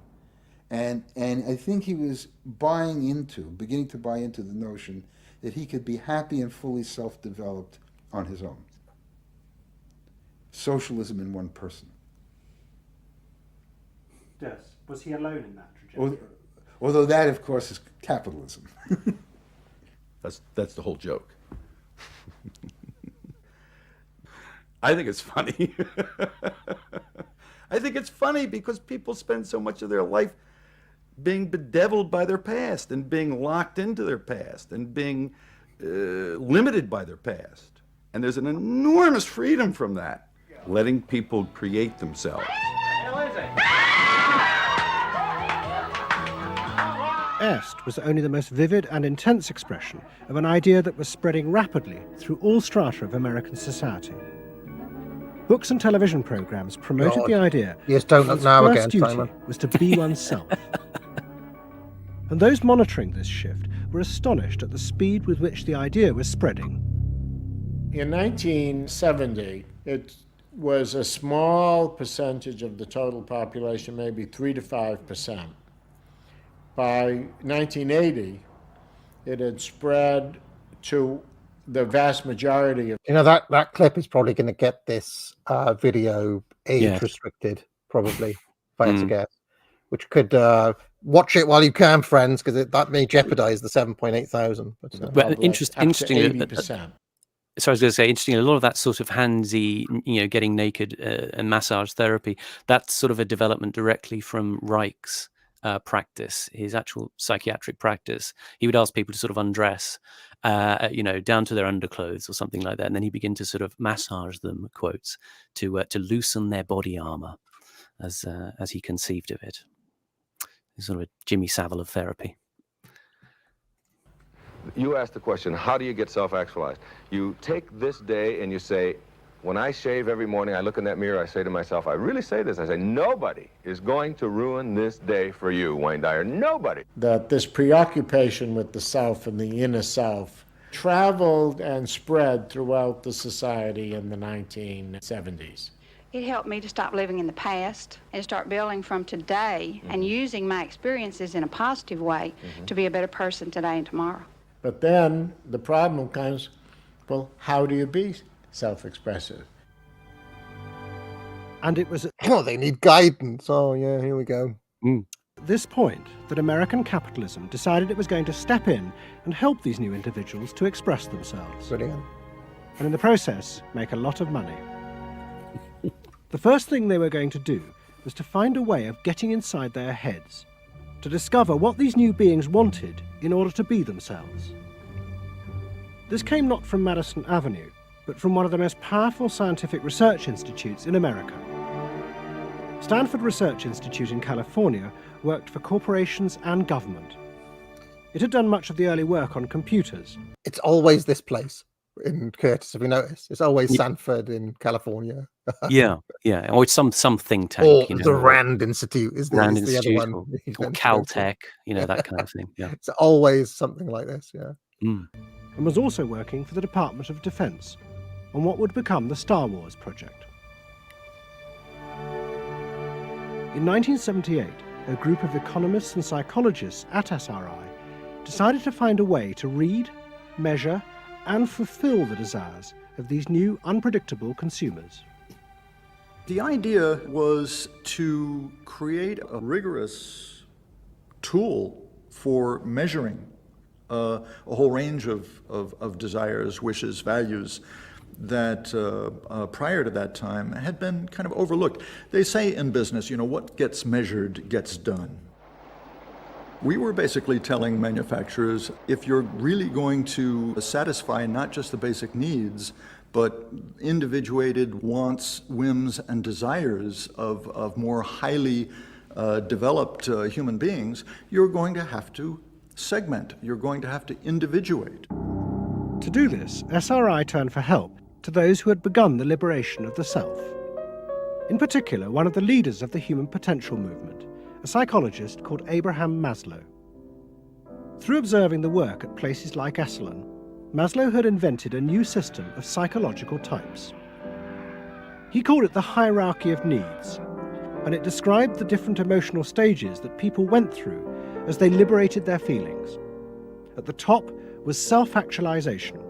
And I think he was beginning to buy into the notion that he could be happy and fully self-developed on his own. Socialism in one person. Yes. Was he alone in that trajectory? Although that, of course, is capitalism. That's the whole joke. I think it's funny. I think it's funny because people spend so much of their life being bedeviled by their past and being locked into their past and being limited by their past. And there's an enormous freedom from that, letting people create themselves. Est was only the most vivid and intense expression of an idea that was spreading rapidly through all strata of American society. Books and television programs promoted the idea Yes, don't look now again, duty Simon. was to be oneself. And those monitoring this shift were astonished at the speed with which the idea was spreading. In 1970, it was a small percentage of the total population, maybe 3 to 5%. By 1980, it had spread to the vast majority of... You know, that clip is probably going to get this video age restricted, probably, if I had to guess. Which could watch it while you can, friends, because that may jeopardize the 7.8 thousand. Well, interestingly, so I was going to say, interestingly, a lot of that sort of handsy, getting naked and massage therapy, that's sort of a development directly from Reich's practice, his actual psychiatric practice. He would ask people to sort of undress, down to their underclothes or something like that, and then he'd begin to sort of massage them, quotes, to loosen their body armor, as he conceived of it. It's sort of a Jimmy Savile of therapy. You asked the question, how do you get self-actualized? You take this day and you say, when I shave every morning, I look in that mirror, I say to myself, I really say this, I say, nobody is going to ruin this day for you, Wayne Dyer, nobody. That this preoccupation with the self and the inner self traveled and spread throughout the society in the 1970s. It helped me to stop living in the past and start building from today and using my experiences in a positive way to be a better person today and tomorrow. But then the problem comes, well, how do you be self-expressive? And it was they need guidance. Oh yeah, here we go. At this point that American capitalism decided it was going to step in and help these new individuals to express themselves. Brilliant. And in the process, make a lot of money. The first thing they were going to do was to find a way of getting inside their heads, to discover what these new beings wanted in order to be themselves. This came not from Madison Avenue, but from one of the most powerful scientific research institutes in America. Stanford Research Institute in California worked for corporations and government. It had done much of the early work on computers. It's always this place in Curtis, have you noticed? It's always Stanford in California. Yeah, or it's some think tank, Or you know, the Rand Institute is the, Rand is the other Institute, one. or Caltech, you know, that kind of thing. Yeah, it's always something like this. Yeah, and was also working for the Department of Defense on what would become the Star Wars project. In 1978, a group of economists and psychologists at SRI decided to find a way to read, measure, and fulfill the desires of these new unpredictable consumers. The idea was to create a rigorous tool for measuring a whole range of desires, wishes, values that prior to that time had been kind of overlooked. They say in business, you know, what gets measured gets done. We were basically telling manufacturers, if you're really going to satisfy not just the basic needs, but individuated wants, whims, and desires of more highly developed human beings, you're going to have to segment. You're going to have to individuate. To do this, SRI turned for help to those who had begun the liberation of the self. In particular, one of the leaders of the human potential movement, a psychologist called Abraham Maslow. Through observing the work at places like Esalen, Maslow had invented a new system of psychological types. He called it the hierarchy of needs, and it described the different emotional stages that people went through as they liberated their feelings. At the top was self-actualization.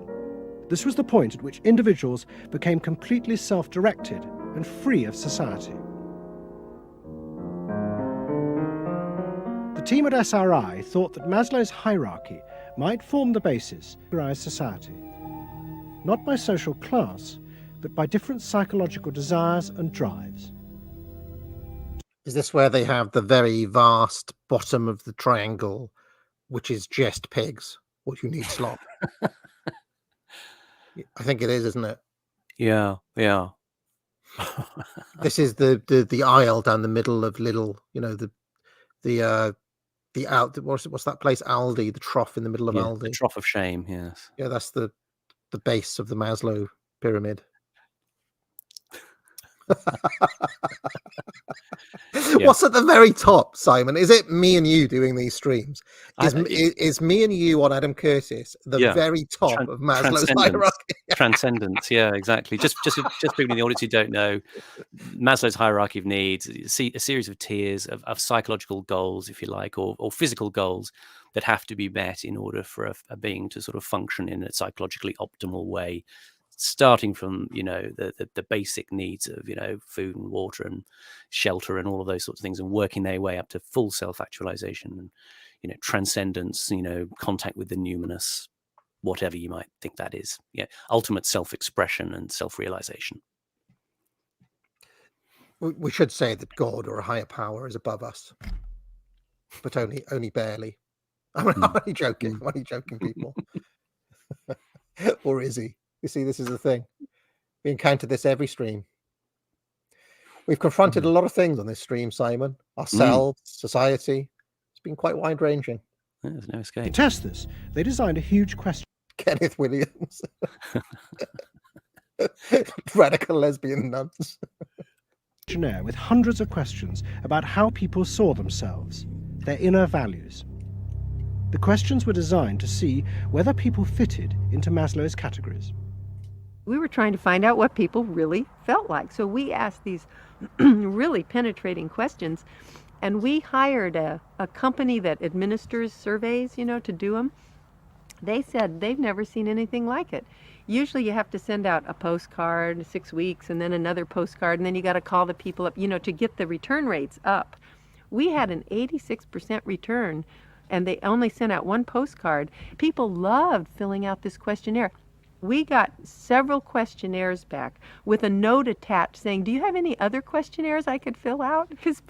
This was the point at which individuals became completely self-directed and free of society. The team at SRI thought that Maslow's hierarchy might form the basis for our society, not by social class, but by different psychological desires and drives. Is this where they have the very vast bottom of the triangle, which is just pigs? What you need slop? I think it is, isn't it? Yeah. This is the aisle down the middle of Lidl. You know, what's that place? Aldi, the trough in the middle of Aldi. The trough of shame. Yes. Yeah, that's the base of the Maslow pyramid. What's at the very top, Simon? Is it me and you doing these streams? Is me and you on Adam Curtis the very top of Maslow's hierarchy? Transcendence, yeah, exactly. Just people in the audience who don't know, Maslow's hierarchy of needs, a series of tiers of psychological goals, if you like, or physical goals that have to be met in order for a being to sort of function in a psychologically optimal way. Starting from, you know, the basic needs of, you know, food and water and shelter and all of those sorts of things, and working their way up to full self-actualization and, you know, transcendence, you know, contact with the numinous, whatever you might think that is. Yeah, ultimate self-expression and self-realization. We should say that God or a higher power is above us, but only barely. I'm only joking. I'm only joking, people. Or is he? You see, this is the thing. We encounter this every stream. We've confronted a lot of things on this stream, Simon. Ourselves, society. It's been quite wide-ranging. There's no escape. To test this, they designed a huge question. Kenneth Williams. Radical lesbian nuns. Questionnaire with hundreds of questions about how people saw themselves, their inner values. The questions were designed to see whether people fitted into Maslow's categories. We were trying to find out what people really felt like. So we asked these really penetrating questions, and we hired a company that administers surveys, you know, to do them. They said they've never seen anything like it. Usually you have to send out a postcard 6 weeks and then another postcard, and then you got to call the people up, you know, to get the return rates up. We had an 86% return, and they only sent out one postcard. People loved filling out this questionnaire. We got several questionnaires back with a note attached saying, do you have any other questionnaires I could fill out? Because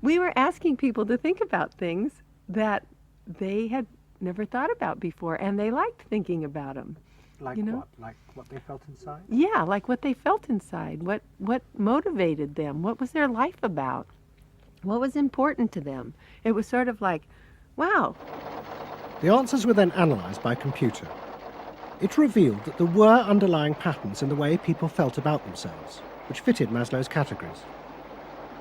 we were asking people to think about things that they had never thought about before, and they liked thinking about them. Like you know? what? Like what they felt inside? Yeah, like what they felt inside. What motivated them? What was their life about? What was important to them? It was sort of like, wow. The answers were then analysed by a computer. It revealed that there were underlying patterns in the way people felt about themselves. which fitted Maslow's categories.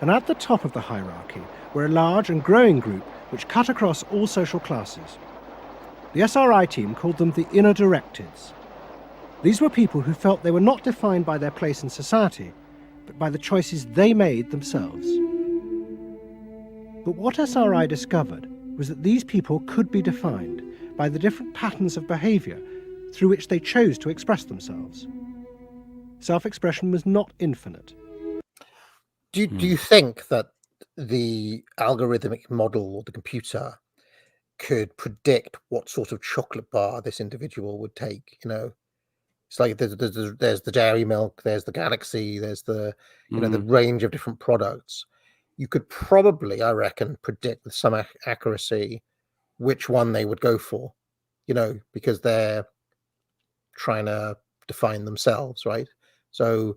And at the top of the hierarchy were a large and growing group which cut across all social classes. The SRI team called them the inner directeds. These were people who felt they were not defined by their place in society, but by the choices they made themselves. But what SRI discovered was that these people could be defined by the different patterns of behaviour through which they chose to express themselves. Self-expression was not infinite. Do you think that the algorithmic model or the computer could predict what sort of chocolate bar this individual would take? You know, it's like there's the dairy milk, there's the Galaxy, there's the the range of different products. You could probably, I reckon, predict with some accuracy which one they would go for. You know, because they're trying to define themselves, right? So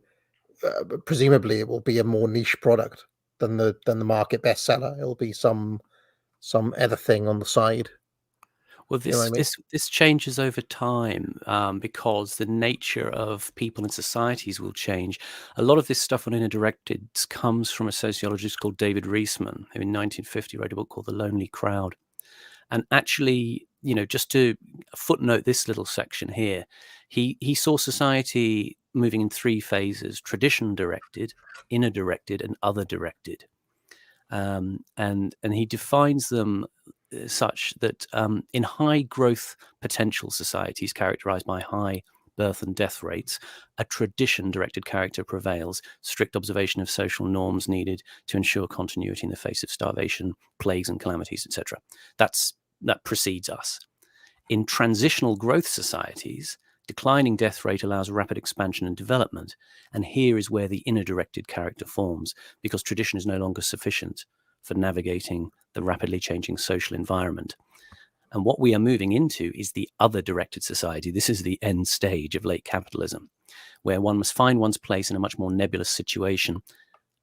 presumably it will be a more niche product than the market bestseller. It'll be some other thing on the side. Well, this changes over time because the nature of people and societies will change. A lot of this stuff on inner directeds comes from a sociologist called David Reisman, who in 1950 wrote a book called The Lonely Crowd. And actually, just to footnote this little section here, he saw society moving in three phases: tradition-directed, inner-directed, and other-directed. And he defines them such that in high-growth potential societies characterized by high birth and death rates, a tradition-directed character prevails, strict observation of social norms needed to ensure continuity in the face of starvation, plagues, and calamities, etc. That precedes us. In transitional growth societies, declining death rate allows rapid expansion and development, and here is where the inner-directed character forms, because tradition is no longer sufficient for navigating the rapidly changing social environment. And what we are moving into is the other-directed society. This is the end stage of late capitalism, where one must find one's place in a much more nebulous situation.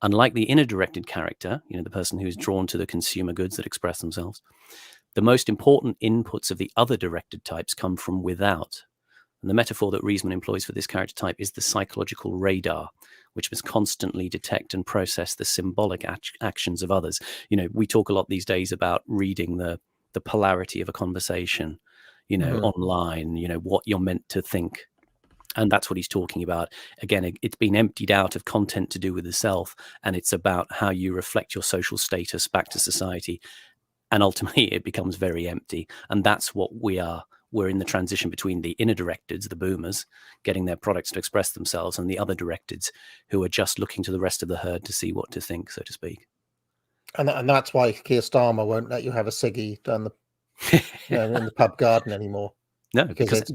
Unlike the inner-directed character, the person who is drawn to the consumer goods that express themselves, the most important inputs of the other-directed types come from without. And the metaphor that Reisman employs for this character type is the psychological radar, which must constantly detect and process the symbolic actions of others. We talk a lot these days about reading the polarity of a conversation, online, what you're meant to think. And that's what he's talking about. Again, it's been emptied out of content to do with the self, and it's about how you reflect your social status back to society. And ultimately, it becomes very empty. And that's what we are. We're in the transition between the inner directeds, the boomers, getting their products to express themselves, and the other directeds who are just looking to the rest of the herd to see what to think, so to speak. And that's why Keir Starmer won't let you have a ciggy down the in the pub garden anymore. No, because it's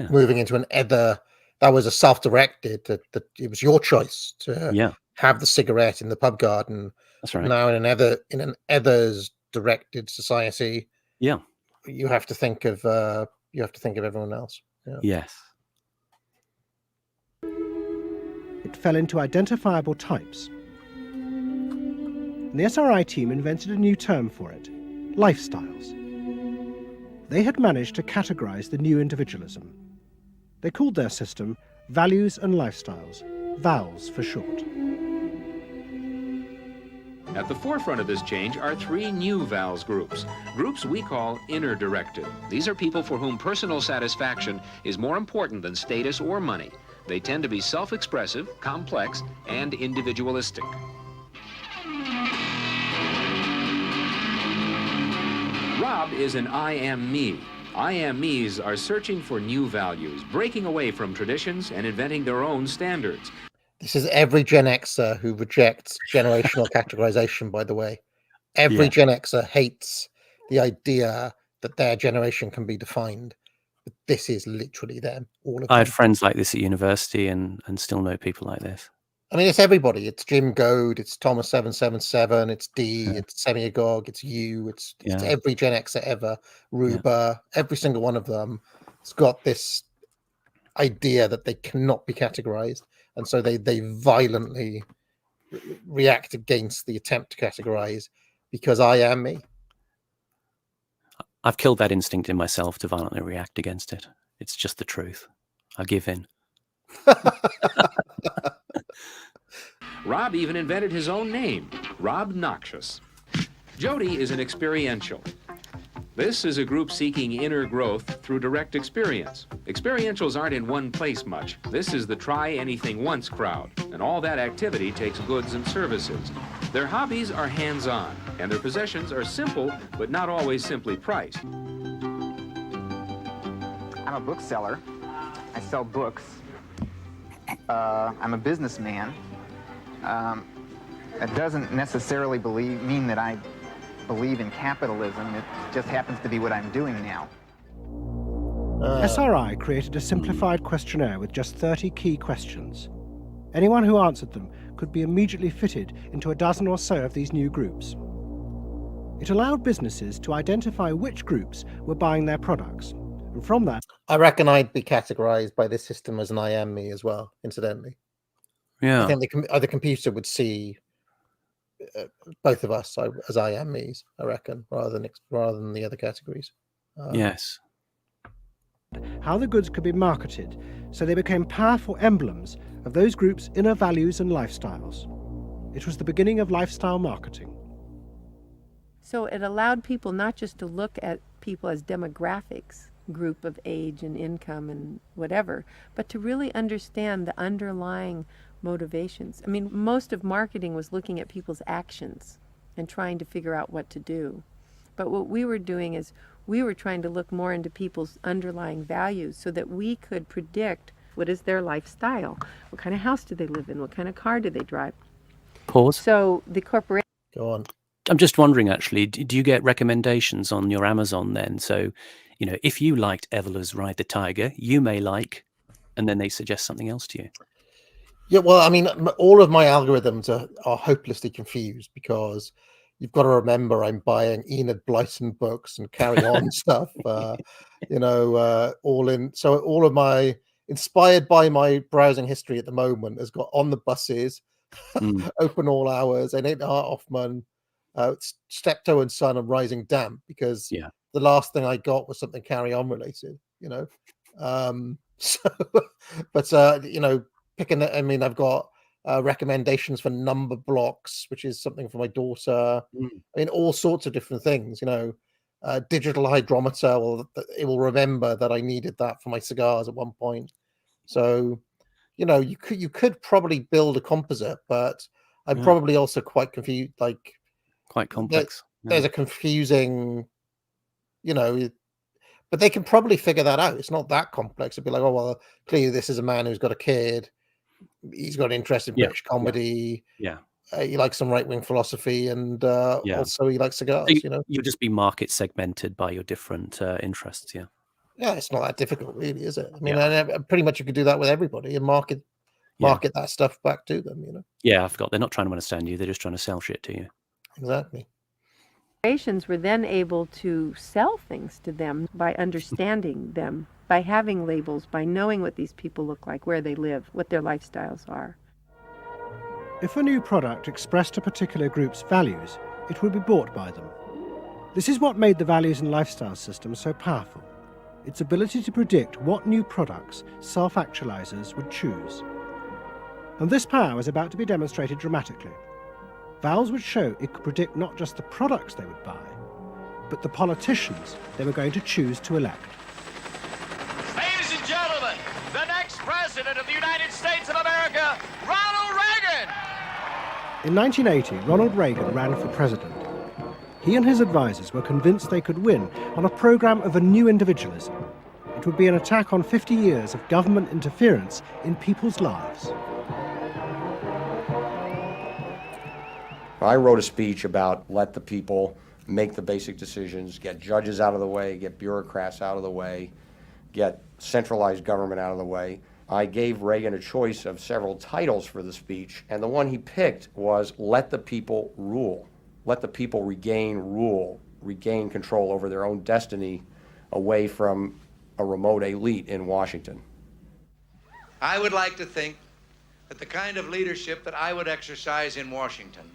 moving into an other. That was a self-directed. That it was your choice to have the cigarette in the pub garden. That's right. Now in an others-directed society, you have to think of everyone else. Yeah. Yes. It fell into identifiable types. And the SRI team invented a new term for it: lifestyles. They had managed to categorize the new individualism. They called their system Values and Lifestyles, VALS for short. At the forefront of this change are three new VALS groups we call inner-directed. These are people for whom personal satisfaction is more important than status or money. They tend to be self-expressive, complex, and individualistic. Rob is an I am me. I am me's are searching for new values, breaking away from traditions and inventing their own standards. This is every Gen Xer who rejects generational categorization, by the way. Every Gen Xer hates the idea that their generation can be defined. But this is literally them, all of them. I had friends like this at university and still know people like this. I mean, it's everybody. It's Jim Goad, it's Thomas 777, it's D, it's Semiagog, it's you, it's every Gen Xer ever, Ruba, every single one of them has got this idea that they cannot be categorized. And so they violently react against the attempt to categorize because I am me. I've killed that instinct in myself to violently react against it. It's just the truth. I give in. Rob even invented his own name, Rob Noxious. Jody is an experiential. This is a group seeking inner growth through direct experience. Experientials aren't in one place much. This is the try-anything-once crowd, and all that activity takes goods and services. Their hobbies are hands-on, and their possessions are simple, but not always simply priced. I'm a bookseller. I sell books. I'm a businessman. That doesn't necessarily mean that I believe in capitalism. It just happens to be what I'm doing now. SRI created a simplified questionnaire with just 30 key questions. Anyone who answered them could be immediately fitted into a dozen or so of these new groups. It allowed businesses to identify which groups were buying their products. And from that, I reckon I'd be categorized by this system as an I am me as well, incidentally. Yeah. I think the computer would see both of us as I am me's, I reckon, rather than the other categories. Yes. How the goods could be marketed so they became powerful emblems of those groups' inner values and lifestyles. It was the beginning of lifestyle marketing. So it allowed people not just to look at people as demographics, group of age and income and whatever, but to really understand the underlying motivations. I mean, most of marketing was looking at people's actions and trying to figure out what to do. But what we were doing is we were trying to look more into people's underlying values so that we could predict what is their lifestyle, what kind of house do they live in, what kind of car do they drive. Pause. So the corporation... Go on. I'm just wondering, actually, do you get recommendations on your Amazon then? So, you know, if you liked Evola's Ride the Tiger, you may like, and then they suggest something else to you. Yeah, well, I mean, all of my algorithms are hopelessly confused because you've got to remember I'm buying Enid Blyton books and Carry On stuff, so all of my, inspired by my browsing history at the moment, has got On the Buses, Open All Hours, Ain't Art Hoffman, Steptoe and Son, and Rising Damp, because the last thing I got was something Carry On related, picking, I mean, I've got recommendations for number blocks, which is something for my daughter. I mean, all sorts of different things, digital hydrometer, it will remember that I needed that for my cigars at one point. So, you could probably build a composite, but I'm probably also quite confused, quite complex. There's a confusing, but they can probably figure that out. It's not that complex. It'd be like, oh, well, clearly this is a man who's got a kid. He's got an interest in British comedy. Yeah. He likes some right-wing philosophy, and also he likes cigars. You'll just be market segmented by your different interests. Yeah. Yeah, it's not that difficult, really, is it? I mean, pretty much you could do that with everybody and market that stuff back to them. Yeah, I forgot. They're not trying to understand you. They're just trying to sell shit to you. Exactly. Corporations were then able to sell things to them by understanding them, by having labels, by knowing what these people look like, where they live, what their lifestyles are. If a new product expressed a particular group's values, it would be bought by them. This is what made the values and lifestyle system so powerful. Its ability to predict what new products self-actualizers would choose. And this power is about to be demonstrated dramatically. Vowels would show it could predict not just the products they would buy, but the politicians they were going to choose to elect. Ladies and gentlemen, the next president of the United States of America, Ronald Reagan! In 1980, Ronald Reagan ran for president. He and his advisors were convinced they could win on a program of a new individualism. It would be an attack on 50 years of government interference in people's lives. I wrote a speech about let the people make the basic decisions, get judges out of the way, get bureaucrats out of the way, get centralized government out of the way. I gave Reagan a choice of several titles for the speech, and the one he picked was let the people rule. Let the people regain rule, regain control over their own destiny away from a remote elite in Washington. I would like to think that the kind of leadership that I would exercise in Washington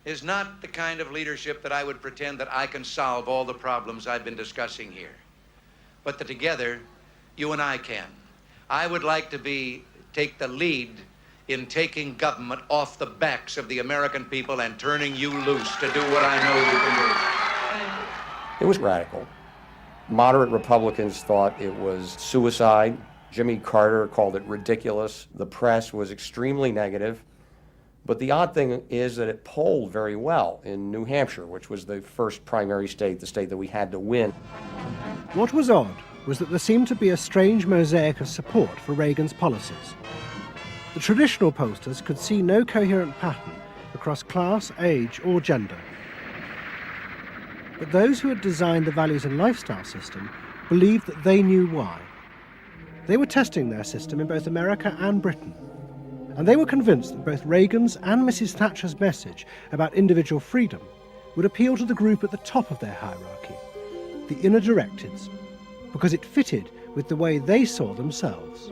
is not the kind of leadership that I would pretend that I can solve all the problems I've been discussing here, but that together, you and I can. I would like to take the lead in taking government off the backs of the American people and turning you loose to do what I know you can do. It was radical. Moderate Republicans thought it was suicide. Jimmy Carter called it ridiculous. The press was extremely negative. But the odd thing is that it polled very well in New Hampshire, which was the first primary state, the state that we had to win. What was odd was that there seemed to be a strange mosaic of support for Reagan's policies. The traditional pollsters could see no coherent pattern across class, age, or gender. But those who had designed the values and lifestyle system believed that they knew why. They were testing their system in both America and Britain, and they were convinced that both Reagan's and Mrs. Thatcher's message about individual freedom would appeal to the group at the top of their hierarchy, the inner directeds, because it fitted with the way they saw themselves.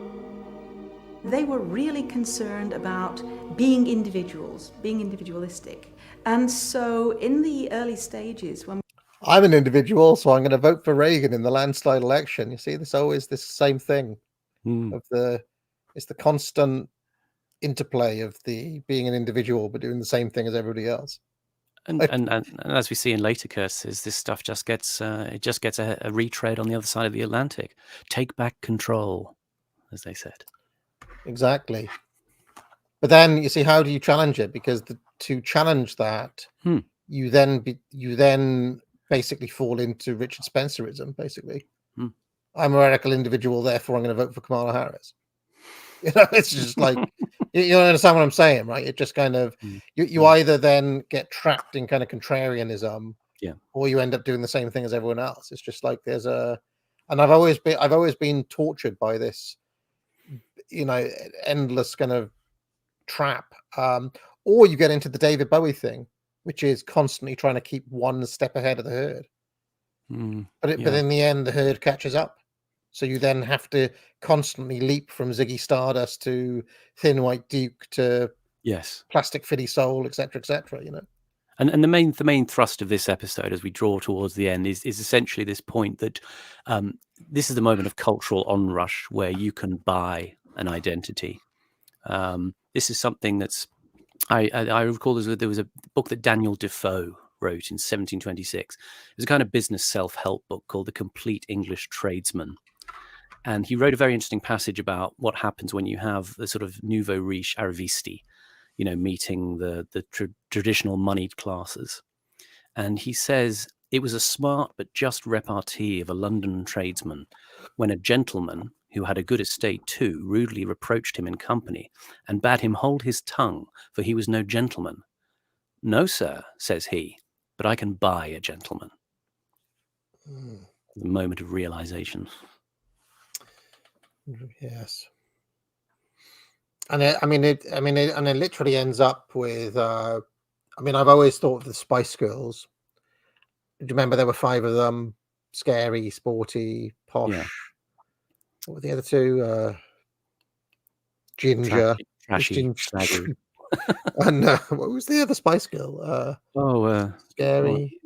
They were really concerned about being individuals, being individualistic. And so in the early stages, when I'm an individual, so I'm going to vote for Reagan in the landslide election. You see, there's always this same thing of it's the constant interplay of the being an individual but doing the same thing as everybody else. And as we see in later curses, this stuff just gets a retread on the other side of the Atlantic. Take back control, as they said. Exactly. But then you see, how do you challenge it? Because to challenge that, you then basically fall into Richard Spencerism. Basically, I'm a radical individual, therefore I'm going to vote for Kamala Harris. You know, it's just like you understand what I'm saying, right? It just kind of you either then get trapped in kind of contrarianism, or you end up doing the same thing as everyone else. It's just like and I've always been tortured by this, endless kind of trap. Or you get into the David Bowie thing, which is constantly trying to keep one step ahead of the herd. But in the end, the herd catches up. So you then have to constantly leap from Ziggy Stardust to Thin White Duke to Plastic Fiddy Soul, etc., etc. And the main thrust of this episode, as we draw towards the end, is essentially this point that this is the moment of cultural onrush where you can buy an identity. This is something that's I recall there was a book that Daniel Defoe wrote in 1726. It was a kind of business self-help book called The Complete English Tradesman. And he wrote a very interesting passage about what happens when you have the sort of nouveau riche arrivisti, meeting the traditional moneyed classes. And he says, it was a smart but just repartee of a London tradesman when a gentleman, who had a good estate too, rudely reproached him in company and bade him hold his tongue, for he was no gentleman. No, sir, says he, but I can buy a gentleman. The moment of realization. Yes. And it literally ends up with I've always thought the Spice Girls. Do you remember there were 5 of them? Scary, sporty, posh. What were the other 2? Ginger, trashy, and what was the other Spice Girl? Scary,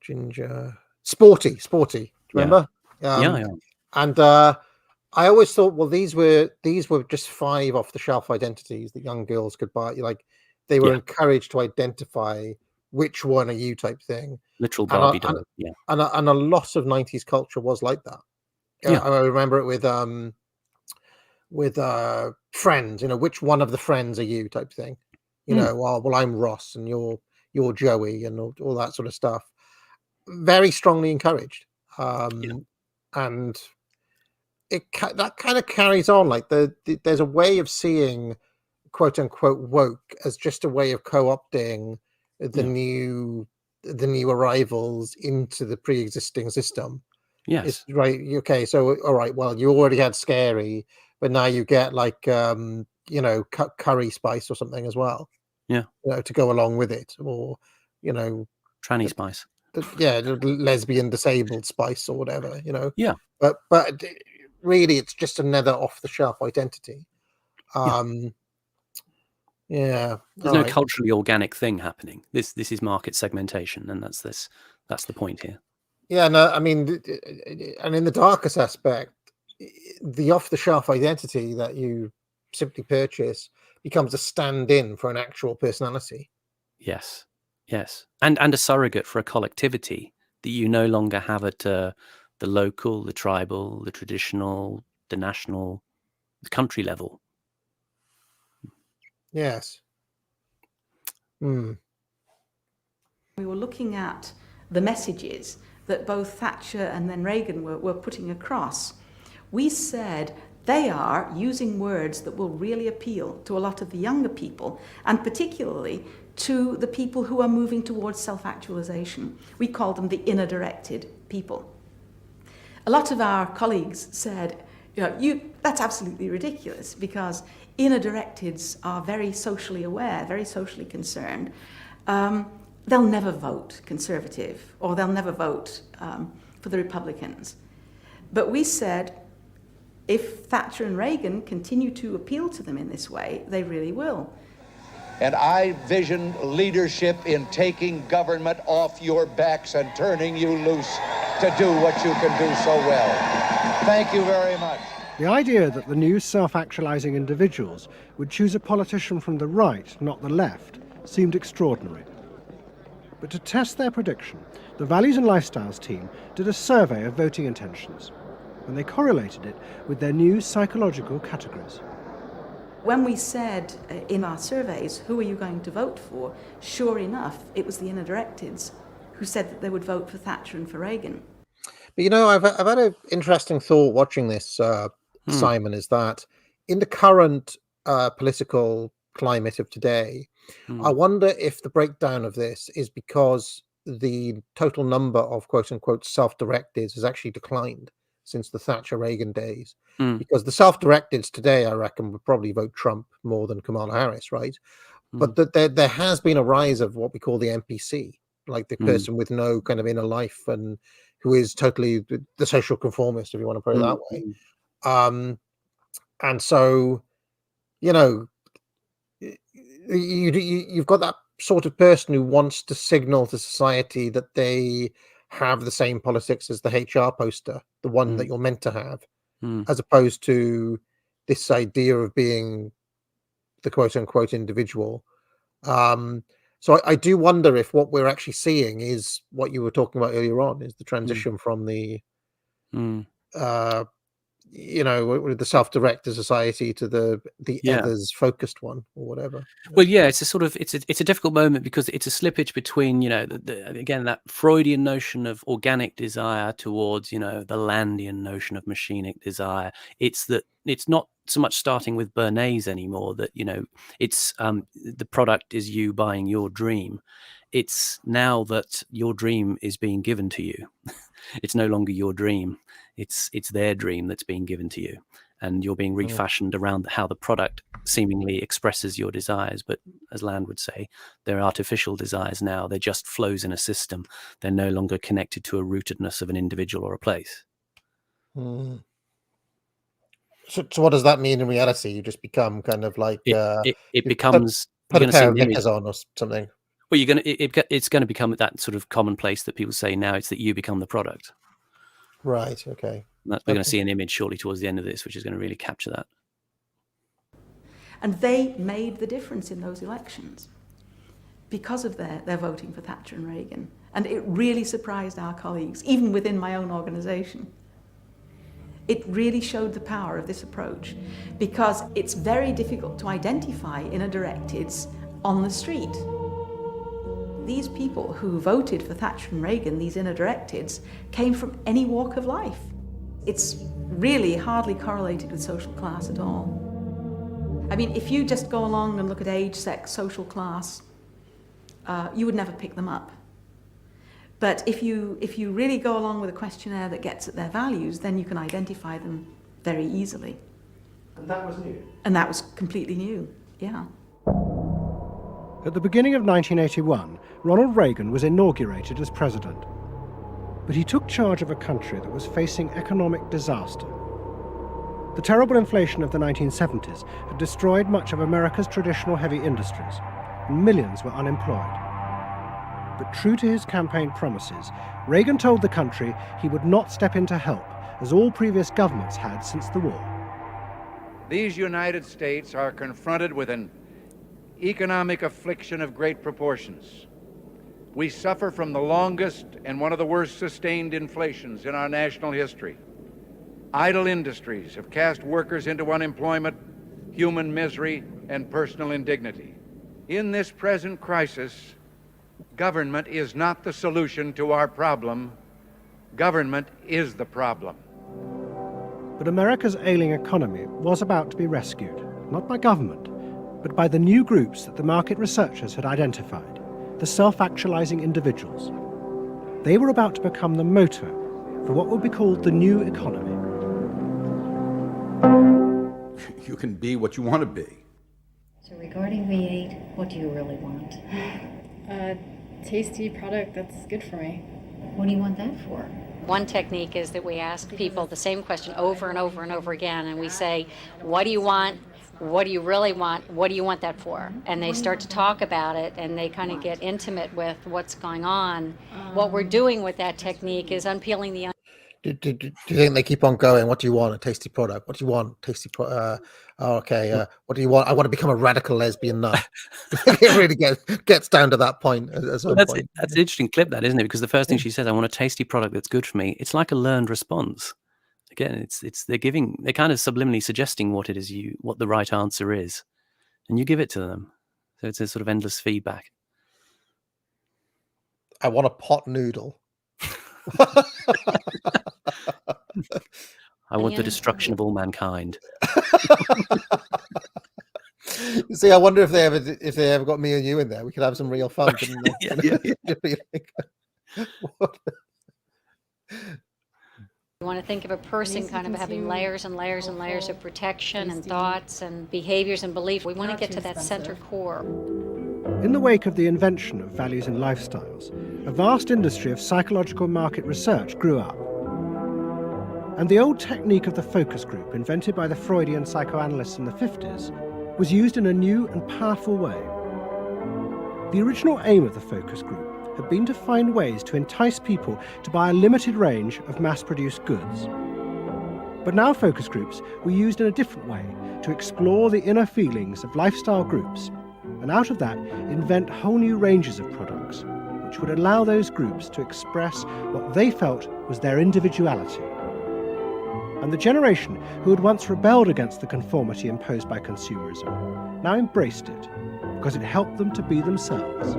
Ginger, sporty. Do you remember? And I always thought, well, these were just 5 off-the-shelf identities that young girls could buy. Like they were encouraged to identify which one are you type thing. Literal Barbie doll. And a lot of 90s culture was like that. I remember it with friends. Which one of the friends are you type thing. Well, I'm Ross and you're Joey and all that sort of stuff. Very strongly encouraged. And that kind of carries on. Like there's a way of seeing quote unquote woke as just a way of co-opting the new arrivals into the pre-existing system. Yes. It's right. Okay. So, all right. Well, you already had scary, but now you get like, curry spice or something as well. Yeah. To go along with it, or, tranny spice. The lesbian disabled spice or whatever, Yeah. But really, it's just another off-the-shelf identity. There's no culturally organic thing happening. This is market segmentation, and that's the point here. Yeah, no, and in the darkest aspect, the off-the-shelf identity that you simply purchase becomes a stand-in for an actual personality. Yes, yes, and a surrogate for a collectivity that you no longer have at the local, the tribal, the traditional, the national, the country level. Yes. Mm. We were looking at the messages that both Thatcher and then Reagan were putting across. We said they are using words that will really appeal to a lot of the younger people, and particularly to the people who are moving towards self-actualization. We call them the inner-directed people. A lot of our colleagues said, that's absolutely ridiculous, because inner-directeds are very socially aware, very socially concerned. They'll never vote Conservative, or they'll never vote for the Republicans. But we said, if Thatcher and Reagan continue to appeal to them in this way, they really will. And I vision leadership in taking government off your backs and turning you loose to do what you can do so well. Thank you very much. The idea that the new self-actualizing individuals would choose a politician from the right, not the left, seemed extraordinary. But to test their prediction, the Values and Lifestyles team did a survey of voting intentions, and they correlated it with their new psychological categories. When we said in our surveys, who are you going to vote for, sure enough, it was the inner-directeds who said that they would vote for Thatcher and for Reagan. But I've had an interesting thought watching this, Simon, is that in the current political climate of today, I wonder if the breakdown of this is because the total number of quote-unquote self-directeds has actually declined since the Thatcher-Reagan days. Because the self-directeds today, I reckon, would probably vote Trump more than Kamala Harris, right? But there has been a rise of what we call the NPC, like the person with no kind of inner life and who is totally the social conformist, if you want to put it that way. And so, you've got that sort of person who wants to signal to society that they have the same politics as the HR poster, the one that you're meant to have, as opposed to this idea of being the quote-unquote individual. So I do wonder if what we're actually seeing is what you were talking about earlier on, is the transition from the with the self-directed society to the others focused one or whatever. Well, yeah, it's a difficult moment because it's a slippage between again that Freudian notion of organic desire towards the Landian notion of machinic desire. It's not so much starting with Bernays anymore, that it's the product is you buying your dream. It's now that your dream is being given to you. It's no longer your dream. It's their dream that's being given to you, and you're being refashioned around how the product seemingly expresses your desires. But as Land would say, they're artificial desires now. They're just flows in a system. They're no longer connected to a rootedness of an individual or a place. So what does that mean in reality? You just become kind of like it becomes put a pair of knickers on or something. Well, it's going to become that sort of commonplace that people say now. It's that you become the product. Right. Okay. We're going to see an image shortly towards the end of this, which is going to really capture that. And they made the difference in those elections because of their voting for Thatcher and Reagan. And it really surprised our colleagues, even within my own organisation. It really showed the power of this approach, because it's very difficult to identify inner-directeds on the street. These people who voted for Thatcher and Reagan, these inner-directeds, came from any walk of life. It's really hardly correlated with social class at all. I mean, if you just go along and look at age, sex, social class, you would never pick them up. But if you really go along with a questionnaire that gets at their values, then you can identify them very easily. And that was new? And that was completely new, yeah. At the beginning of 1981, Ronald Reagan was inaugurated as president. But he took charge of a country that was facing economic disaster. The terrible inflation of the 1970s had destroyed much of America's traditional heavy industries, and millions were unemployed. But true to his campaign promises, Reagan told the country he would not step in to help, as all previous governments had since the war. These United States are confronted with an economic affliction of great proportions. We suffer from the longest and one of the worst sustained inflations in our national history. Idle industries have cast workers into unemployment, human misery, and personal indignity. In this present crisis, government is not the solution to our problem. Government is the problem. But America's ailing economy was about to be rescued, not by government, but by the new groups that the market researchers had identified, the self-actualizing individuals. They were about to become the motor for what would be called the new economy. You can be what you want to be. So regarding V8, what do you really want? A tasty product that's good for me. What do you want that for? One technique is that we ask people the same question over and over and over again, and we say, what do you want? What do you really want? What do you want that for? And they start to talk about it, and they kind of get intimate with what's going on. What we're doing with that technique is unpeeling the Do you think they keep on going? What do you want? A tasty product. What do you want? Tasty product. What do you want? I want to become a radical lesbian nut. It really gets down to that point. That's an interesting clip, that, isn't it? Because the first thing she says, I want a tasty product that's good for me. It's like a learned response. Again, they're kind of subliminally suggesting what the right answer is, and you give it to them. So it's a sort of endless feedback. I want a pot noodle. I want the destruction of all mankind. See, I wonder if they ever got me and you in there. We could have some real fun. You want to think of a person kind of having layers and layers and layers of protection and thoughts and behaviors and beliefs. We want to get to that center core. In the wake of the invention of values and lifestyles, a vast industry of psychological market research grew up. And the old technique of the focus group, invented by the Freudian psychoanalysts in the 50s, was used in a new and powerful way. The original aim of the focus group had been to find ways to entice people to buy a limited range of mass-produced goods. But now focus groups were used in a different way to explore the inner feelings of lifestyle groups, and out of that invent whole new ranges of products, which would allow those groups to express what they felt was their individuality. And the generation who had once rebelled against the conformity imposed by consumerism now embraced it, because it helped them to be themselves.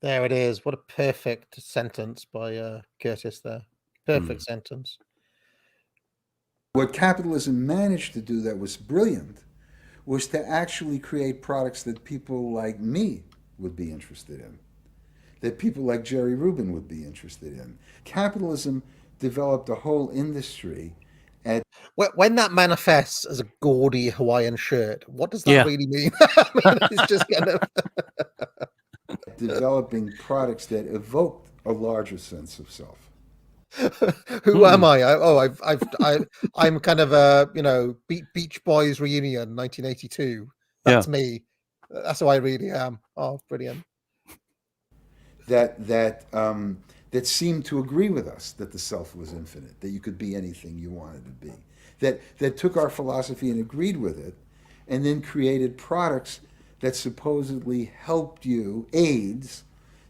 There it is. What a perfect sentence by Curtis there. Perfect sentence. What capitalism managed to do that was brilliant was to actually create products that people like me would be interested in, that people like Jerry Rubin would be interested in. Capitalism developed a whole industry. When that manifests as a gaudy Hawaiian shirt, what does that really mean? I mean, it's just kind of developing products that evoked a larger sense of self. Who am I? I'm kind of a Beach Boys reunion 1982. That's me. That's who I really am. Oh, brilliant. That seemed to agree with us that the self was infinite, that you could be anything you wanted to be. That took our philosophy and agreed with it, and then created products that supposedly helped you, aids,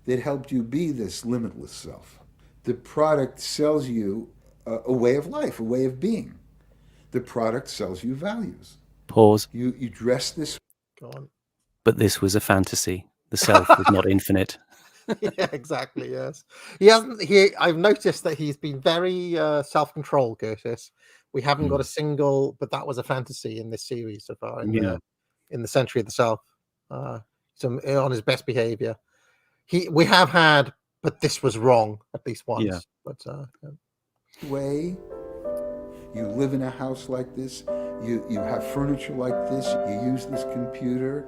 that helped you be this limitless self. The product sells you a way of life, a way of being. The product sells you values. Pause. You dress this. Go on. But this was a fantasy. The self was not infinite. Yeah, exactly. Yes, I've noticed that he's been very self-controlled, Curtis. We haven't got a single, but that was a fantasy in this series so far. In the Century of the Self, on his best behavior. We have had, but this was wrong at least once. Yeah. But way you live in a house like this, you have furniture like this, you use this computer.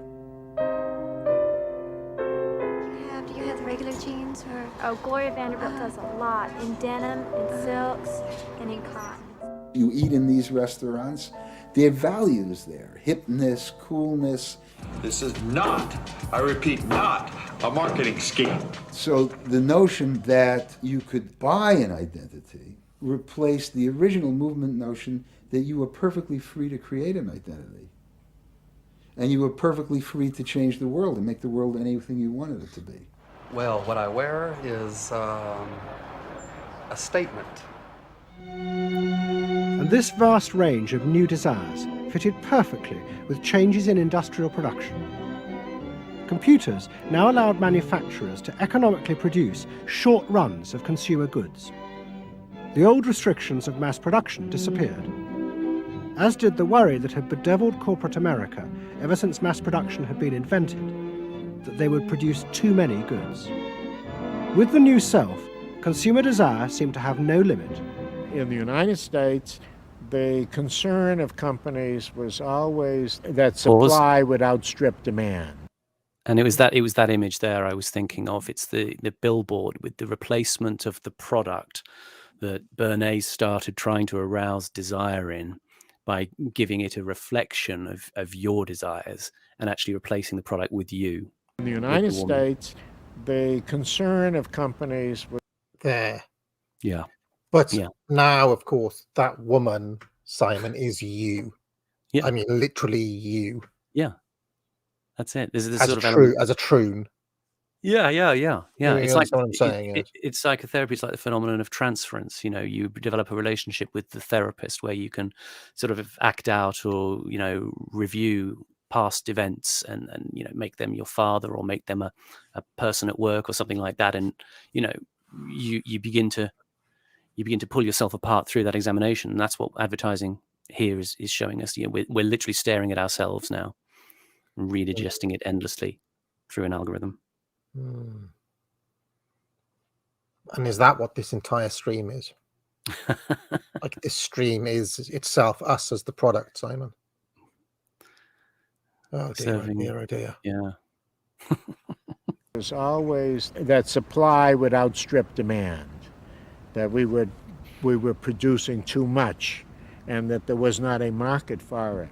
Do you have the regular jeans or? Oh, Gloria Vanderbilt does a lot in denim, in silks, and in cotton. You eat in these restaurants, Their values there, hipness, coolness. This is not, I repeat, not a marketing scheme. So the notion that you could buy an identity replaced the original movement notion that you were perfectly free to create an identity. And you were perfectly free to change the world and make the world anything you wanted it to be. Well, what I wear is a statement. And this vast range of new desires fitted perfectly with changes in industrial production. Computers now allowed manufacturers to economically produce short runs of consumer goods. The old restrictions of mass production disappeared, as did the worry that had bedeviled corporate America ever since mass production had been invented, that they would produce too many goods. With the new self, consumer desire seemed to have no limit. In the United States, the concern of companies was always that supply would outstrip demand. And it was that image there I was thinking of. It's the billboard with the replacement of the product that Bernays started trying to arouse desire in by giving it a reflection of your desires and actually replacing the product with you. In the United States, the concern of companies was there. Yeah. But now, of course, that woman, Simon, is you. Yeah. I mean, literally you. Yeah. That's it. There's this as sort a of true, as a troon. Yeah. It's like what I'm saying. It's psychotherapy. It's like the phenomenon of transference. You know, you develop a relationship with the therapist where you can sort of act out or review past events and make them your father or make them a person at work or something like that, and you begin to pull yourself apart through that examination. And that's what advertising here is showing us. We're literally staring at ourselves now and redigesting it endlessly through an algorithm. And is that what this entire stream is? Like, this stream is itself us as the product, Simon. Oh dear, oh dear. Yeah. There's always that supply would outstrip demand, that we were producing too much and that there was not a market for it.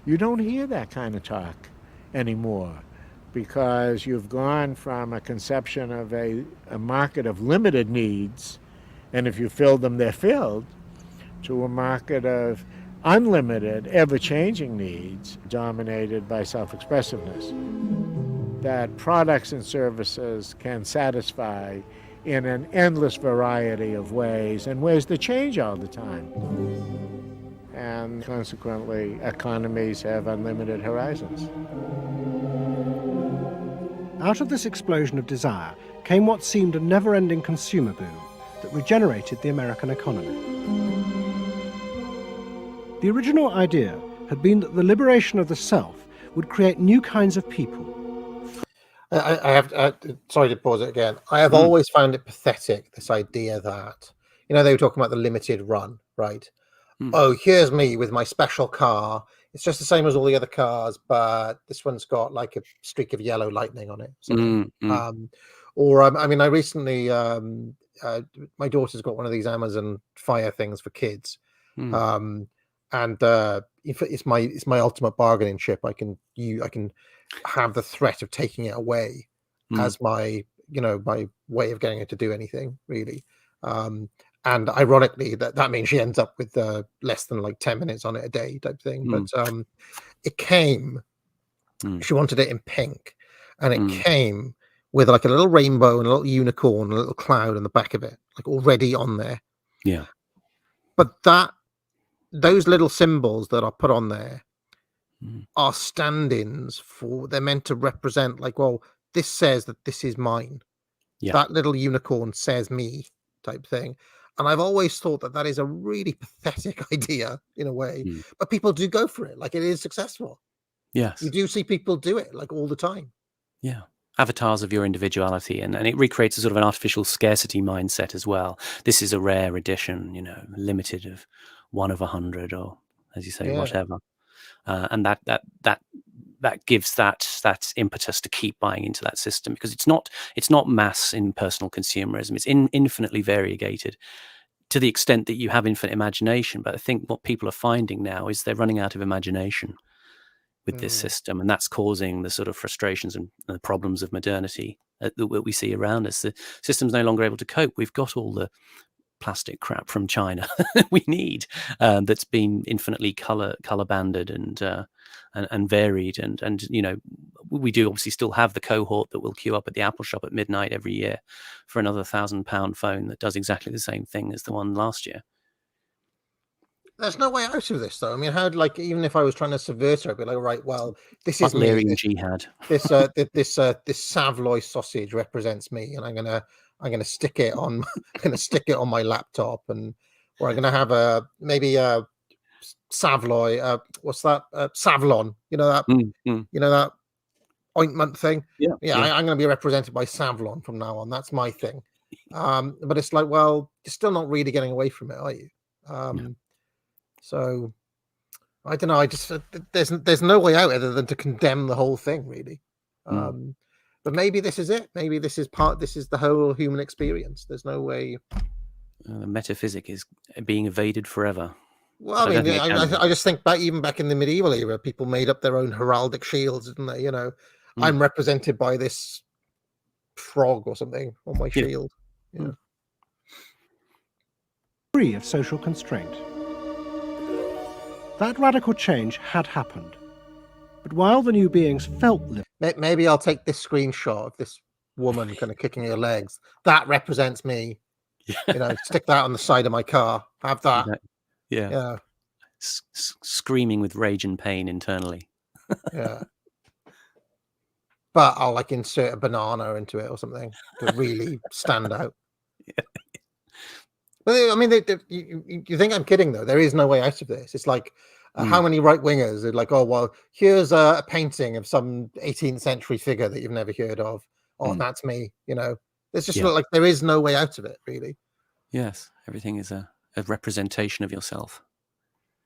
You don't hear that kind of talk anymore because you've gone from a conception of a market of limited needs, and if you fill them, they're filled, to a market of unlimited, ever-changing needs dominated by self-expressiveness that products and services can satisfy in an endless variety of ways, and ways that change all the time. And consequently, economies have unlimited horizons. Out of this explosion of desire came what seemed a never-ending consumer boom that regenerated the American economy. The original idea had been that the liberation of the self would create new kinds of people. I have sorry to pause it again. I have always found it pathetic, this idea that, they were talking about the limited run, right? Oh, here's me with my special car. It's just the same as all the other cars, but this one's got like a streak of yellow lightning on it. I recently, my daughter's got one of these Amazon Fire things for kids. And if it's my ultimate bargaining chip. I can have the threat of taking it away as my my way of getting her to do anything, really. And ironically, that means she ends up with less than like 10 minutes on it a day type thing. But it came, she wanted it in pink, and it came with like a little rainbow and a little unicorn, and a little cloud in the back of it, like already on there. Yeah. But those little symbols that are put on there are stand-ins for, they're meant to represent, like, well, this says that this is mine. Yeah. That little unicorn says me type thing. And I've always thought that is a really pathetic idea in a way, but people do go for it. Like, it is successful. Yes. You do see people do it like all the time. Yeah. Avatars of your individuality, and it recreates a sort of an artificial scarcity mindset as well. This is a rare edition, limited of 1 of 100, or as you say, whatever. And that gives that impetus to keep buying into that system, because it's not mass in personal consumerism. It's infinitely variegated to the extent that you have infinite imagination. But I think what people are finding now is they're running out of imagination with this system, and that's causing the sort of frustrations and the problems of modernity that we see around us. The system's no longer able to cope. We've got all the plastic crap from China we need, that's been infinitely color banded and varied, and you know, we do obviously still have the cohort that will queue up at the Apple shop at midnight every year for another £1,000 phone that does exactly the same thing as the one last year. There's no way out of this, though. I mean, how, like, even if I was trying to subvert it, I'd be like, right, well, this is me. Butlerian jihad. This Savoy sausage represents me, and I'm gonna stick it on my laptop, and or I'm gonna have maybe a Savloy. What's that? Savlon. You know that. You know that ointment thing. Yeah. I'm going to be represented by Savlon from now on. That's my thing. But it's like, well, you're still not really getting away from it, are you? So I don't know. I just there's no way out other than to condemn the whole thing, really. But maybe this is it. Maybe this is the whole human experience. There's no way. The metaphysic is being evaded forever. Well, I mean, I just think even back in the medieval era, people made up their own heraldic shields, didn't they? You know, I'm represented by this frog or something on my shield. Yeah. Free of social constraint. That radical change had happened. But while the new beings felt maybe I'll take this screenshot of this woman kind of kicking her legs. That represents me. You know, stick that on the side of my car. Have that. Yeah. Screaming with rage and pain internally. Yeah. But I'll like insert a banana into it or something to really stand out. But I mean, you think I'm kidding, though? There is no way out of this. It's like, how many right-wingers are like, oh, well, here's a painting of some 18th century figure that you've never heard of. Oh, that's me. You know, it's just like there is no way out of it, really. Yes, everything is a representation of yourself.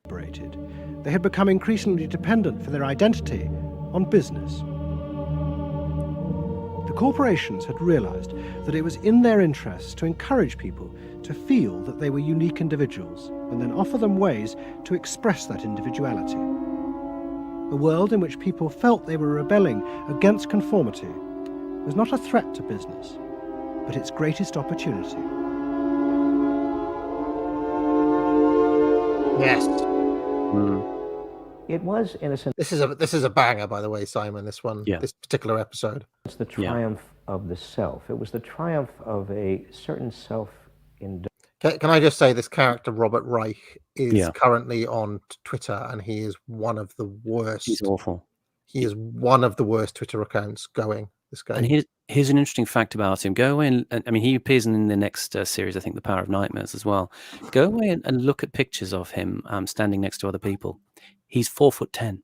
They had become increasingly dependent for their identity on business. The corporations had realized that it was in their interests to encourage people to feel that they were unique individuals and then offer them ways to express that individuality. A world in which people felt they were rebelling against conformity was not a threat to business, but its greatest opportunity. Yes. It was, in a sense. This is a banger, by the way, Simon. This one, this particular episode. It's the triumph of the self. It was the triumph of a certain self-indulgence. Can I just say this character, Robert Reich, is currently on Twitter, and he is one of the worst. He's awful. He is one of the worst Twitter accounts going. This guy. And here's an interesting fact about him. Go away and I mean, he appears in the next series, I think, The Power of Nightmares as well. Go away and look at pictures of him standing next to other people. He's 4'10".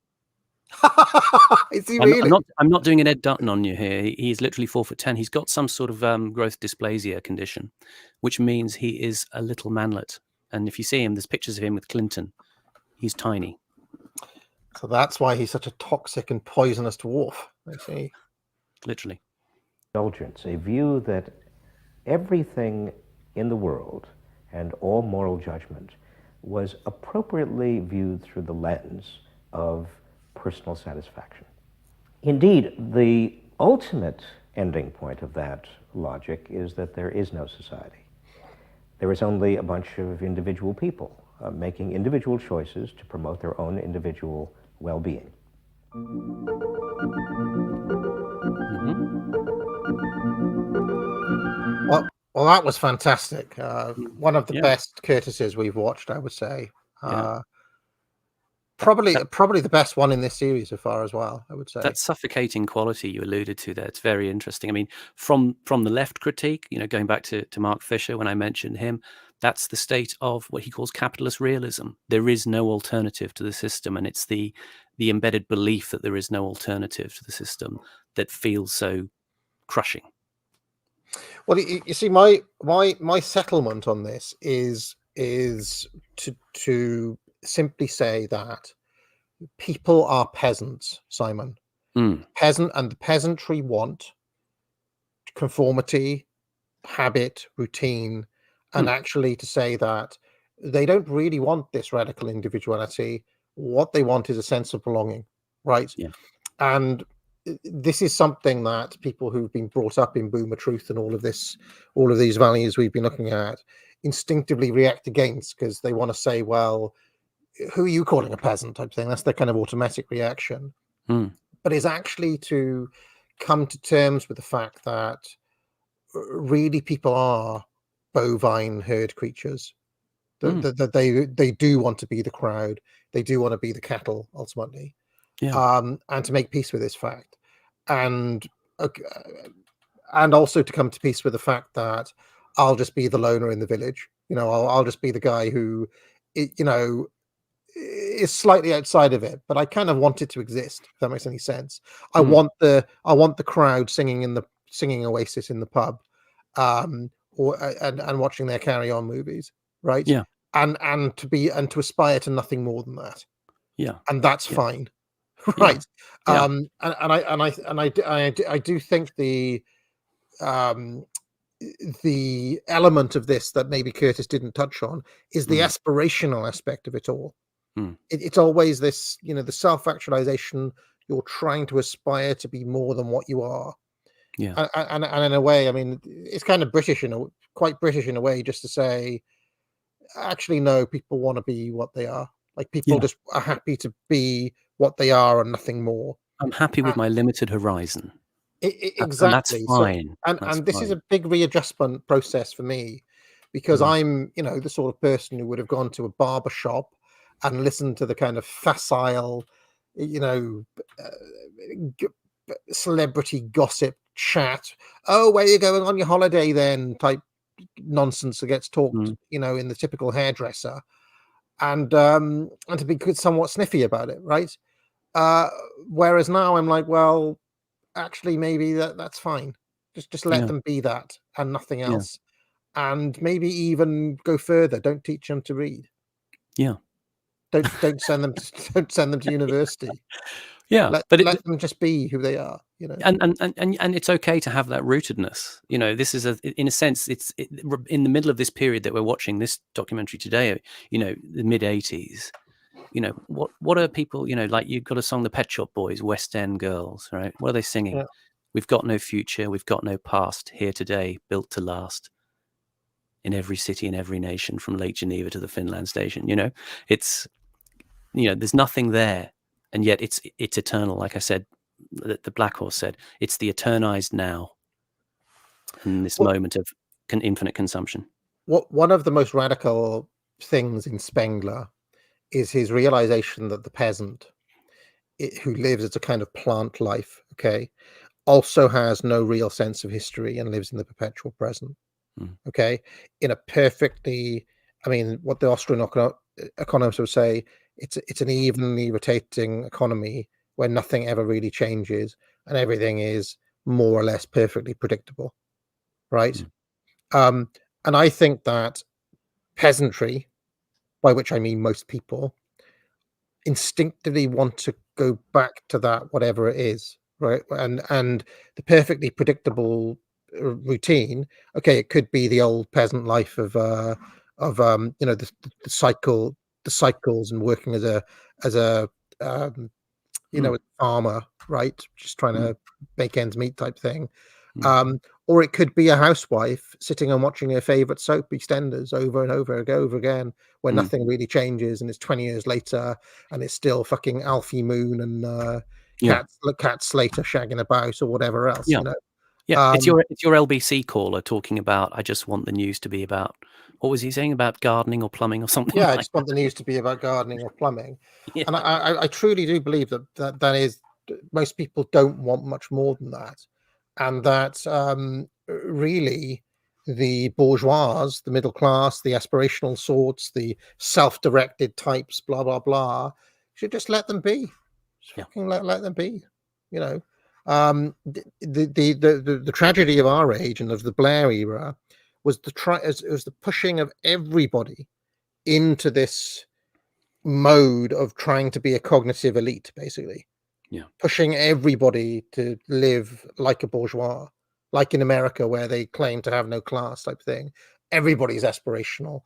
Is he really? I'm not doing an Ed Dutton on you here. He's literally 4'10". He's got some sort of growth dysplasia condition, which means he is a little manlet. And if you see him, there's pictures of him with Clinton. He's tiny. So that's why he's such a toxic and poisonous dwarf. I see. Literally. Indulgence, a view that everything in the world and all moral judgment was appropriately viewed through the lens of personal satisfaction. Indeed, the ultimate ending point of that logic is that there is no society. There is only a bunch of individual people making individual choices to promote their own individual well-being. Well, that was fantastic. One of the best courtesies we've watched, I would say. Probably the best one in this series so far as well, I would say. That suffocating quality you alluded to there, it's very interesting. I mean, from the left critique, you know, going back to Mark Fisher when I mentioned him, that's the state of what he calls capitalist realism. There is no alternative to the system, and it's the embedded belief that there is no alternative to the system that feels so crushing. Well, you see, my settlement on this is to simply say that people are peasants, Simon. Peasant, and the peasantry want conformity, habit, routine, and actually to say that they don't really want this radical individuality. What they want is a sense of belonging, right? Yeah. And this is something that people who've been brought up in boomer truth and all of these values we've been looking at instinctively react against, because they want to say, well, who are you calling a peasant type thing? That's their kind of automatic reaction. But it's actually to come to terms with the fact that really people are bovine herd creatures. That they do want to be the crowd. They do want to be the cattle ultimately. Yeah. And to make peace with this fact, and also to come to peace with the fact that I'll just be the loner in the village. I'll just be the guy who, is slightly outside of it, but I kind of want it to exist. If that makes any sense. I want the crowd singing Oasis in the pub, and watching their Carry On movies, right? Yeah. And to aspire to nothing more than that. Yeah. And that's fine. Right. I do think the element of this that maybe Curtis didn't touch on is the aspirational aspect of it all. It's always this, the self-actualization. You're trying to aspire to be more than what you are. Yeah. And in a way, I mean, it's kind of quite British in a way, just to say, actually, no, people want to be what they are. Like people just are happy to be what they are and nothing more. I'm happy with my limited horizon. Exactly. And that's fine. And this is a big readjustment process for me, because I'm, the sort of person who would have gone to a barber shop and listened to the kind of facile, celebrity gossip chat. Oh, where are you going on your holiday then? Type nonsense that gets talked, in the typical hairdresser, and to be somewhat sniffy about it, right? Whereas now I'm like, well, actually, maybe that's fine. Just let them be that and nothing else, and maybe even go further. Don't teach them to read. Yeah. Don't send them to university. Yeah, let them just be who they are. And it's okay to have that rootedness. This is in a sense, it's in the middle of this period that we're watching this documentary today. The mid '80s. What are people? Like you've got a song, the Pet Shop Boys, West End Girls, right? What are they singing? Yeah. We've got no future, we've got no past. Here today, built to last. In every city, in every nation, from Lake Geneva to the Finland station. It's there's nothing there, and yet it's eternal. Like I said, the Black Horse said, it's the eternized now in this moment of infinite consumption. One of the most radical things in Spengler is his realization that the peasant, who lives as a kind of plant life, also has no real sense of history and lives in the perpetual present. In a perfectly, what the Austrian economists would say, it's an evenly rotating economy where nothing ever really changes and everything is more or less perfectly predictable, right? And I think that peasantry, by which I mean most people, instinctively want to go back to that, whatever it is, right? And the perfectly predictable routine. It could be the old peasant life of the cycles and working as a a farmer, right? Just trying to make ends meet type thing. Or it could be a housewife sitting and watching her favorite soap EastEnders over and over again, where nothing really changes, and it's 20 years later, and it's still fucking Alfie Moon and Cat Slater shagging about or whatever else. It's your LBC caller talking about, I just want the news to be about, what was he saying, about gardening or plumbing or something? I just want the news to be about gardening or plumbing. And I truly do believe that is, most people don't want much more than that. And that really the bourgeois, the middle class, the aspirational sorts, the self-directed types, blah, blah, blah, should just let them be. Fucking let them be, the tragedy of our age and of the Blair era was the pushing of everybody into this mode of trying to be a cognitive elite, basically. Pushing everybody to live like a bourgeois, like in America where they claim to have no class type thing. everybody's aspirational,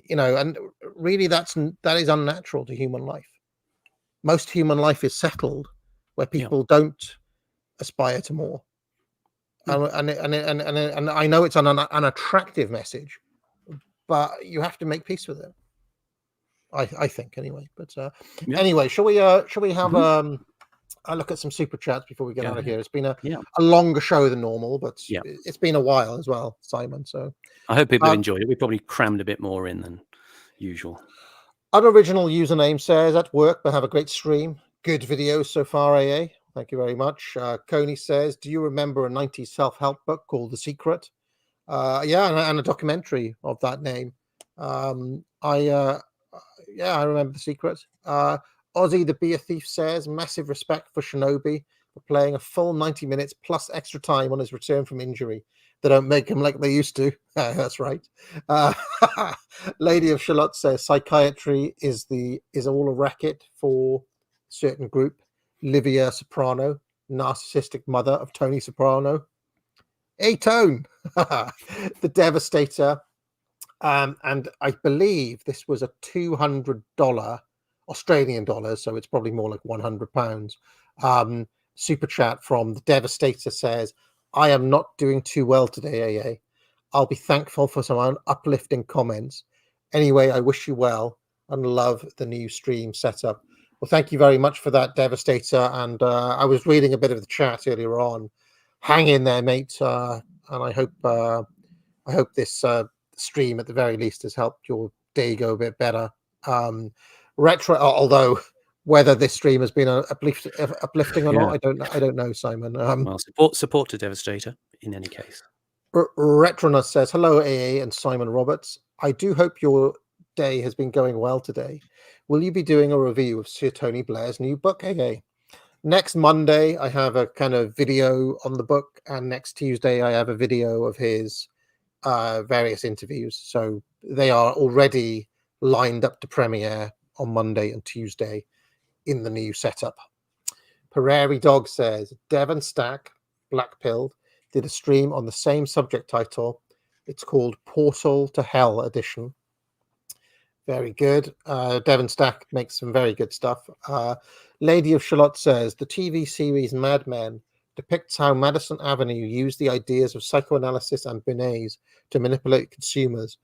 and really that is unnatural to human life. Most human life is settled, where people don't aspire to more. And I know it's an unattractive message, but you have to make peace with it. I think anyway. But anyway, shall we have I look at some super chats before we get out of here. It's been a longer show than normal, but it's been a while as well, Simon. So I hope people have enjoyed it. We probably crammed a bit more in than usual. Unoriginal username says, at work, but have a great stream. Good videos so far, AA. Thank you very much. Coney says, do you remember a 90s self-help book called The Secret? And a documentary of that name. I remember The Secret. Ozzy the Beer Thief says, massive respect for Shinobi for playing a full 90 minutes plus extra time on his return from injury. They don't make him like they used to. That's right. Lady of Shalott says, psychiatry is all a racket for a certain group. Livia Soprano, narcissistic mother of Tony Soprano. Hey, Tone! The Devastator. And I believe this was a $200 Australian dollars, so it's probably more like £100. Super chat from the Devastator says, I am not doing too well today, AA. I'll be thankful for some uplifting comments. Anyway, I wish you well and love the new stream setup. Well, thank you very much for that, Devastator. And I was reading a bit of the chat earlier on. Hang in there, mate. And I hope this stream at the very least has helped your day go a bit better. Although whether this stream has been uplifting or not, I don't know, Simon. Well, support to Devastator in any case. Retronus says, hello, AA and Simon Roberts. I do hope your day has been going well today. Will you be doing a review of Sir Tony Blair's new book, AA? Next Monday, I have a kind of video on the book, and next Tuesday, I have a video of his various interviews. So they are already lined up to premiere on Monday and Tuesday in the new setup. Prairie Dog says, Devon Stack, Blackpilled, did a stream on the same subject title. It's called Portal to Hell Edition. Very good. Devon Stack makes some very good stuff. Lady of Shalott says, the TV series Mad Men depicts how Madison Avenue used the ideas of psychoanalysis and Bernays to manipulate consumers.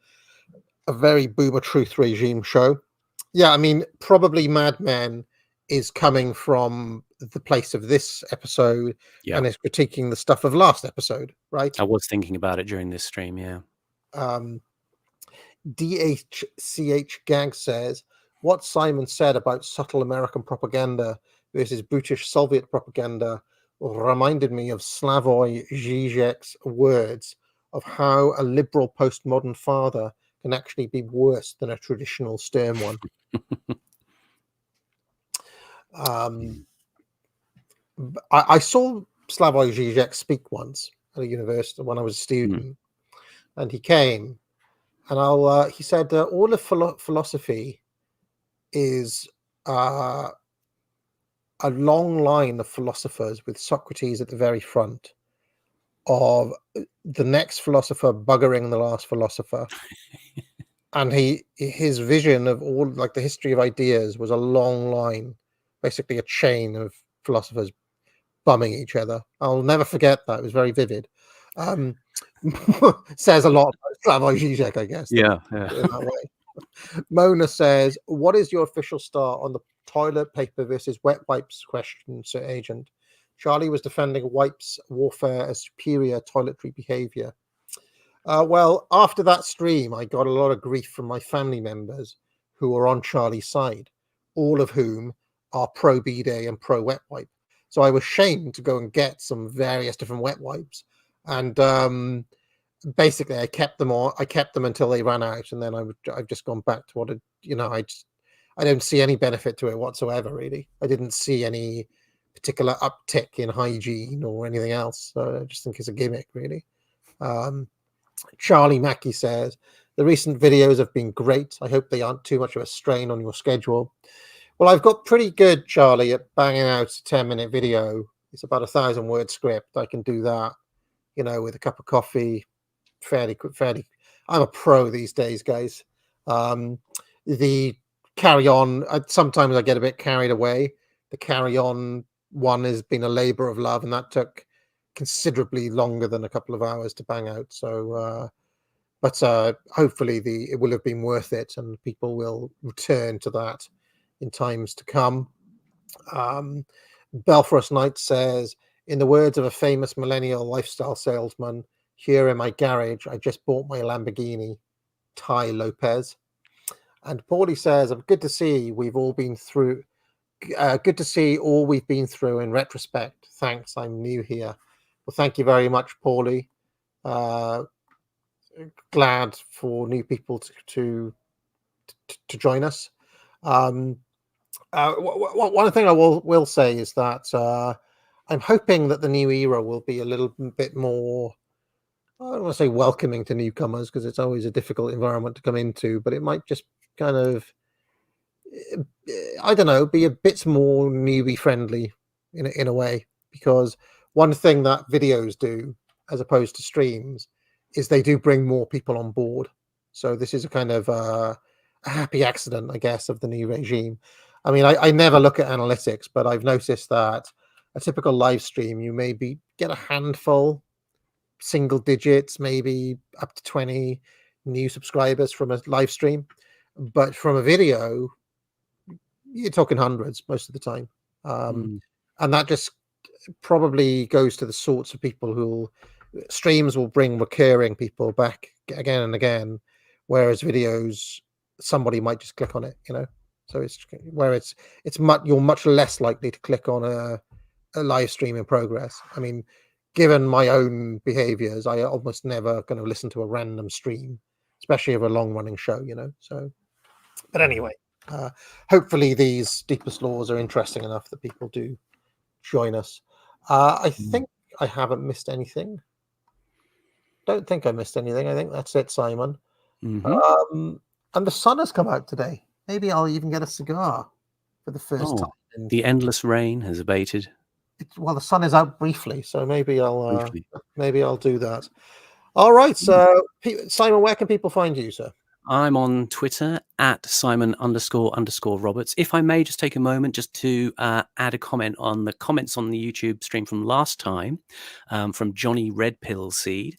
A very boomer truth regime show. Yeah, I mean, probably Mad Men is coming from the place of this episode and is critiquing the stuff of last episode, right? I was thinking about it during this stream, yeah. DHCH Gag says, what Simon said about subtle American propaganda versus brutish Soviet propaganda reminded me of Slavoj Žižek's words of how a liberal postmodern father can actually be worse than a traditional stern one. I saw Slavoj Žižek speak once at a university when I was a student, and he came, and he said all of philosophy is a long line of philosophers with Socrates at the very front, of the next philosopher buggering the last philosopher. And his vision of all, like, the history of ideas was a long line, basically a chain of philosophers bumming each other. I'll never forget that. It was very vivid. Says a lot about Slavoj Žižek, I guess. Yeah. In that way. Mona says, what is your official start on the toilet paper versus wet wipes question, Sir Agent? Charlie was defending wipes warfare as superior toiletry behavior. Well, after that stream, I got a lot of grief from my family members who are on Charlie's side, all of whom are pro bidet and pro wet wipe. So I was shamed to go and get some various different wet wipes, and basically I kept them until they ran out, and then I've just gone back to what I don't see any benefit to it whatsoever. Really, I didn't see any particular uptick in hygiene or anything else. So I just think it's a gimmick, really. Charlie Mackey says, the recent videos have been great. I hope they aren't too much of a strain on your schedule. Well, I've got pretty good, Charlie, at banging out a 10-minute video. It's about 1,000-word script. I can do that, with a cup of coffee fairly. I'm a pro these days, guys. The Carry On, sometimes I get a bit carried away. The Carry On one has been a labor of love, and that took considerably longer than a couple of hours to bang out. So, but hopefully it will have been worth it, and people will return to that in times to come. Belfast Knight says, in the words of a famous millennial lifestyle salesman, here in my garage, I just bought my Lamborghini, Ty Lopez. And Paulie says, good to see we've all been through. Good to see all we've been through in retrospect. Thanks, I'm new here. Well, thank you very much, Paulie. Glad for new people to join us. One thing I will say is that I'm hoping that the new era will be a little bit more, I don't want to say welcoming to newcomers, because it's always a difficult environment to come into, but it might just kind of, I don't know, be a bit more newbie friendly in a way, because one thing that videos do as opposed to streams is they do bring more people on board. So this is a kind of a happy accident, I guess, of the new regime. I mean, I never look at analytics, but I've noticed that a typical live stream, you maybe get a handful, single digits, maybe up to 20 new subscribers from a live stream. But from a video, you're talking hundreds most of the time. And that just probably goes to the sorts of people who streams will bring recurring people back again and again, whereas videos, somebody might just click on it, so you're much less likely to click on a live stream in progress. I mean, given my own behaviors, I almost never going to listen to a random stream, especially of a long running show, so. But anyway, hopefully these deepest laws are interesting enough that people do join us. I think I haven't missed anything. Don't think I missed anything. I think that's it, Simon. And the sun has come out today. Maybe I'll even get a cigar for the first time. The endless rain has abated. Well, the sun is out briefly, so maybe I'll do that. All right, so Simon, where can people find you, sir? I'm on Twitter at Simon__Roberts. If I may just take a moment just to add a comment on the comments on the YouTube stream from last time, from Johnny Red Pill Seed.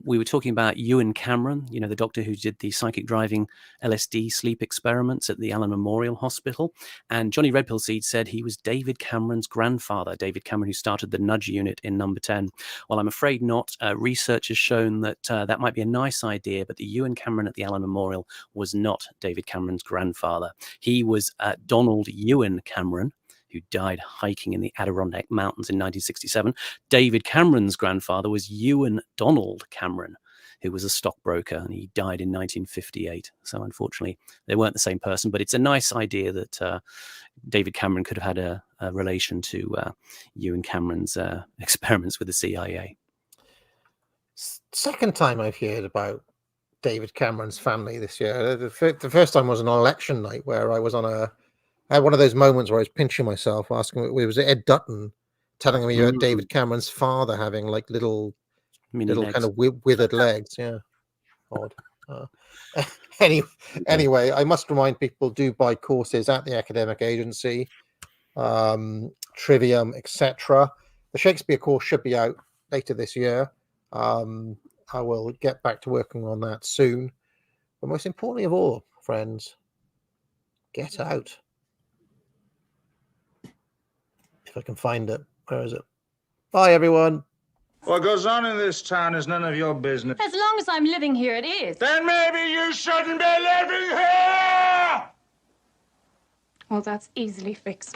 We were talking about Ewan Cameron, the doctor who did the psychic driving LSD sleep experiments at the Allen Memorial Hospital. And Johnny Red Pill Seed said he was David Cameron's grandfather, David Cameron, who started the Nudge Unit in Number 10. Well, I'm afraid not. Research has shown that that might be a nice idea, but the Ewan Cameron at the Allen Memorial was not David Cameron's grandfather. He was Donald Ewan Cameron, who died hiking in the Adirondack Mountains in 1967. David Cameron's grandfather was Ewan Donald Cameron, who was a stockbroker, and he died in 1958. So unfortunately, they weren't the same person, but it's a nice idea that David Cameron could have had a relation to Ewan Cameron's experiments with the CIA. Second time I've heard about David Cameron's family this year. The first time was an election night where I was I had one of those moments where I was pinching myself, asking, it was Ed Dutton telling me about David Cameron's father having like little legs. Kind of withered legs. Yeah, odd. Anyway, I must remind people, do buy courses at the academic agency, Trivium, etc. The Shakespeare course should be out later this year. I will get back to working on that soon. But most importantly of all, friends, get out. If I can find it. Where is it? Bye, everyone. What goes on in this town is none of your business. As long as I'm living here, it is. Then maybe you shouldn't be living here! Well, that's easily fixed.